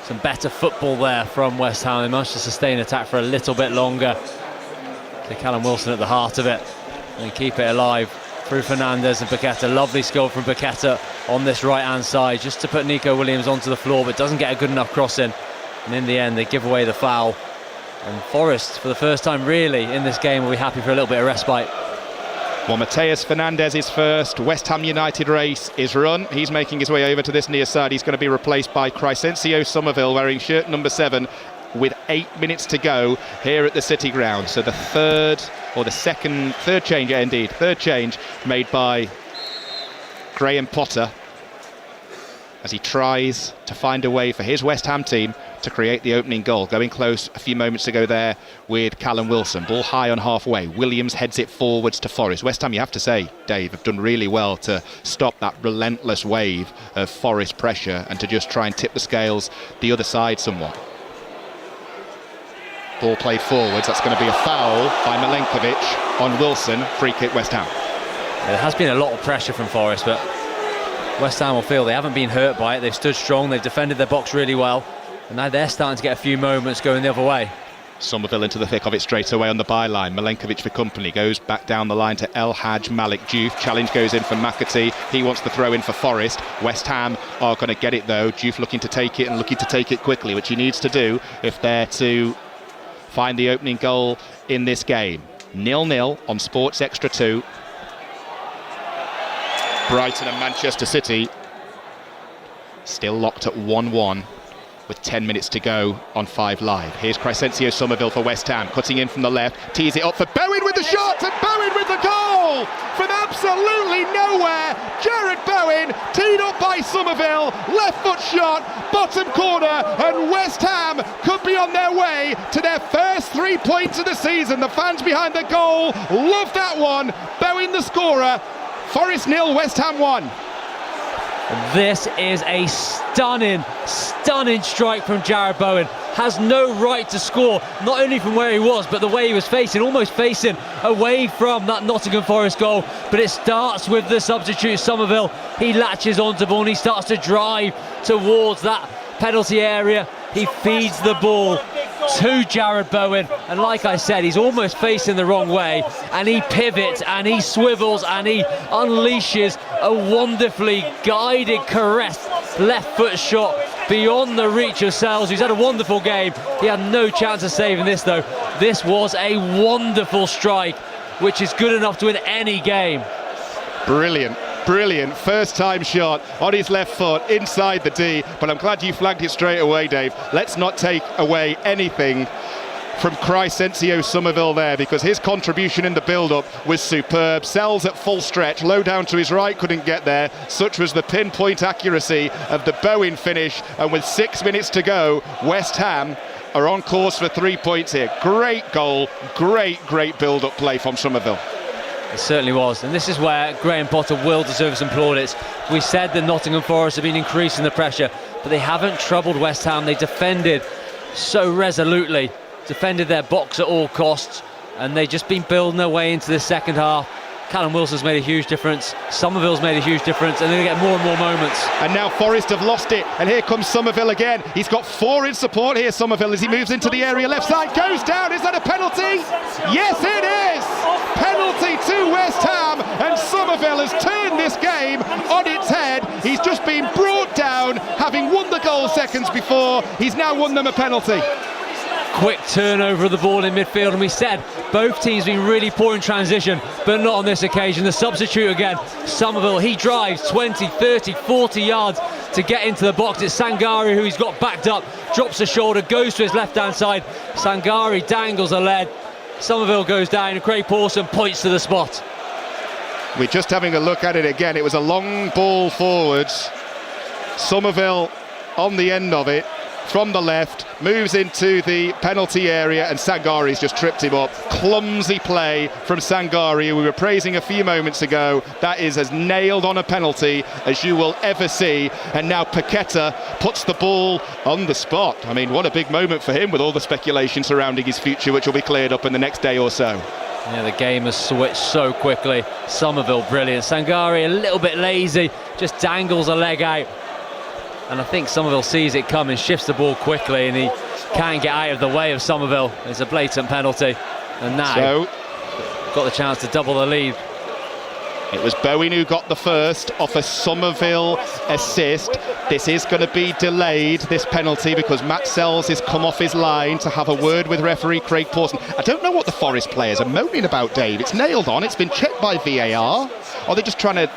some better football there from West Ham. They managed to sustain attack for a little bit longer. Callum Wilson at the heart of it and keep it alive through Fernandes and Paqueta. Lovely skill from Paqueta on this right hand side just to put Nico Williams onto the floor, but doesn't get a good enough cross in, and in the end they give away the foul. And Forest, for the first time really in this game, will be happy for a little bit of respite. Well, Mateus Fernandes' first West Ham United race is run. He's making his way over to this near side. He's going to be replaced by Crescencio Somerville wearing shirt number 7 with 8 minutes to go here at the City Ground. So the third change made by Graham Potter as he tries to find a way for his West Ham team to create the opening goal. Going close a few moments ago there with Callum Wilson. Ball high on halfway. Williams heads it forwards to Forest. West Ham, you have to say, Dave, have done really well to stop that relentless wave of Forest pressure and to just try and tip the scales the other side somewhat. Ball played forwards. That's going to be a foul by Milenkovic on Wilson. Free kick West Ham. There has been a lot of pressure from Forest, but West Ham will feel they haven't been hurt by it. They've stood strong. They've defended their box really well. And now they're starting to get a few moments going the other way. Somerville into the thick of it straight away on the byline. Milenkovic for company. Goes back down the line to El Hadj Malik Diouf. Challenge goes in for McAtee. He wants the throw in for Forest. West Ham are going to get it though. Diouf looking to take it and looking to take it quickly, which he needs to do if they're to find the opening goal in this game. 0-0 on Sports Extra 2. Brighton and Manchester City still locked at 1-1 with 10 minutes to go on 5 Live. Here's Crescencio Somerville for West Ham, cutting in from the left, tees it up for Bowen with the shot, and Bowen with the goal! From absolutely nowhere, Jared Bowen, teed up by Somerville, left foot shot, bottom corner, and West Ham could be on their way to their first 3 points of the season. The fans behind the goal love that one. Bowen the scorer. Forest 0, West Ham 1. This is a stunning strike from Jared Bowen. Has no right to score, not only from where he was, but the way he was facing, almost facing away from that Nottingham Forest goal. But it starts with the substitute, Somerville. He latches onto ball and he starts to drive towards that penalty area. He feeds the ball to Jared Bowen, and like I said, he's almost facing the wrong way, and he pivots and he swivels and he unleashes a wonderfully guided caress left foot shot beyond the reach of Sells, who's had a wonderful game. He had no chance of saving this though. This was a wonderful strike, which is good enough to win any game. Brilliant first time shot on his left foot inside the D, but I'm glad you flagged it straight away, Dave. Let's not take away anything from Crescencio Somerville there, because his contribution in the build-up was superb. Sells at full stretch, low down to his right, couldn't get there. Such was the pinpoint accuracy of the Bowen finish, and with 6 minutes to go, West Ham are on course for 3 points here. Great goal, great build-up play from Somerville. It certainly was, and this is where Graham Potter will deserve some plaudits. We said that Nottingham Forest have been increasing the pressure, but they haven't troubled West Ham. They defended so resolutely, defended their box at all costs, and they've just been building their way into the second half. Callum Wilson's made a huge difference, Somerville's made a huge difference, and they're going to get more and more moments. And now Forest have lost it, and here comes Somerville again. He's got 4 in support here, Somerville, as he moves into the area. Left side, goes down. Is that a penalty? Yes, it is! Penalty to West Ham, and Somerville has turned this game on its head. He's just been brought down, having won the goal seconds before. He's now won them a penalty. Quick turnover of the ball in midfield, and we said both teams been really poor in transition, but not on this occasion. The substitute again, Somerville, he drives 20, 30, 40 yards to get into the box. It's Sangari who he's got backed up, drops the shoulder, goes to his left hand side. Sangari dangles a lead, Somerville goes down and Craig Pawson points to the spot. We're just having a look at it again. It was a long ball forwards. Somerville on the end of it from the left, moves into the penalty area, and Sangari's just tripped him up. Clumsy play from Sangari, who we were praising a few moments ago. That is as nailed on a penalty as you will ever see. And now Paqueta puts the ball on the spot. I mean, what a big moment for him, with all the speculation surrounding his future, which will be cleared up in the next day or so. Yeah, the game has switched so quickly. Somerville brilliant. Sangari a little bit lazy, just dangles a leg out. And I think Somerville sees it coming, shifts the ball quickly, and he can't get out of the way of Somerville. It's a blatant penalty. And now, got the chance to double the lead. It was Bowen who got the first off a Somerville assist. This is going to be delayed, this penalty, because Matt Sells has come off his line to have a word with referee Craig Pawson. I don't know what the Forest players are moaning about, Dave. It's nailed on, it's been checked by VAR. Are they just trying to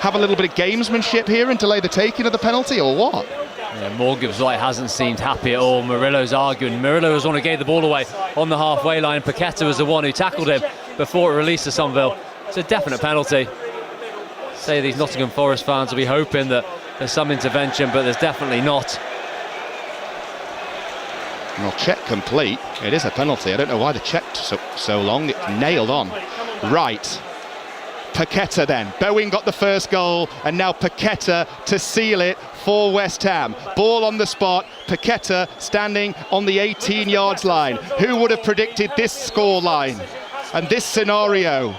have a little bit of gamesmanship here and delay the taking of the penalty, or what? Yeah, Morgan-White hasn't seemed happy at all. Murillo's arguing. Murillo was the one who gave the ball away on the halfway line. Paqueta was the one who tackled him before it released to Somerville. It's a definite penalty. Say these Nottingham Forest fans will be hoping that there's some intervention, but there's definitely not. Well, check complete. It is a penalty. I don't know why they checked so long. It's nailed on. Right. Paqueta then. Bowen got the first goal, and now Paqueta to seal it for West Ham. Ball on the spot. Paqueta standing on the 18 yards line. Who would have predicted this score line and this scenario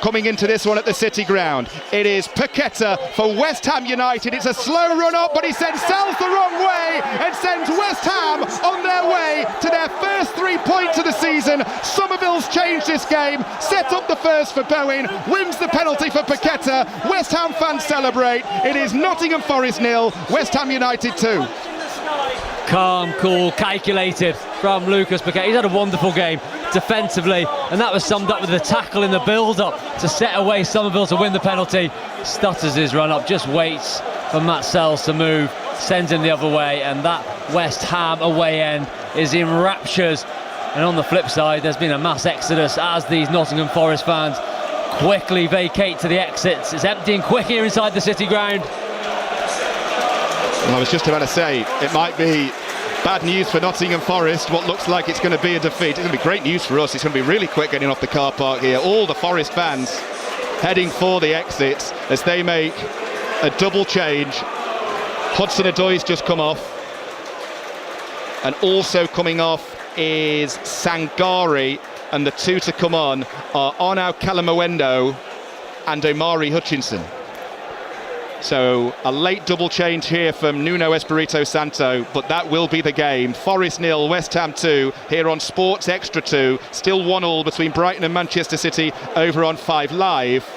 coming into this one at the City Ground? It is Paqueta for West Ham United. It's a slow run up, but he sends Sells the wrong way and sends West Ham on their way to their first 3 points of the season. Somerville's changed this game, set up the first for Bowen, wins the penalty for Paqueta. West Ham fans celebrate. It is Nottingham Forest 0, West Ham United 2. Calm, cool, calculated from Lucas Paqueta. He's had a wonderful game defensively, and that was summed up with the tackle in the build-up to set away Somerville to win the penalty. Stutters his run-up, just waits for Matt Sells to move, sends him the other way, and that West Ham away end is in raptures. And on the flip side, there's been a mass exodus as these Nottingham Forest fans quickly vacate to the exits. It's emptying quick here inside the City Ground. Well, I was just about to say, it might be bad news for Nottingham Forest, what looks like it's going to be a defeat. It's going to be great news for us. It's going to be really quick getting off the car park here. All the Forest fans heading for the exits as they make a double change. Hudson-Odoi's just come off. And also coming off is Sangari, and the two to come on are Arnau Calamawendo and Omari Hutchinson. So a late double change here from Nuno Espirito Santo, but that will be the game. Forest 0, West Ham 2 here on Sports Extra 2. Still 1-1 between Brighton and Manchester City over on 5 Live.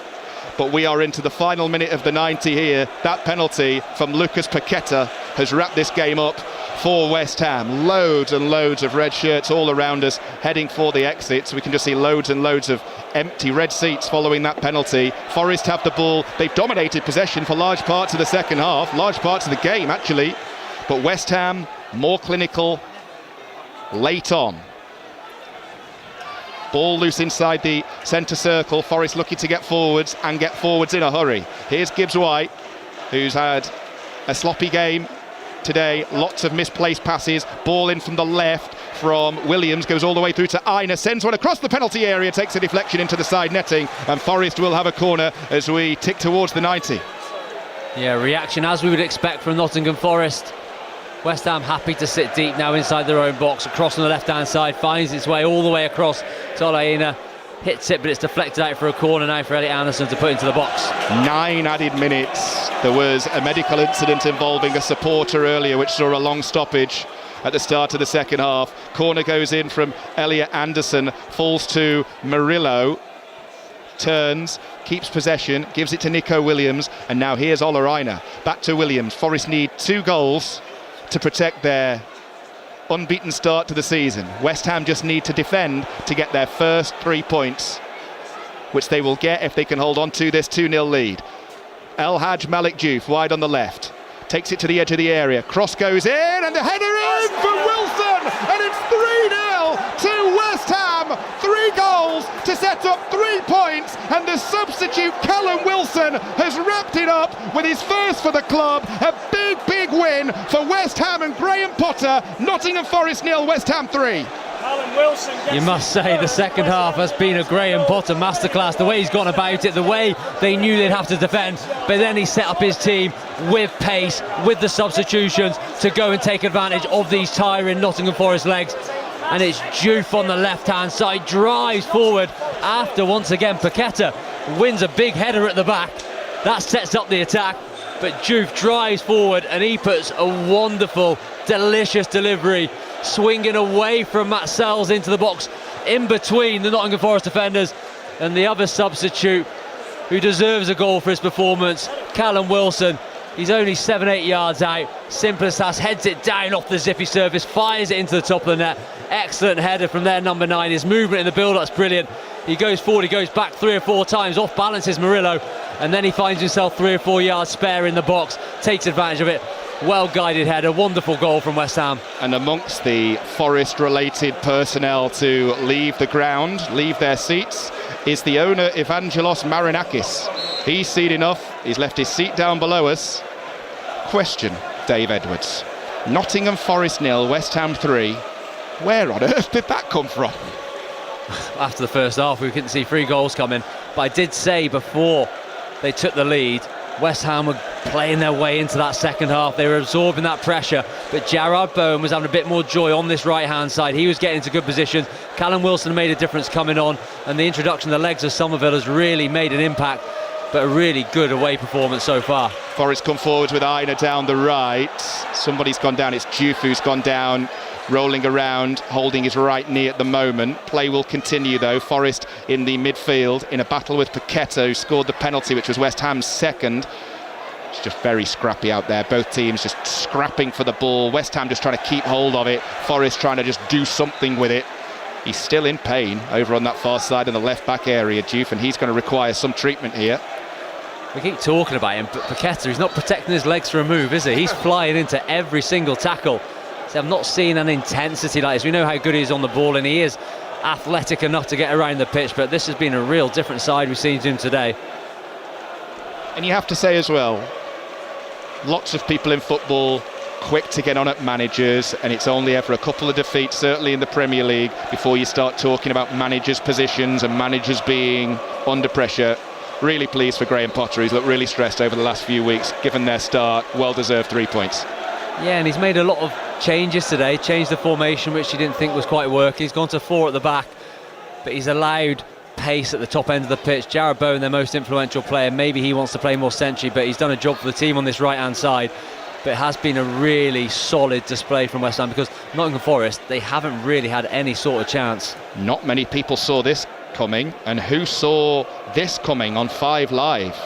But we are into the final minute of the 90 here. That penalty from Lucas Paqueta has wrapped this game up for West Ham. Loads and loads of red shirts all around us heading for the exits. We can just see loads and loads of empty red seats following that penalty. Forest have the ball. They've dominated possession for large parts of the second half, large parts of the game actually. But West Ham more clinical late on. Ball loose inside the centre circle. Forest looking to get forwards and get forwards in a hurry. Here's Gibbs-White, who's had a sloppy game today. Lots of misplaced passes. Ball in from the left from Williams, goes all the way through to Aina, sends one across the penalty area, takes a deflection into the side netting, and Forest will have a corner as we tick towards the 90. Yeah, reaction as we would expect from Nottingham Forest. West Ham happy to sit deep now inside their own box. Across on the left-hand side, finds its way all the way across to Aina. Hits it, but it's deflected out for a corner now for Elliot Anderson to put into the box. 9 added minutes. There was a medical incident involving a supporter earlier, which saw a long stoppage at the start of the second half. Corner goes in from Elliot Anderson, falls to Murillo, turns, keeps possession, gives it to Nico Williams, and now here's Ola Aina. Back to Williams. Forest need 2 goals to protect their unbeaten start to the season. West Ham just need to defend to get their first 3 points, which they will get if they can hold on to this 2-0 lead. El Hadj Malik Diouf wide on the left, takes it to the edge of the area, cross goes in, and the header in for Wilson, and it's 3-0 to West Ham. Ham 3 goals to set up 3 points, and the substitute Callum Wilson has wrapped it up with his first for the club. A big win for West Ham and Graham Potter. Nottingham Forest 0, West Ham 3. You must say the second half has been a Graham Potter masterclass. The way he's gone about it, the way they knew they'd have to defend, but then he set up his team with pace, with the substitutions to go and take advantage of these tiring Nottingham Forest legs. And it's Diouf on the left-hand side, drives forward after once again Paqueta wins a big header at the back. That sets up the attack, but Diouf drives forward and he puts a wonderful, delicious delivery, swinging away from Matt Sells into the box, in between the Nottingham Forest defenders and the other substitute who deserves a goal for his performance, Callum Wilson. He's only 7-8 yards out. Simple as that, heads it down off the zippy surface, fires it into the top of the net. Excellent header from their number 9. His movement in the build-up's brilliant. He goes forward, he goes back 3 or 4 times, off balances Murillo, and then he finds himself 3 or 4 yards spare in the box, takes advantage of it. Well guided header, wonderful goal from West Ham. And amongst the Forest related personnel to leave the ground, leave their seats, is the owner Evangelos Marinakis. He's seen enough, he's left his seat down below us. Question, Dave Edwards. Nottingham Forest 0, West Ham 3. Where on earth did that come from? After the first half we couldn't see 3 goals coming, but I did say before they took the lead, West Ham were playing their way into that second half. They were absorbing that pressure, but Jarrod Bowen was having a bit more joy on this right-hand side. He was getting into good position. Callum Wilson made a difference coming on, and the introduction of the legs of Somerville has really made an impact, but a really good away performance so far. Forest come forwards with Aina down the right. Somebody's gone down. It's Diouf who's gone down, rolling around, holding his right knee at the moment. Play will continue though. Forest in the midfield in a battle with Paqueta, who scored the penalty, which was West Ham's second. It's just very scrappy out there. Both teams just scrapping for the ball. West Ham just trying to keep hold of it. Forest trying to just do something with it. He's still in pain over on that far side in the left back area, Diouf, and he's going to require some treatment here. We keep talking about him, but Paqueta, he's not protecting his legs for a move, is he? He's flying into every single tackle. So I've not seen an intensity like this. We know how good he is on the ball, and he is athletic enough to get around the pitch, but this has been a real different side we've seen to him today. And you have to say as well, lots of people in football quick to get on at managers, and it's only ever a couple of defeats, certainly in the Premier League, before you start talking about managers' positions and managers being under pressure. Really pleased for Graham Potter. He's looked really stressed over the last few weeks, given their start. Well-deserved 3 points. Yeah, and he's made a lot of changes today, changed the formation, which he didn't think was quite working. He's gone to 4 at the back, but he's allowed pace at the top end of the pitch. Jarrod Bowen, their most influential player, maybe he wants to play more century, but he's done a job for the team on this right-hand side. But it has been a really solid display from West Ham, because Nottingham Forest, they haven't really had any sort of chance. Not many people saw this coming, and who saw this coming on 5 Live?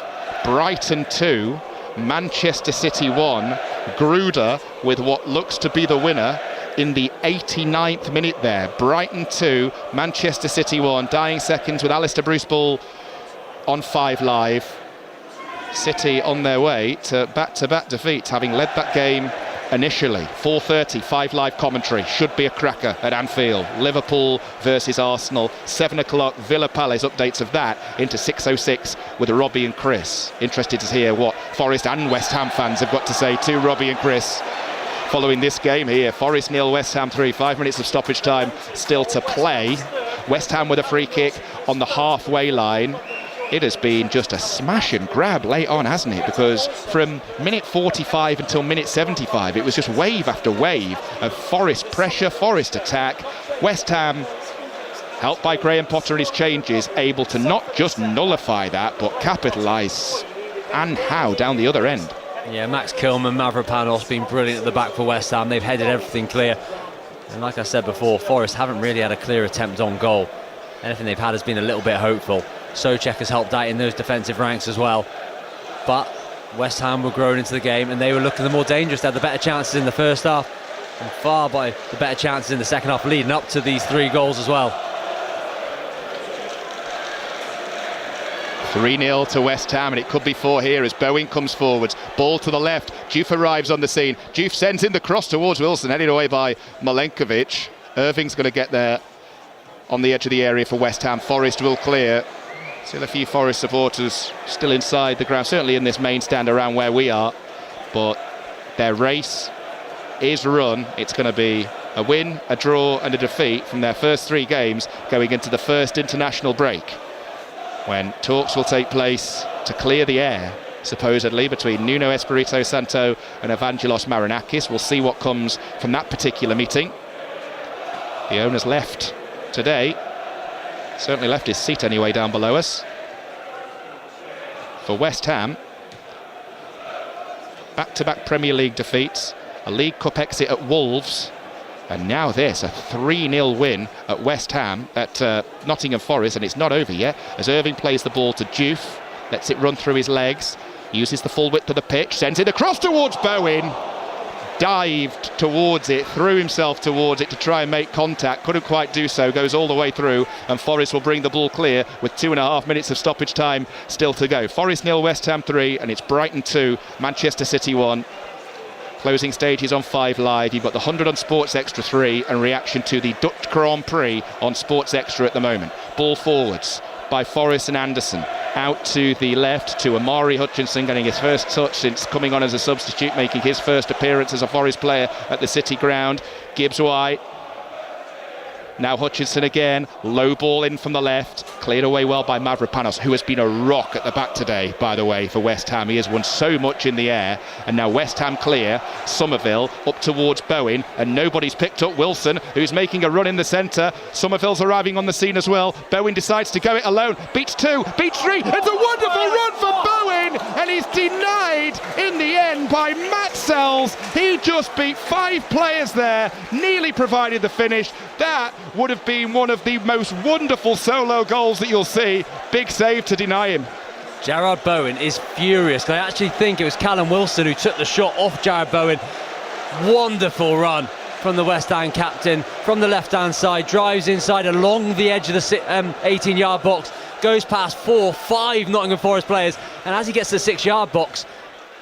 Brighton 2, Manchester City 1. Gruder with what looks to be the winner in the 89th minute there. Brighton 2, Manchester City 1. Dying seconds with Alistair Bruce-Bull on 5 Live. City on their way to back-to-back defeats, having led that game initially. 4:30, 5 Live commentary. Should be a cracker at Anfield. Liverpool versus Arsenal. 7 o'clock, Villa Palace. Updates of that into 6:06 with Robbie and Chris. Interested to hear what Forest and West Ham fans have got to say to Robbie and Chris following this game here. Forest 0, West Ham 3. 5 minutes of stoppage time still to play. West Ham with a free kick on the halfway line. It has been just a smash and grab late on, hasn't it? Because from minute 45 until minute 75, it was just wave after wave of Forest pressure, Forest attack. West Ham, helped by Graham Potter and his changes, able to not just nullify that, but capitalise, and how, down the other end. Yeah, Max Kilman, Mavropanos been brilliant at the back for West Ham. They've headed everything clear. And like I said before, Forest haven't really had a clear attempt on goal. Anything they've had has been a little bit hopeful. Socek has helped out in those defensive ranks as well. But West Ham were growing into the game, and they were looking the more dangerous. They had the better chances in the first half, and far by the better chances in the second half, leading up to these 3 goals as well. 3-0 to West Ham, and it could be 4 here as Bowen comes forwards. Ball to the left. Diouf arrives on the scene. Diouf sends in the cross towards Wilson, headed away by Milenkovic. Irving's going to get there on the edge of the area for West Ham. Forest will clear. Still a few Forest supporters still inside the ground, certainly in this main stand around where we are, but their race is run. It's going to be a win, a draw and a defeat from their first 3 games going into the first international break, when talks will take place to clear the air, supposedly, between Nuno Espirito Santo and Evangelos Marinakis. We'll see what comes from that particular meeting. The owner's left today, certainly left his seat anyway down below us. For West Ham, back-to-back Premier League defeats, a League Cup exit at Wolves, and now this, a 3-0 win at West Ham, at Nottingham Forest, and it's not over yet, as Irving plays the ball to Diouf, lets it run through his legs, uses the full width of the pitch, sends it across towards Bowen, dived towards it, threw himself towards it to try and make contact, couldn't quite do so, goes all the way through, and Forest will bring the ball clear with 2.5 minutes of stoppage time still to go. Forest 0, West Ham 3, and it's Brighton 2, Manchester City 1. Closing stages on 5 Live. You've got the 100 on Sports Extra 3 and reaction to the Dutch Grand Prix on Sports Extra at the moment. Ball forwards by Forrest and Anderson. Out to the left to Amari Hutchinson, getting his first touch since coming on as a substitute, making his first appearance as a Forest player at the City ground. Gibbs White. Now Hutchinson again, low ball in from the left, cleared away well by Mavropanos, who has been a rock at the back today, by the way, for West Ham. He has won so much in the air, and now West Ham clear. Somerville up towards Bowen, and nobody's picked up Wilson, who's making a run in the centre. Somerville's arriving on the scene as well. Bowen decides to go it alone, beats 2, beats 3, it's a wonderful run for Bowen, and he's denied in the end by Matt Sells. He just beat 5 players there, nearly provided the finish. That would have been one of the most wonderful solo goals that you'll see. Big save to deny him. Jarrod Bowen is furious. I actually think it was Callum Wilson who took the shot off Jarrod Bowen. Wonderful run from the West Ham captain from the left hand side, drives inside along the edge of the 18-yard box, goes past 4, 5 Nottingham Forest players, and as he gets to the 6-yard box,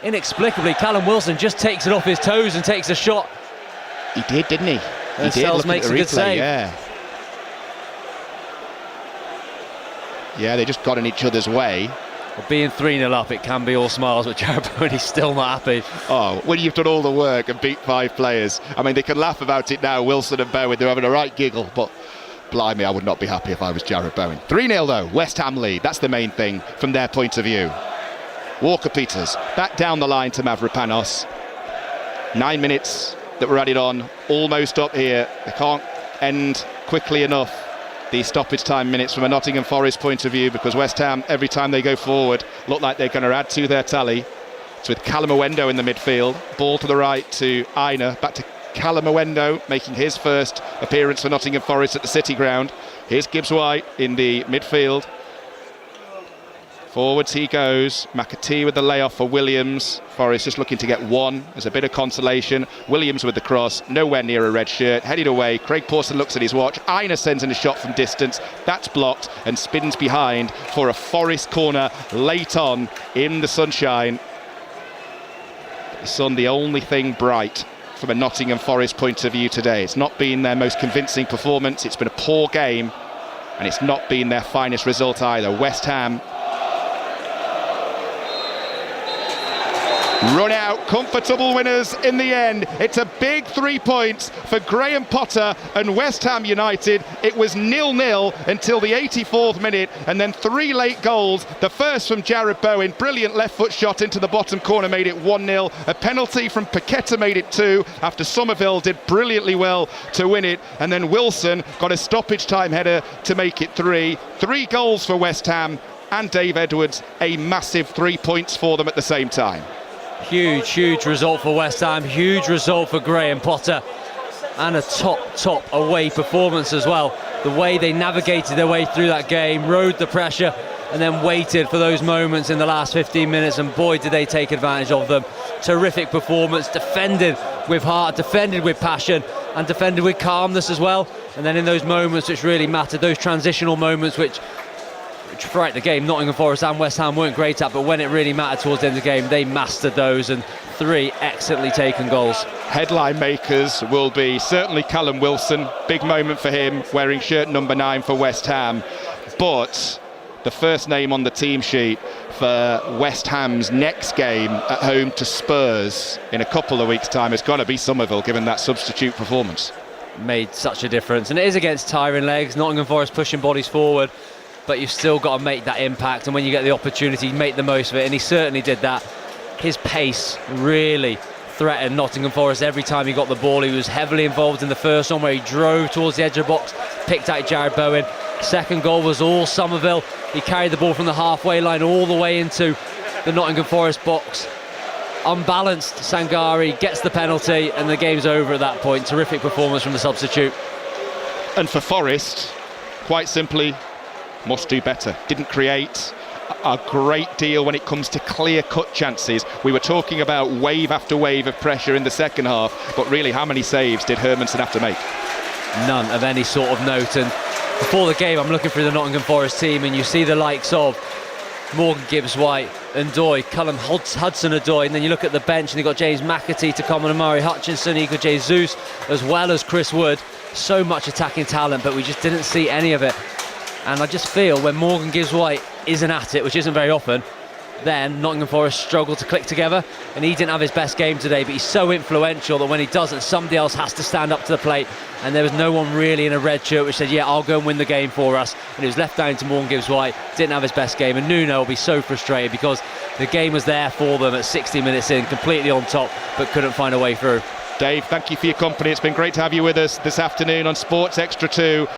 inexplicably Callum Wilson just takes it off his toes and takes a shot. He did, didn't he? And Sells makes a good save. Yeah, they just got in each other's way. Well, being 3-0 up, it can be all smiles, but Jarrod Bowen is still not happy. Oh, when you've done all the work and beat 5 players, I mean, they can laugh about it now, Wilson and Bowen, they're having a right giggle, but blimey, I would not be happy if I was Jarrod Bowen. 3-0 though, West Ham lead, that's the main thing from their point of view. Walker-Peters, back down the line to Mavropanos. 9 minutes that were added on, almost up here. They can't end quickly enough these stoppage time minutes from a Nottingham Forest point of view, because West Ham, every time they go forward, look like they're going to add to their tally. It's with Callum Owendo in the midfield, ball to the right to Aina, back to Callum Owendo, making his first appearance for Nottingham Forest at the City ground. Here's Gibbs White in the midfield. Forwards he goes. McAtee with the layoff for Williams. Forest just looking to get one. There's a bit of consolation. Williams with the cross, nowhere near a red shirt. Headed away. Craig Pawson looks at his watch. Aina sends in a shot from distance. That's blocked and spins behind for a Forest corner late on in the sunshine. The sun, the only thing bright from a Nottingham Forest point of view today. It's not been their most convincing performance. It's been a poor game, and it's not been their finest result either. West Ham run out, comfortable winners in the end. It's a big 3 points for Graham Potter and West Ham United. It was 0-0 until the 84th minute, and then 3 late goals. The first from Jarrod Bowen, brilliant left foot shot into the bottom corner, made it 1-0. A penalty from Paqueta made it 2 after Somerville did brilliantly well to win it, and then Wilson got a stoppage time header to make it 3. 3 goals for West Ham, and Dave Edwards, a massive 3 points for them at the same time. Huge result for West Ham, huge result for Graham Potter, and a top away performance as well. The way they navigated their way through that game, rode the pressure, and then waited for those moments in the last 15 minutes, and boy did they take advantage of them. Terrific performance, defended with heart, defended with passion, and defended with calmness as well. And then in those moments which really mattered, those transitional moments which throughout the game, Nottingham Forest and West Ham weren't great at, but when it really mattered towards the end of the game, they mastered those, and 3 excellently taken goals. Headline makers will be certainly Callum Wilson, big moment for him, wearing shirt number 9 for West Ham, but the first name on the team sheet for West Ham's next game at home to Spurs in a couple of weeks' time is going to be Somerville, given that substitute performance. Made such a difference, and it is against tiring legs. Nottingham Forest pushing bodies forward, but you've still got to make that impact, and when you get the opportunity, make the most of it, and he certainly did that. His pace really threatened Nottingham Forest every time he got the ball. He was heavily involved in the first one where he drove towards the edge of the box, picked out Jared Bowen. Second goal was all Somerville. He carried the ball from the halfway line all the way into the Nottingham Forest box. Unbalanced, Sangari gets the penalty and the game's over at that point. Terrific performance from the substitute. And for Forest, quite simply, must do better. Didn't create a great deal when it comes to clear-cut chances. We were talking about wave after wave of pressure in the second half, but really, how many saves did Hermansen have to make? None of any sort of note. And before the game, I'm looking through the Nottingham Forest team, and you see the likes of Morgan Gibbs-White, Ndoye, Callum Hudson-Odoi, and then you look at the bench and you've got James McAtee, Tacoma Amari Hutchinson, Igor Jesus, as well as Chris Wood. So much attacking talent, but we just didn't see any of it. And I just feel when Morgan Gibbs-White isn't at it, which isn't very often, then Nottingham Forest struggle to click together, and he didn't have his best game today, but he's so influential that when he doesn't, somebody else has to stand up to the plate, and there was no one really in a red shirt which said, yeah, I'll go and win the game for us, and it was left down to Morgan Gibbs-White. Didn't have his best game, and Nuno will be so frustrated because the game was there for them at 60 minutes in, completely on top, but couldn't find a way through. Dave, thank you for your company. It's been great to have you with us this afternoon on Sports Extra 2.